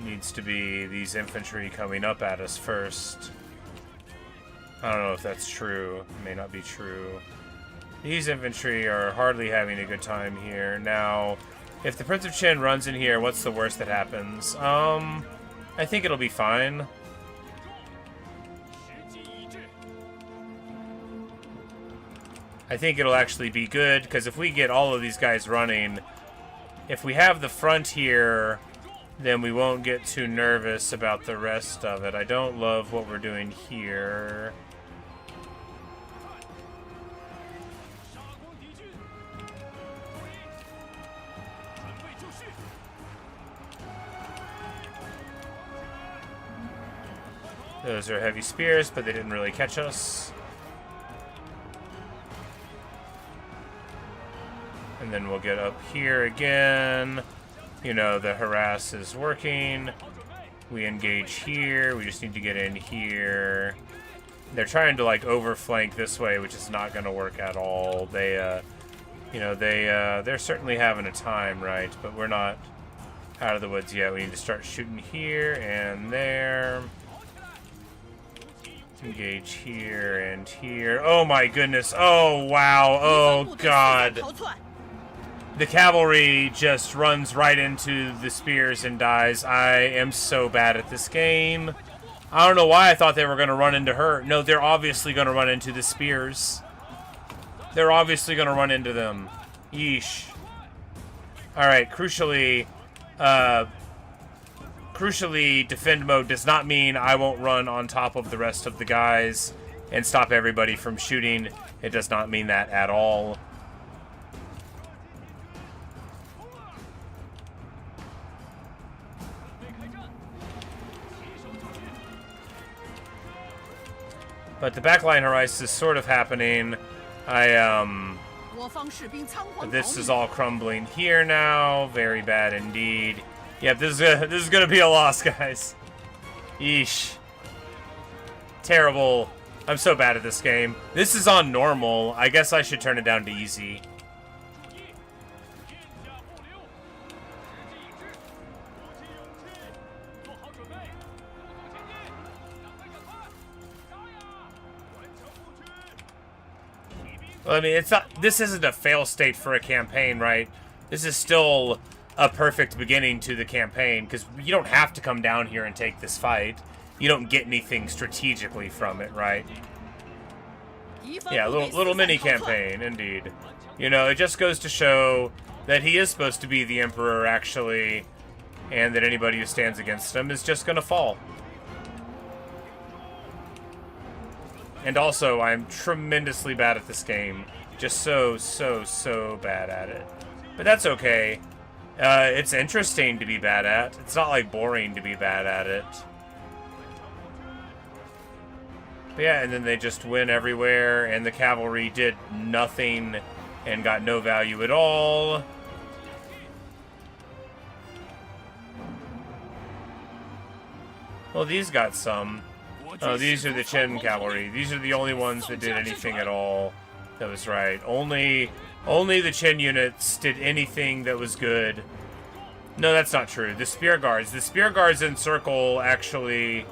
needs to be these infantry coming up at us first. I don't know if that's true. It may not be true. These infantry are hardly having a good time here. Now, if the Prince of Qin runs in here, what's the worst that happens? I think it'll be fine. I think it'll actually be good, because if we get all of these guys running, if we have the front here, then we won't get too nervous about the rest of it. I don't love what we're doing here. Those are heavy spears, but they didn't really catch us. And then we'll get up here again. You know, the harass is working. We engage here. We just need to get in here. They're trying to, like, overflank this way, which is not going to work at all. They, you know, they're certainly having a time, right? But we're not out of the woods yet. We need to start shooting here and there. Engage here and here. Oh, my goodness. Oh, wow. Oh, God. The cavalry just runs right into the spears and dies. I am so bad at this game. I don't know why I thought they were going to run into her. No, they're obviously going to run into the spears. They're obviously going to run into them. Yeesh. Alright, crucially, crucially, defend mode does not mean I won't run on top of the rest of the guys and stop everybody from shooting. It does not mean that at all. But the backline horizon is sort of happening. This is all crumbling here now. Very bad indeed. Yep, this is gonna be a loss, guys. Yeesh. Terrible. I'm so bad at this game. This is on normal. I guess I should turn it down to easy. Well, I mean, it's not. This isn't a fail state for a campaign, right? This is still a perfect beginning to the campaign, because you don't have to come down here and take this fight. You don't get anything strategically from it, right? Yeah, little mini campaign, indeed. You know, it just goes to show that he is supposed to be the Emperor, actually, and that anybody who stands against him is just gonna fall. And also, I'm tremendously bad at this game. Just so bad at it. But that's okay. It's interesting to be bad at. It's not, like, boring to be bad at it. But yeah, and then they just win everywhere, and the cavalry did nothing and got no value at all. Well, these got some. Oh, these are the Qin cavalry. These are the only ones that did anything at all. That was right. Only the Qin units did anything that was good. No, that's not true. The spear guards. The spear guards in circle actually,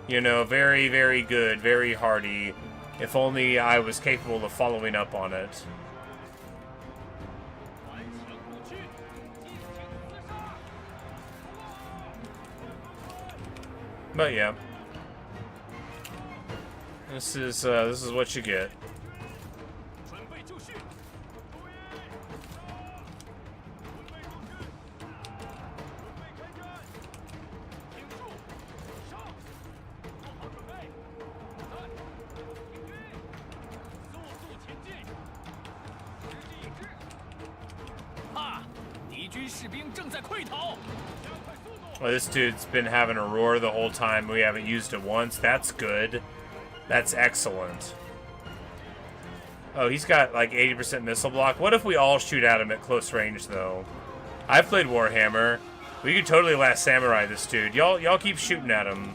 you know, very, very good. Very hardy. If only I was capable of following up on it. But yeah. This is what you get. Well, this dude's been having a roar the whole time. We haven't used it once. That's good. That's excellent. Oh, he's got like 80% missile block. What if we all shoot at him at close range, though? I've played Warhammer. We could totally Last Samurai this dude. Y'all keep shooting at him.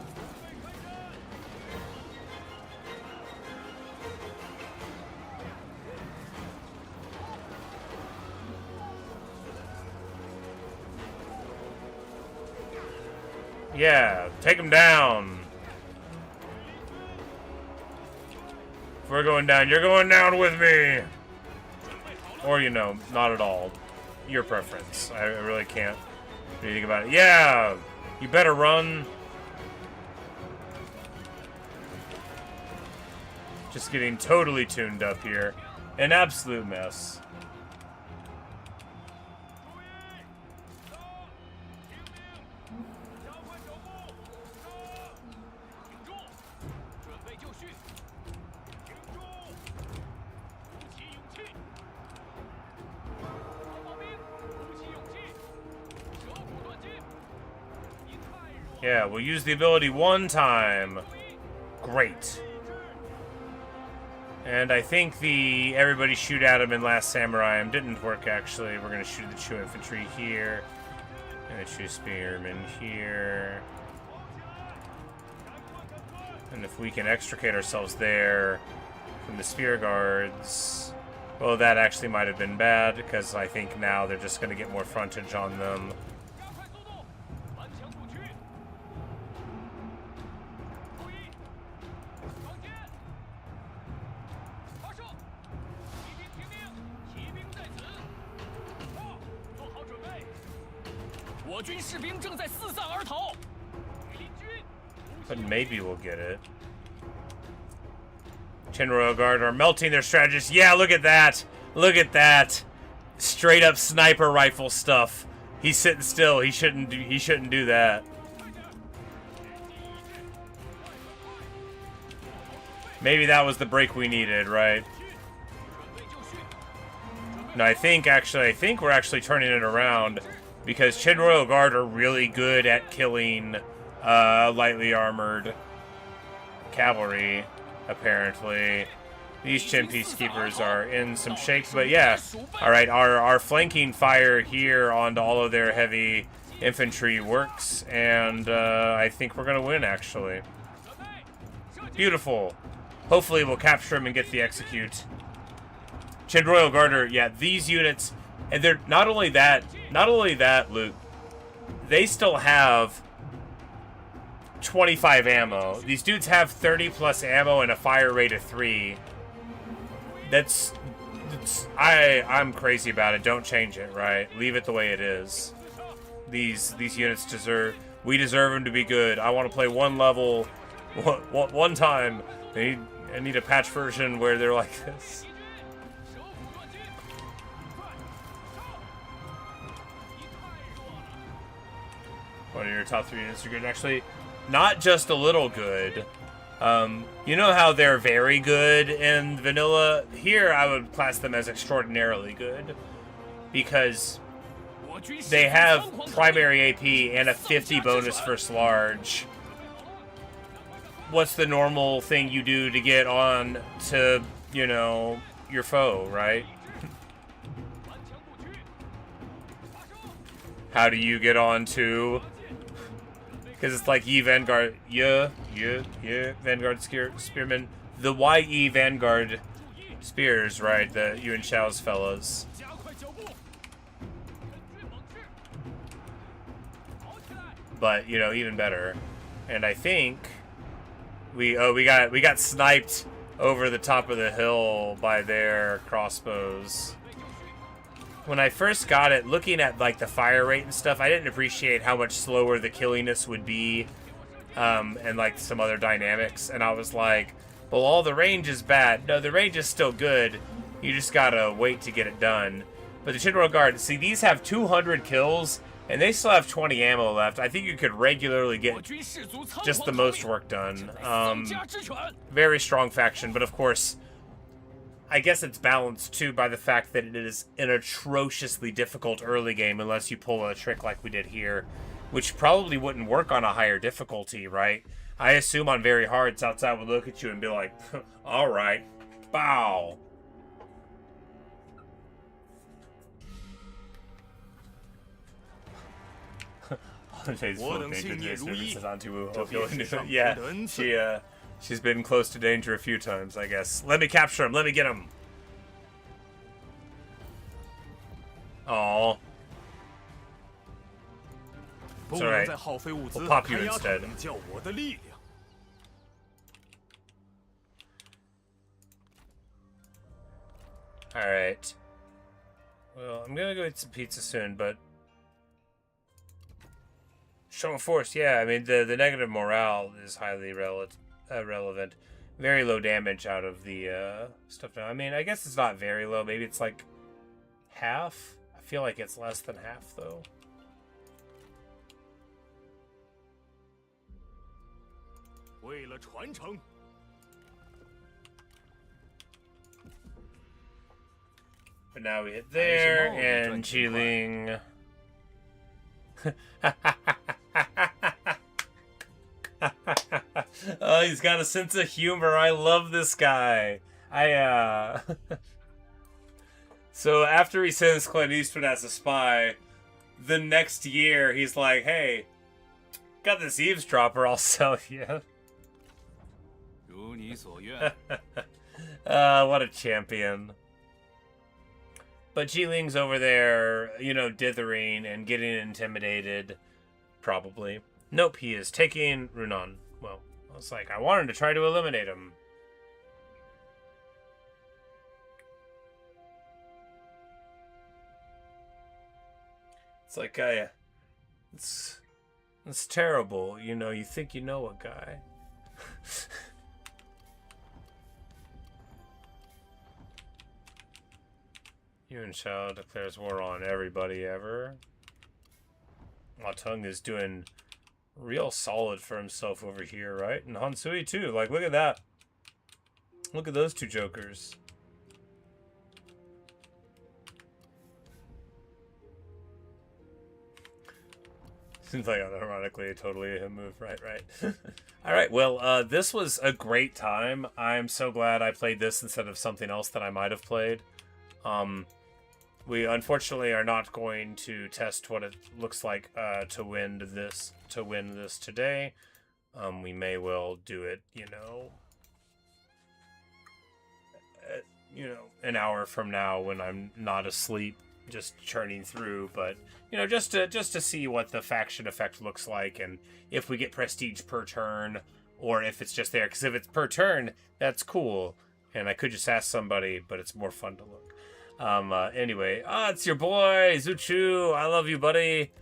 Yeah, take him down. If we're going down, you're going down with me. Or, you know, not at all. Your preference. I really can't do anything about it. Yeah, you better run. Just getting totally tuned up here. An absolute mess. Yeah, we'll use the ability one time. Great. And I think the everybody shoot at him in Last Samurai didn't work, actually. We're going to shoot the Chu infantry here. And the Chu spearmen here. And if we can extricate ourselves there from the spear guards... Well, that actually might have been bad, because I think now they're just going to get more frontage on them. But maybe we'll get it. Qin Royal Guard are melting their strategists. Yeah, look at that. Look at that. Straight up sniper rifle stuff. He's sitting still. He shouldn't do that. Maybe that was the break we needed, right? No, I think we're actually turning it around because Qin Royal Guard are really good at killing lightly armored cavalry, apparently. These Qin Peacekeepers are in some shakes, but yeah. Alright, our flanking fire here onto all of their heavy infantry works, and I think we're going to win, actually. Beautiful. Hopefully we'll capture him and get the execute. Qin Royal Guard, yeah, these units, and they're not only that, Luke, they still have 25 ammo. These dudes have 30 plus ammo and a fire rate of 3. I'm crazy about it. Don't change it, right? Leave it the way it is. These units we deserve them to be good. I want to play one level, one time. I need a patch version where they're like this. One of your top 3 units are good. Actually, not just a little good. You know how they're very good in vanilla? Here, I would class them as extraordinarily good. Because they have primary AP and a 50 bonus first large. What's the normal thing you do to get on to, you know, your foe, right? How do you get on to... Because it's like Vanguard, Vanguard Spearmen. The YE Vanguard Spears, right? The Yuan Shao's fellas. But, you know, even better. And I think we got sniped over the top of the hill by their crossbows. When I first got it, looking at like the fire rate and stuff, I didn't appreciate how much slower the killiness would be, and like some other dynamics. And I was like, well, all the range is bad. No, the range is still good. You just gotta wait to get it done. But the Qin Royal Guard, see, these have 200 kills, and they still have 20 ammo left. I think you could regularly get just the most work done. Very strong faction, but of course, I guess it's balanced, too, by the fact that it is an atrociously difficult early game unless you pull a trick like we did here, which probably wouldn't work on a higher difficulty, right? I assume on very hard, Southside would look at you and be like, all right, bow. Yeah, she's been close to danger a few times, I guess. Let me capture him. Let me get him. Aww. It's alright. We'll pop you instead. Alright. Well, I'm gonna go eat some pizza soon, but... Show of force, yeah. I mean, the negative morale is highly relevant. Very low damage out of the stuff now. I mean, I guess it's not very low. Maybe it's like half. I feel like it's less than half, though. But now we hit there, and Jiling... Oh, he's got a sense of humor. I love this guy. So after he sends Clint Eastwood as a spy, the next year he's like, hey, got this eavesdropper I'll sell you. What a champion. But Jiling's over there, you know, dithering and getting intimidated. Probably. Nope, he is taking Runan. Well, I was like, I wanted to try to eliminate him. It's like, it's terrible. You know, you think you know a guy. Yuan Shao declares war on everybody ever. Matung is doing real solid for himself over here, right? And Hansui too. Like, look at that. Look at those two jokers. Seems like, ironically, totally a him move. Right. All right, well, this was a great time. I'm so glad I played this instead of something else that I might have played. We unfortunately are not going to test what it looks like to win this today. We may well do it, an hour from now when I'm not asleep, just churning through. But just to see what the faction effect looks like, and if we get prestige per turn, or if it's just there. Because if it's per turn, that's cool, and I could just ask somebody, but it's more fun to look. Anyway, it's your boy Zuchu. I love you, buddy.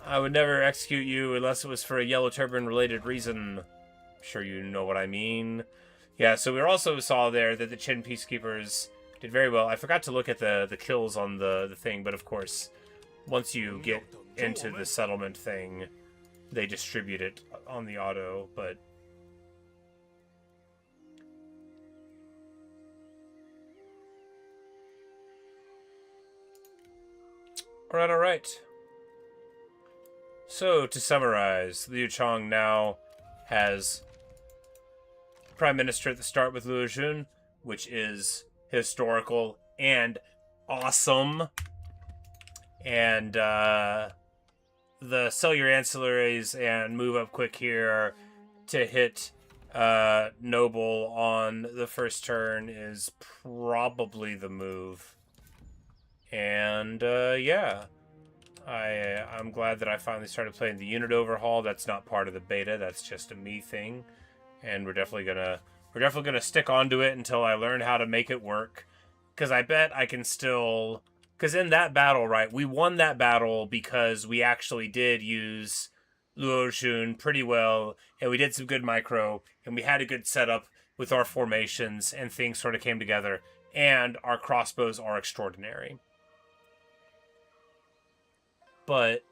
I would never execute you unless it was for a Yellow Turban related reason. I'm sure you know what I mean. Yeah, so we also saw there that the Qin Peacekeepers did very well. I forgot to look at the kills on the thing, but of course, once you get into the settlement thing, they distribute it on the auto, but... Alright. So, to summarize, Liu Chong now has Prime Minister at the start with Liu Jun, which is historical and awesome. And the sell your ancillaries and move up quick here to hit Noble on the first turn is probably the move. And yeah, I'm glad that I finally started playing the unit overhaul. That's not part of the beta. That's just a me thing, and we're definitely gonna stick onto it until I learn how to make it work. Because I bet I can still. Because in that battle, right, we won that battle because we actually did use Luo Xun pretty well, and we did some good micro, and we had a good setup with our formations, and things sort of came together, and our crossbows are extraordinary. But,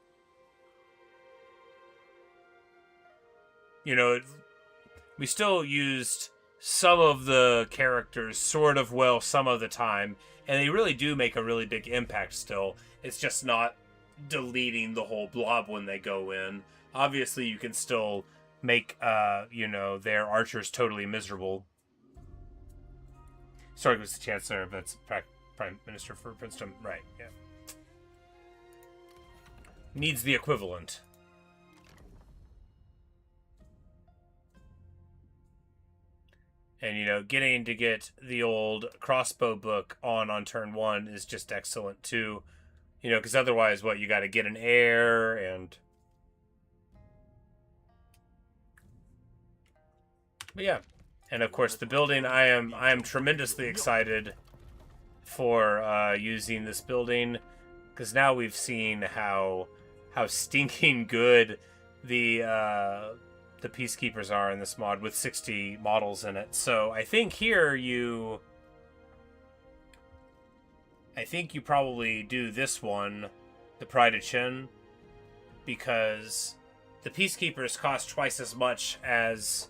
we still used some of the characters sort of well some of the time, and they really do make a really big impact still. It's just not deleting the whole blob when they go in. Obviously, you can still make, their archers totally miserable. Sorry, it was the Chancellor, that's Prime Minister for Princedom. Right, yeah. Needs the equivalent. And, getting to get the old crossbow book on turn 1 is just excellent, too. Because otherwise, you got to get an heir, and... But yeah. And, of course, the building, I am tremendously excited for using this building. Because now we've seen how stinking good the Peacekeepers are in this mod with 60 models in it. So I think here you probably do this one, the Pride of Qin, because the Peacekeepers cost twice as much as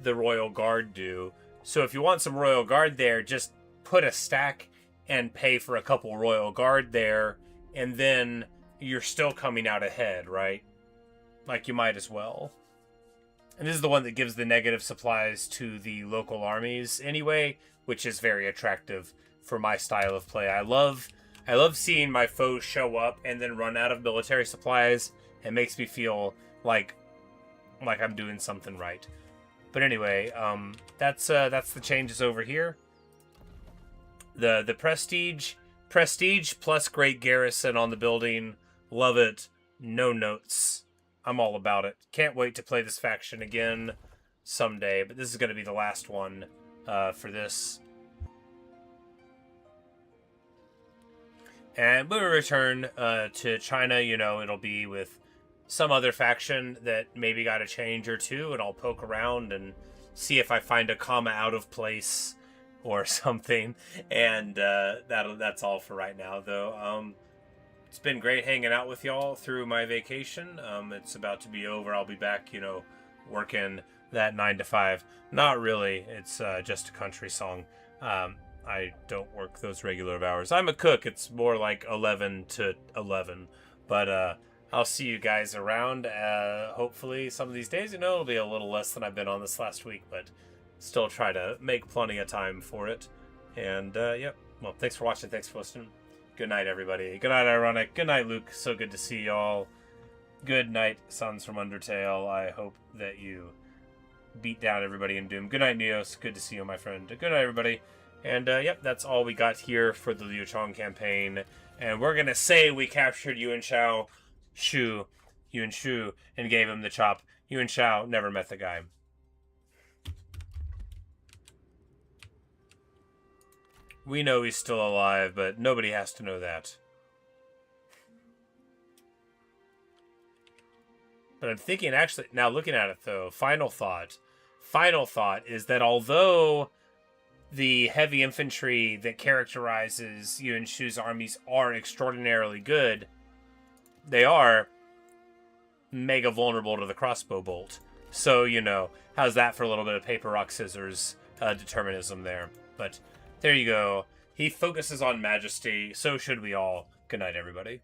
the Royal Guard do. So if you want some Royal Guard there, just put a stack and pay for a couple Royal Guard there, and then you're still coming out ahead, right? Like, you might as well. And this is the one that gives the negative supplies to the local armies anyway, which is very attractive for my style of play. I love seeing my foes show up and then run out of military supplies. It makes me feel like I'm doing something right. But anyway, that's the changes over here. The prestige plus great garrison on the building. Love it. No notes. I'm all about it. Can't wait to play this faction again someday, but this is going to be the last one for this. And when we return to China, it'll be with some other faction that maybe got a change or two, and I'll poke around and see if I find a comma out of place or something. And that's all for right now, though. It's been great hanging out with y'all through my vacation. It's about to be over. I'll be back, working that 9 to 5. Not really. It's just a country song. I don't work those regular hours. I'm a cook. It's more like 11 to 11. But I'll see you guys around. Hopefully some of these days, it'll be a little less than I've been on this last week, but still try to make plenty of time for it. And, yep. Well, thanks for watching. Thanks for listening. Good night, everybody. Good night, Ironic. Good night, Luke. So good to see y'all. Good night, Sons from Undertale. I hope that you beat down everybody in Doom. Good night, Neos. Good to see you, my friend. Good night, everybody. And, yep, that's all we got here for the Liu Chong campaign. And we're going to say we captured Yuan Shu, and gave him the chop. Yuan Shao never met the guy. We know he's still alive, but nobody has to know that. But I'm thinking, actually, now looking at it, though, final thought is that although the heavy infantry that characterizes Yuan Shu's armies are extraordinarily good, they are mega vulnerable to the crossbow bolt. So, how's that for a little bit of paper, rock, scissors determinism there? But there you go. He focuses on majesty. So should we all. Good night, everybody.